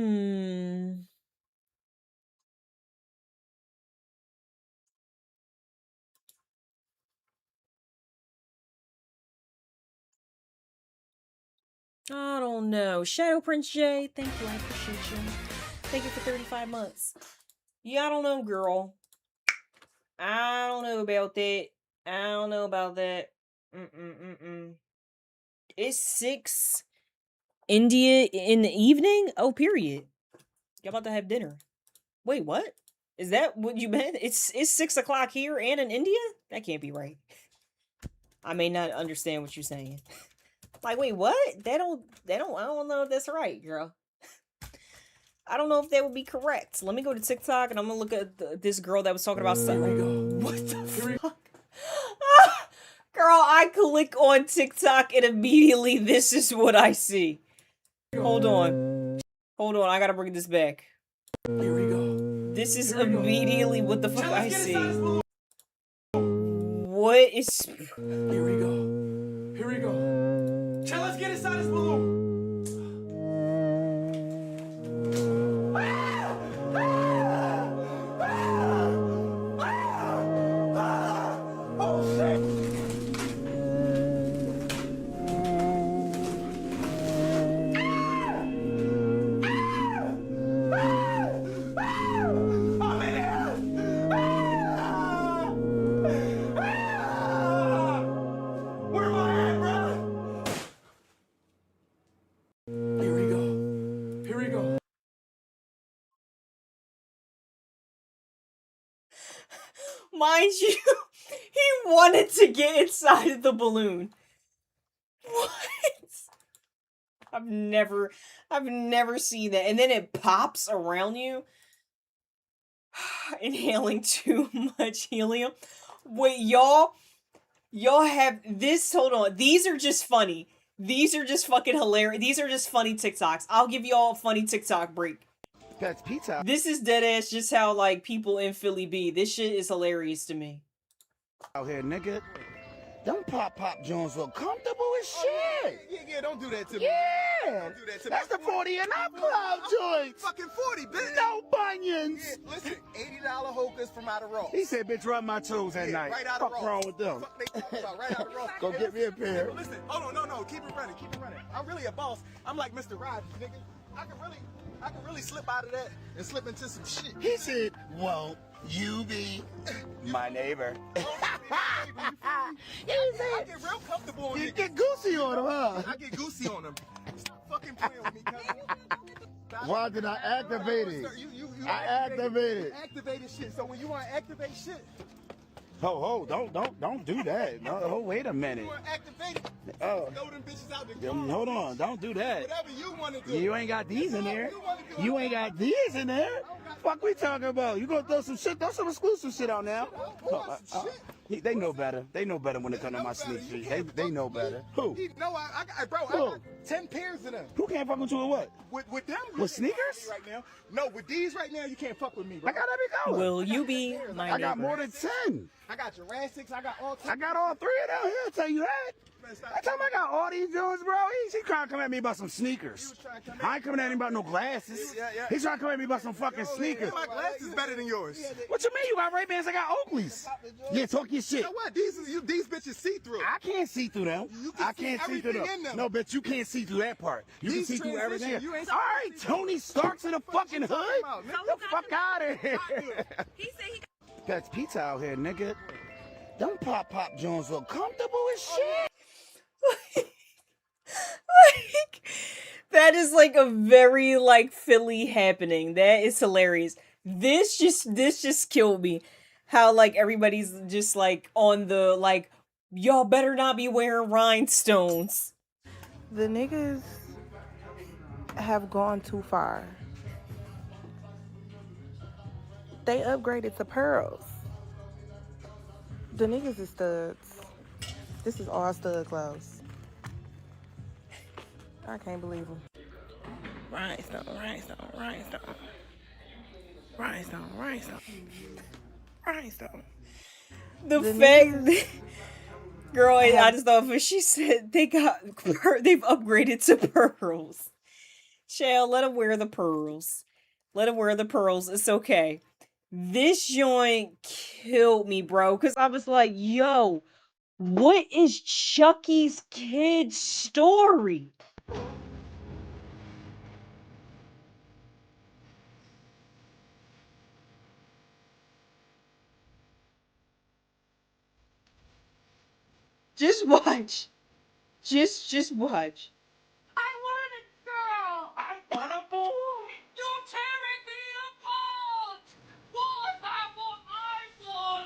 don't know. Shadow Prince J, thank you. I appreciate you. Thank you for 35 months. Yeah, I don't know, girl. I don't know about that. I don't know about that. It's 6 India in the evening? Oh, period. Y'all about to have dinner. Wait, what? Is that what you meant? It's 6 o'clock here and in India? That can't be right. I may not understand what you're saying. Like, wait, what? I don't know if that's right, girl. I don't know if that would be correct. Let me go to TikTok and I'm gonna look at this girl that was talking about something. What the fuck? Girl, I click on TikTok and immediately this is what I see. Hold on. Hold on, I gotta bring this back. Here we go. This is immediately what the fuck I see. What is... Here we go. Here we go. Chill, let's get inside this balloon. Oh, shit. Mind you, he wanted to get inside of the balloon. What? I've never seen that. And then it pops around you. Inhaling too much helium. Wait, y'all have this. Hold on. These are just funny. These are just fucking hilarious. These are just funny TikToks. I'll give y'all a funny TikTok break. That's pizza. This is deadass just how, like, people in Philly be. This shit is hilarious to me. Out here, nigga. Them pop Jones look comfortable as shit. Yeah, don't do that to me. Yeah. Don't do that to me. That's the 40 and up club joints. Fucking 40, bitch. No bunions. Yeah, listen, $80 hookers from out of Ross. He said, bitch, rub my toes at night. Right out of Fuck Ross. wrong with them? Fuck they talking about right out of Ross. Go get me a pair. Hey, listen, hold on, no, keep it running. I'm really a boss. I'm like Mr. Rogers, nigga. I can really slip out of that and slip into some shit. He said, won't you be my neighbor? He said, I get real comfortable on You niggas. get goosey on him, huh? I get goosey on them. Stop fucking playing with me, cousin. Why did I activate it? I activated it. Activated shit. So when you want to activate shit, Ho, don't do that. No, wait a minute. you want to activate it. Oh. Throw them bitches out the car. Hold on, don't do that. Whatever you want to do. You ain't got these in there. You ain't got these in there. Fuck we talking about? You gonna throw some shit? Throw some exclusive shit out now. They know better. They know better when it comes to my sneak feet. They know better. Who? No, I got 10 pairs of them. Who can't fuck with you with what? With them? With sneakers? Right now. No, with these right now, you can't fuck with me, bro. I gotta be going. Will you be my neighbor? I got more than 10. I got Jurassics. I got all 10. I got all 3 of them here. I'll tell you that. I tell him I got all these joints, bro. He trying to come at me about some sneakers. I ain't coming at him about no glasses. Yeah. He's trying to come at me about some fucking sneakers. My glasses is better than yours. What you mean? You got Ray-Bans? I got Oakleys. Yeah, talk your shit. You know what? These bitches see through. I can't see through them. I can't see through them. No, bitch, you can't see through that part. You can see through everything. All right, Tony Stark's in the fucking hood. Get the fuck out of here. He said he That's pizza out here, nigga. Them pop Jones look comfortable as shit. Like, that is like a very like Philly happening. That is hilarious. This just killed me. How like everybody's just like on the like, y'all better not be wearing rhinestones. The niggas have gone too far. They upgraded to pearls. The niggas is studs. This is all stud clothes. I can't believe them. Rhinestone. The fact that, girl, I just thought when she said they've upgraded to pearls. Shell, let them wear the pearls. Let them wear the pearls. It's okay. This joint killed me, bro, because I was like, yo, what is Chucky's kid's story? Just watch. Just watch. I want a girl. I want a boy. You're tearing me apart.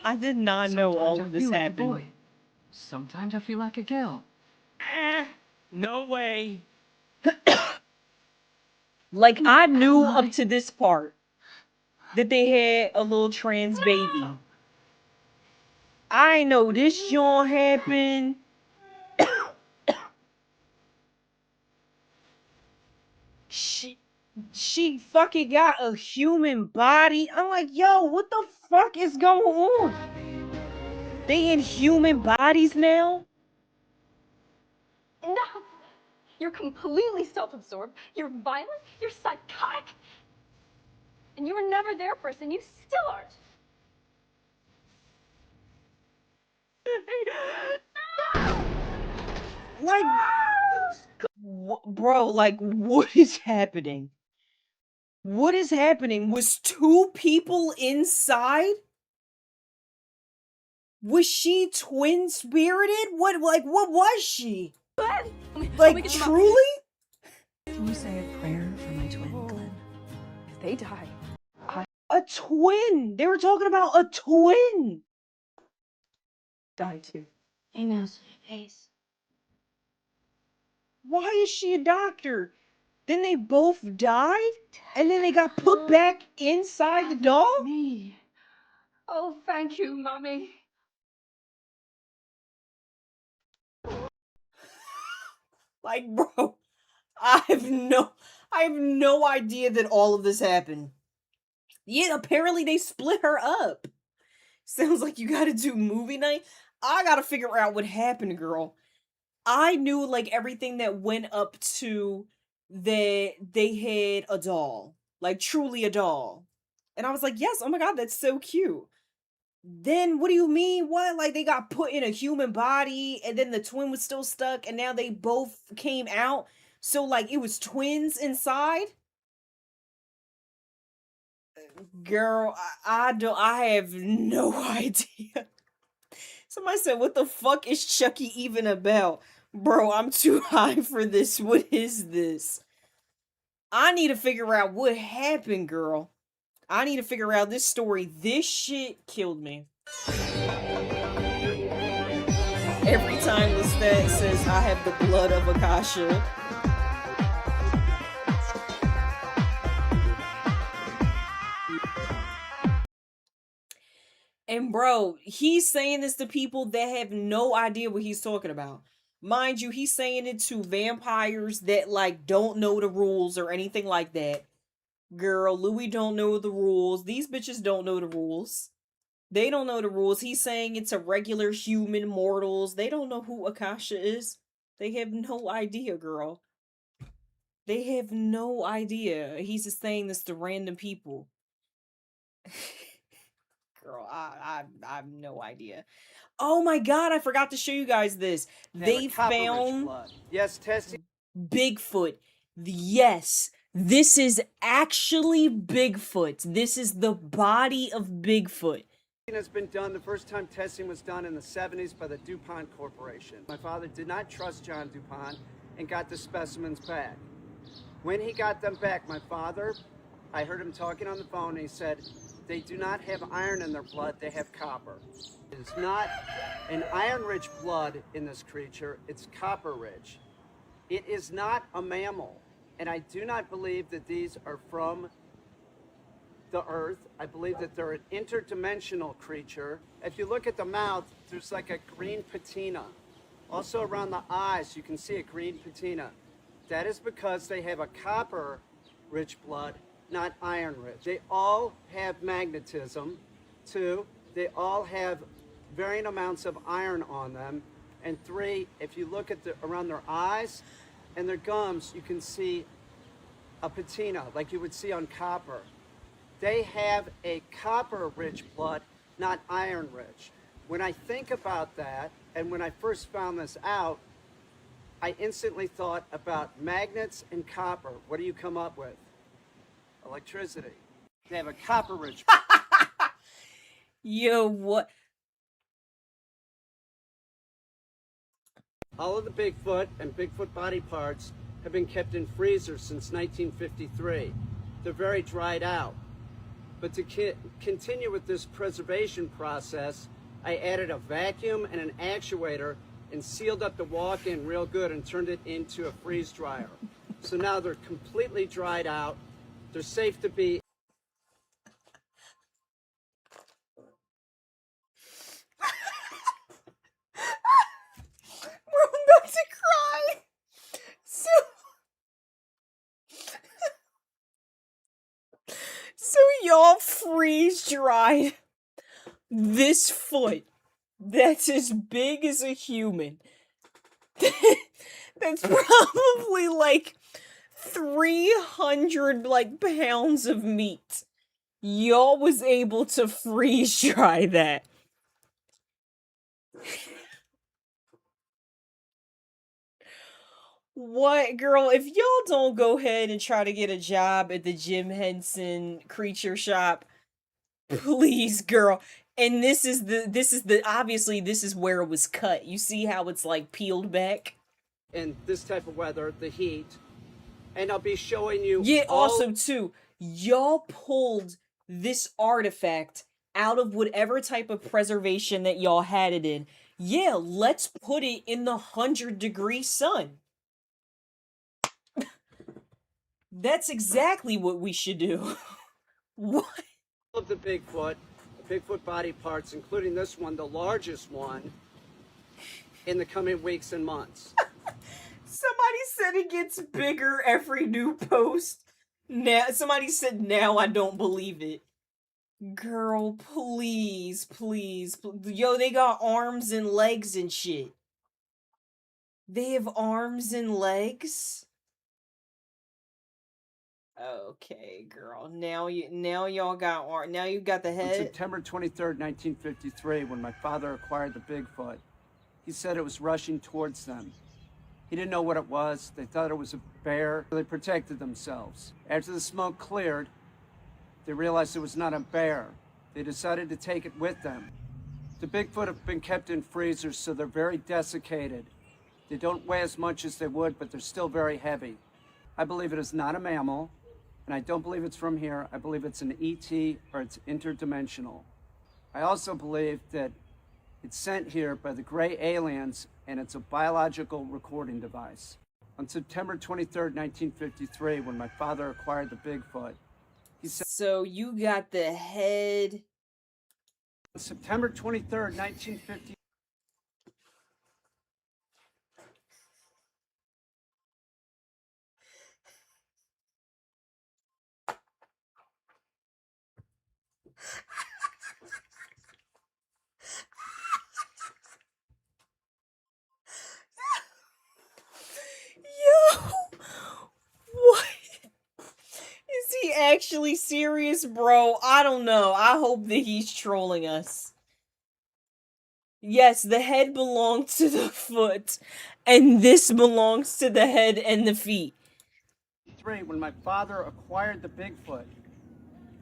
I did not know all of this happened. Boy. Sometimes I feel like a girl. No way. Like, I knew up to this part that they had a little trans baby. I know this joint happened. She fucking got a human body. I'm like, yo, what the fuck is going on? They in human bodies now? No! You're completely self-absorbed. You're violent. You're psychotic. And you were never their person. You still aren't. Like, bro, like, what is happening? What is happening? Was two people inside? Was she twin spirited? What was she? Like, truly? Can you say a prayer for my twin, Glenn? If they die, A twin! They were talking about a twin! die too. He knows my face. Why is she a doctor? Then they both died? And then they got put back inside the doll? Me. Oh, thank you, Mommy. Like, bro, I have no idea that all of this happened. Yeah, apparently they split her up. Sounds like you gotta do movie night. I gotta figure out what happened, girl. I knew, like, everything that went up to that they had a doll. Like, truly a doll. And I was like, yes, oh my god, that's so cute. Then, what do you mean? What? Like, they got put in a human body, and then the twin was still stuck, and now they both came out? So, like, it was twins inside? Girl, I have no idea. Somebody said, what the fuck is Chucky even about? Bro, I'm too high for this. What is this? I need to figure out what happened, girl. I need to figure out this story. This shit killed me. Every time the stat says I have the blood of Akasha. And bro, he's saying this to people that have no idea what he's talking about. Mind you, he's saying it to vampires that, like, don't know the rules or anything like that. Girl, Louis don't know the rules. These bitches don't know the rules. They don't know the rules. He's saying it's a regular human mortals. They don't know who Akasha is. They have no idea, girl. They have no idea. He's just saying this to random people. Girl, I have no idea. Oh my god, I forgot to show you guys this. They found testing Bigfoot. Yes, this is actually Bigfoot. This is the body of Bigfoot. has been done. The first time testing was done in the 70s by the DuPont Corporation. My father did not trust John DuPont and got the specimens back. When he got them back, my father, I heard him talking on the phone, and he said, they do not have iron in their blood, they have copper. It's not an iron-rich blood in this creature, it's copper-rich. It is not a mammal, and I do not believe that these are from the earth. I believe that they're an interdimensional creature. If you look at the mouth, there's like a green patina. Also around the eyes, you can see a green patina. That is because they have a copper-rich blood, not iron-rich. They all have magnetism, too. They all have varying amounts of iron on them. And 3, if you look at around their eyes and their gums, you can see a patina, like you would see on copper. They have a copper-rich blood, not iron-rich. When I think about that, and when I first found this out, I instantly thought about magnets and copper. What do you come up with? Electricity. They have a copper-rich. Yo, what? All of the Bigfoot and Bigfoot body parts have been kept in freezers since 1953. They're very dried out. But to continue with this preservation process, I added a vacuum and an actuator and sealed up the walk-in real good and turned it into a freeze dryer. So now they're completely dried out. They're safe to be. Bro, I'm about to cry. So y'all freeze dried this foot that's as big as a human. That's probably like 300 pounds of meat. Y'all was able to freeze dry that. What, girl, if y'all don't go ahead and try to get a job at the Jim Henson Creature Shop, please, girl. And this is the obviously this is where it was cut. You see how it's like peeled back? In this type of weather, the heat. And I'll be showing you. Yeah, also too, y'all pulled this artifact out of whatever type of preservation that y'all had it in. Yeah, let's put it in the 100-degree sun. That's exactly what we should do. What? All of the Bigfoot body parts, including this one, the largest one, in the coming weeks and months. Somebody said it gets bigger every new post. Now, somebody said, now I don't believe it. Girl, please, please, yo, they got arms and legs and shit. They have arms and legs? Okay, girl. Now y'all got now you got the head. On September 23rd, 1953, when my father acquired the Bigfoot, he said it was rushing towards them. He didn't know what it was. They thought it was a bear. They protected themselves. After the smoke cleared, they realized it was not a bear. They decided to take it with them. The Bigfoot have been kept in freezers, so they're very desiccated. They don't weigh as much as they would, but they're still very heavy. I believe it is not a mammal, and I don't believe it's from here. I believe it's an ET or it's interdimensional. I also believe that it's sent here by the gray aliens, and it's a biological recording device. On September 23rd, 1953, when my father acquired the Bigfoot, he said... So you got the head... On September 23rd, 1953... Yo! What? Is he actually serious, bro? I don't know. I hope that he's trolling us. Yes, the head belonged to the foot, and this belongs to the head and the feet. When my father acquired the Bigfoot,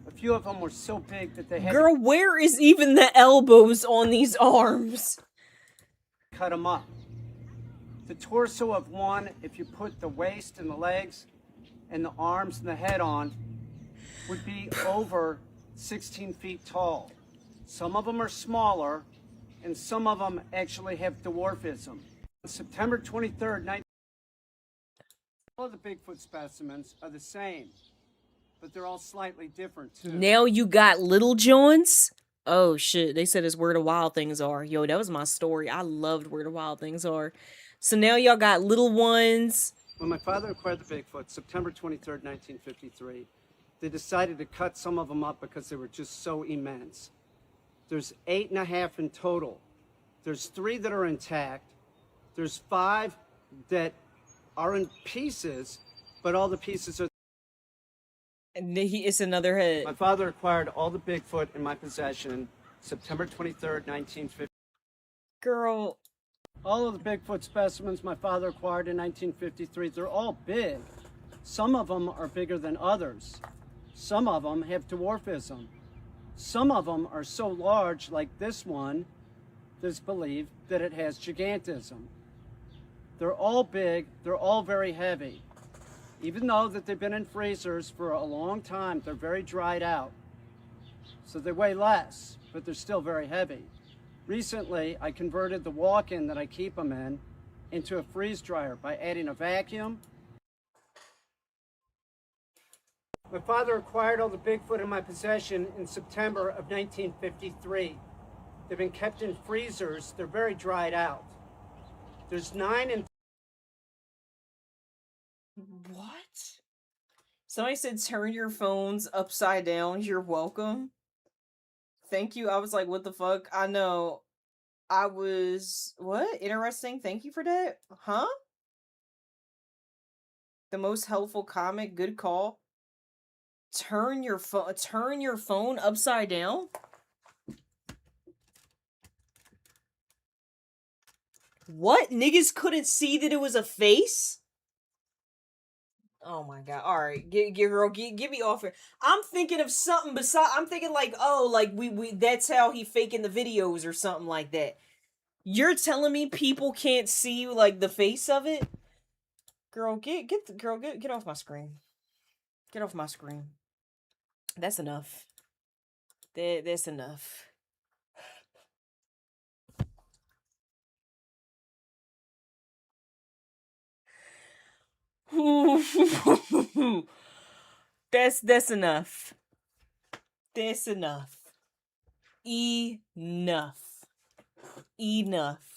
a few of them were so big that they had Girl, where is even the elbows on these arms? to cut them up. The torso of one, if you put the waist and the legs and the arms and the head on, would be over 16 feet tall. Some of them are smaller, and some of them actually have dwarfism. On September 23rd, all of the Bigfoot specimens are the same, but they're all slightly different too. Now you got Little Johns? Oh shit, they said it's Where the Wild Things Are. Yo, that was my story. I loved Where the Wild Things Are. So now y'all got little ones. When my father acquired the Bigfoot, September 23rd, 1953, they decided to cut some of them up because they were just so immense. There's 8.5 in total. There's 3 that are intact. There's 5 that are in pieces, but all the pieces are... And it's another head. My father acquired all the Bigfoot in my possession September 23rd, 1950. Girl. All of the Bigfoot specimens my father acquired in 1953, they're all big. Some of them are bigger than others. Some of them have dwarfism. Some of them are so large, like this one, there's believed that it has gigantism. They're all big, they're all very heavy. Even though that they've been in freezers for a long time, they're very dried out. so they weigh less, but they're still very heavy. Recently, I converted the walk-in that I keep them in into a freeze dryer by adding a vacuum. My father acquired all the Bigfoot in my possession in September of 1953. They've been kept in freezers. They're very dried out. There's 9 in... What? Somebody said turn your phones upside down. You're welcome. Thank you. I was like, what the fuck? I know. I was... What? Interesting. Thank you for that. Huh? The most helpful comment. Good call. Turn your phone upside down? What? Niggas couldn't see that it was a face? Oh my god. Alright. Girl, get me off here. I'm thinking of something besides. I'm thinking like, oh, like we that's how he faking the videos or something like that. You're telling me people can't see like the face of it? Girl, get off my screen. Get off my screen. That's enough. That's enough. That's enough. That's enough. Enough. Enough.